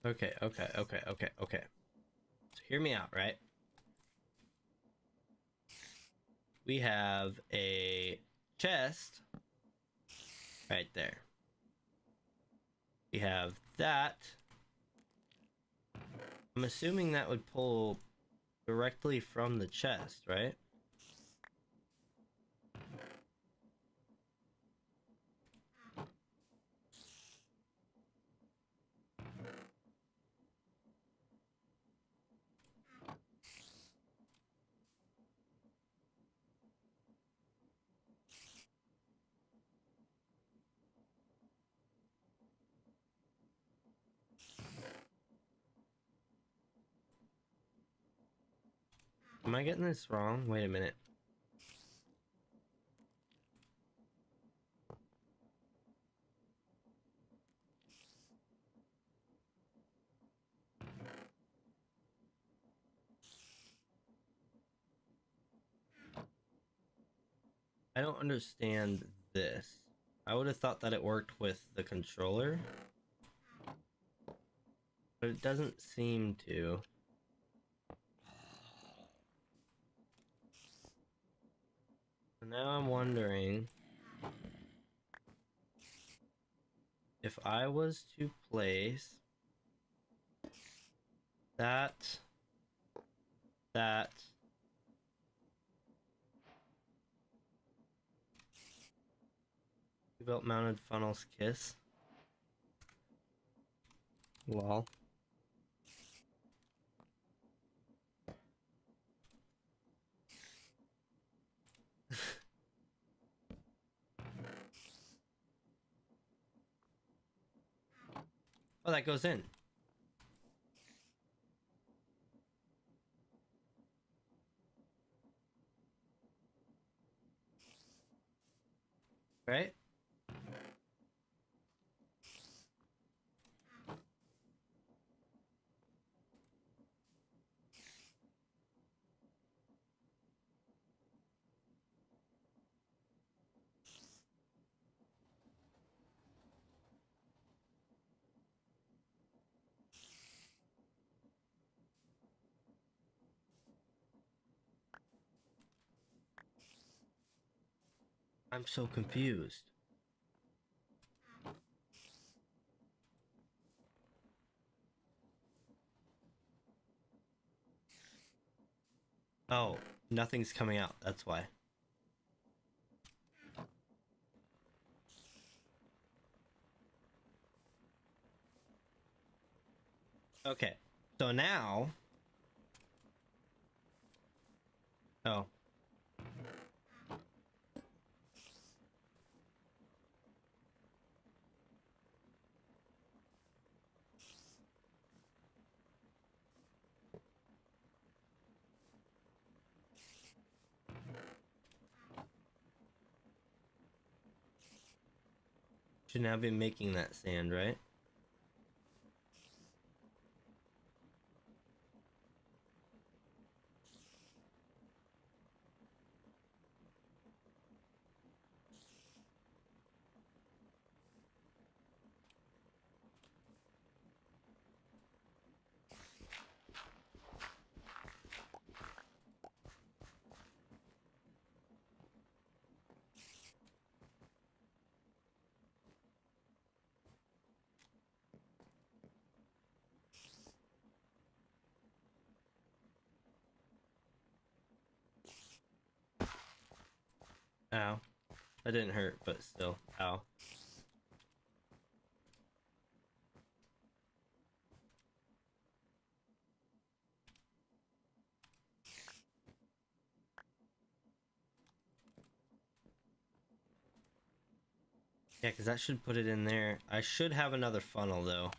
Okay. So hear me out, right? We have a chest right there. We have that. I'm assuming that would pull directly from the chest, right? Am I getting this wrong? Wait a minute. I don't understand this. I would have thought that it worked with the controller, but it doesn't seem to. Now I'm wondering if I was to place that belt mounted funnels kiss. Lol. Oh, that goes in. Right? I'm so confused. Oh, nothing's coming out, that's why. Okay, so now... Oh. Should now be making that sand, right? Ow. That didn't hurt, but still. Ow. Yeah, because that should put it in there. I should have another funnel, though.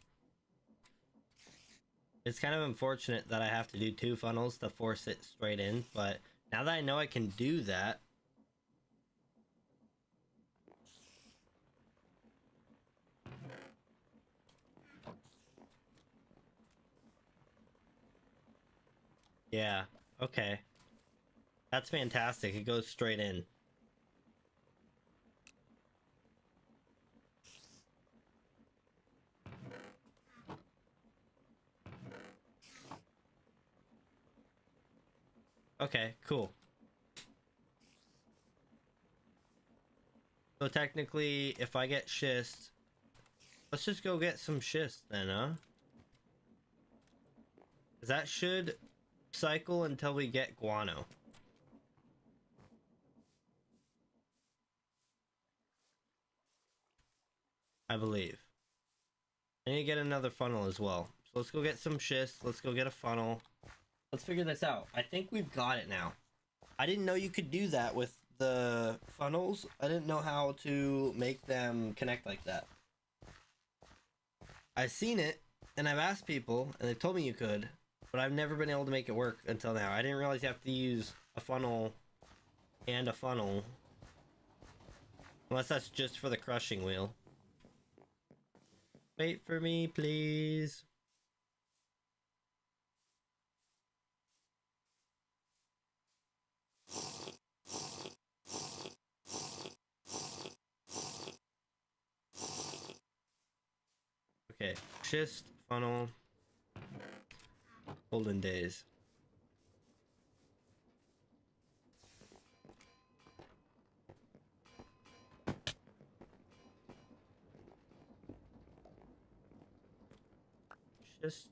It's kind of unfortunate that I have to do 2 funnels to force it straight in, but now that I know I can do that... Yeah, okay. That's fantastic. It goes straight in. Okay, cool. So technically, if I get schist... Let's just go get some schist then, huh? That should cycle until we get guano. I believe. I need to get another funnel as well. So let's go get some schist. Let's go get a funnel. Let's figure this out. I think we've got it now. I didn't know you could do that with the funnels. I didn't know how to make them connect like that. I've seen it, and I've asked people, and they've told me you could, but I've never been able to make it work until now. I didn't realize you have to use a funnel and a funnel. Unless that's just for the crushing wheel. Wait for me, please. Okay, schist, funnel, olden days. Just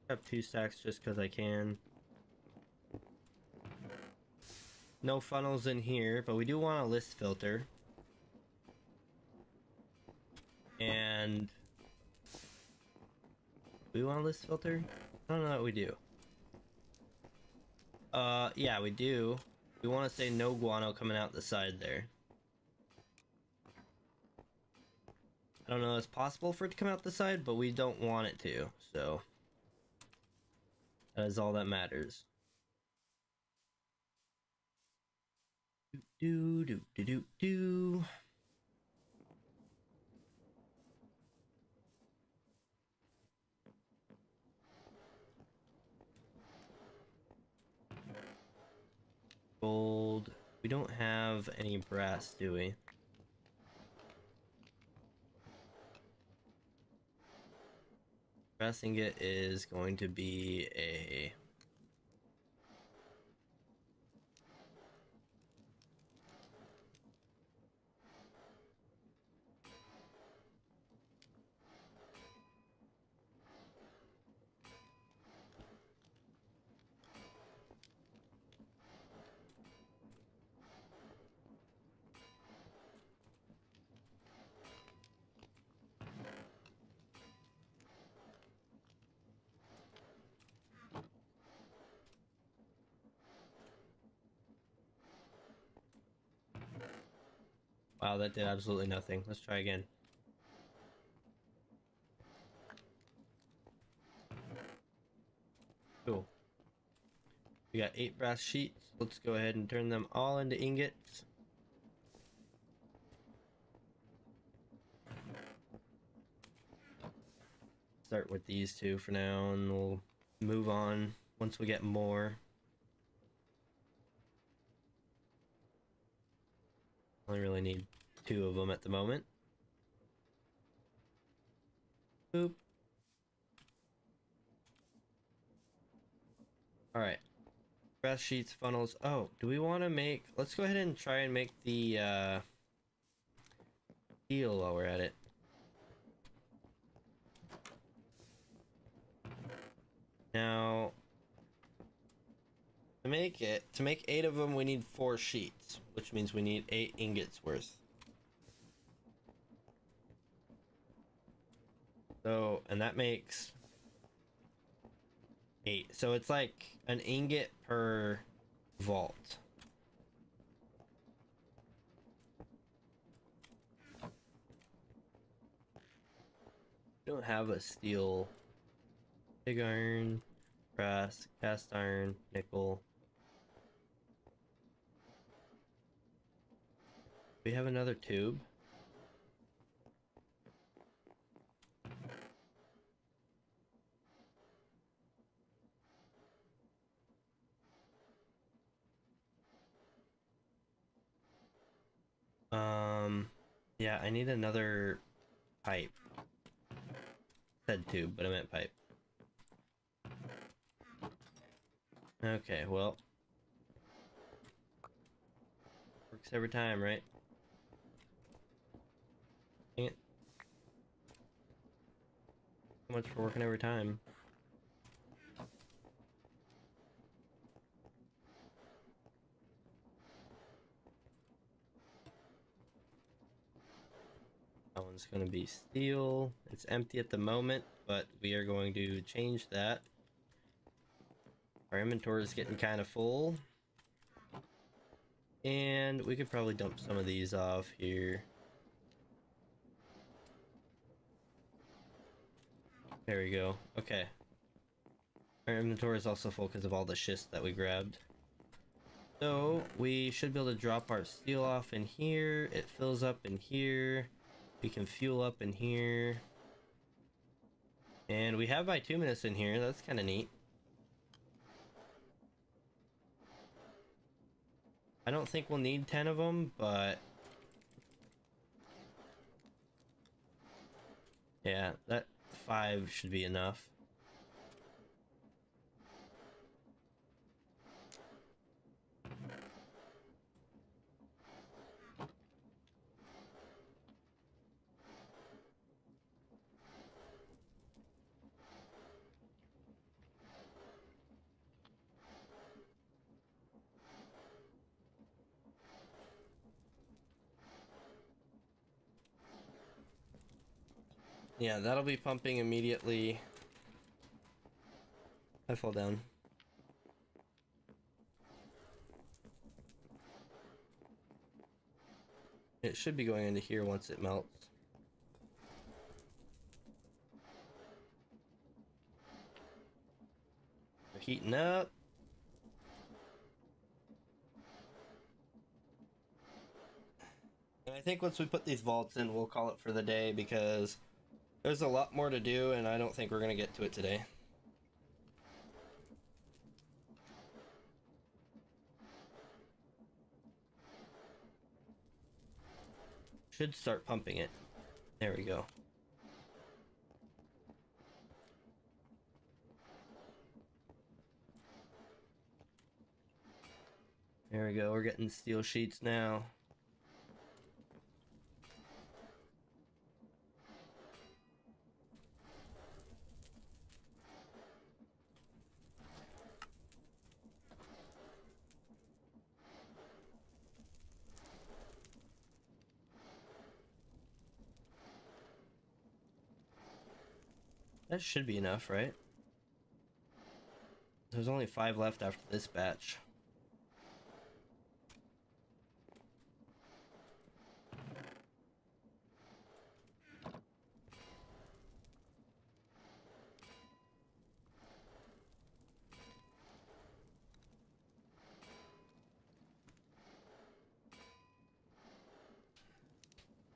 have 2 stacks just because I can. No funnels in here, but we do want a list filter. And we want a list filter? I don't know what we do. Yeah, we do. We want to say no guano coming out the side there. I don't know if it's possible for it to come out the side, but we don't want it to, so that is all that matters. Do do do do do. Gold. We don't have any brass, do we? Brass ingot is going to be a... Wow, that did absolutely nothing. Let's try again. Cool. We got 8 brass sheets. Let's go ahead and turn them all into ingots. Start with these two for now, and we'll move on once we get more. Only really need 2 of them at the moment. Boop. Alright. Brass sheets, funnels. Oh, do we want to make... Let's go ahead and try and make the steel while we're at it. Now, to make 8 of them, we need 4 sheets, which means we need 8 ingots worth. So, and that makes 8. So it's like an ingot per vault. Don't have a steel. Pig iron, brass, cast iron, nickel. We have another tube. Yeah, I need another pipe. Said tube, but I meant pipe. Okay, well. Works every time, right? Dang it. So much for working every time. That one's going to be steel. It's empty at the moment, but we are going to change that. Our inventory is getting kind of full. And we could probably dump some of these off here. There we go. Okay. Our inventory is also full because of all the schist that we grabbed. So we should be able to drop our steel off in here. It fills up in here. We can fuel up in here. And we have bituminous in here. That's kind of neat. I don't think we'll need 10 of them, but... yeah, that 5 should be enough. Yeah, that'll be pumping immediately. I fall down. It should be going into here once it melts. We're heating up. And I think once we put these vaults in, we'll call it for the day because there's a lot more to do and I don't think we're going to get to it today. Should start pumping it. There we go. There we go. We're getting steel sheets now. That should be enough, right? There's only 5 left after this batch.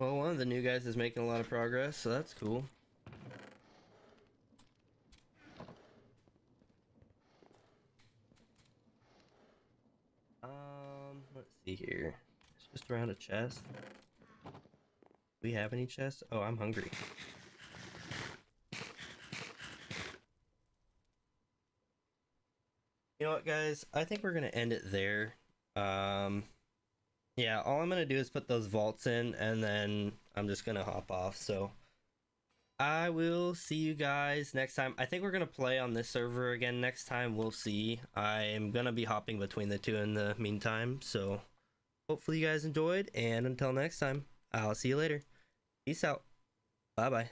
Well, one of the new guys is making a lot of progress, so that's cool. Let's see here. It's just around a chest. Do we have any chests? Oh, I'm hungry. You know what, guys? I think we're gonna end it there. Yeah, all I'm gonna do is put those vaults in, and then I'm just gonna hop off. So I will see you guys next time. I think we're gonna play on this server again next time. We'll see. I am gonna be hopping between the two in the meantime. So hopefully you guys enjoyed, and until next time, I'll see you later. Peace out. Bye bye.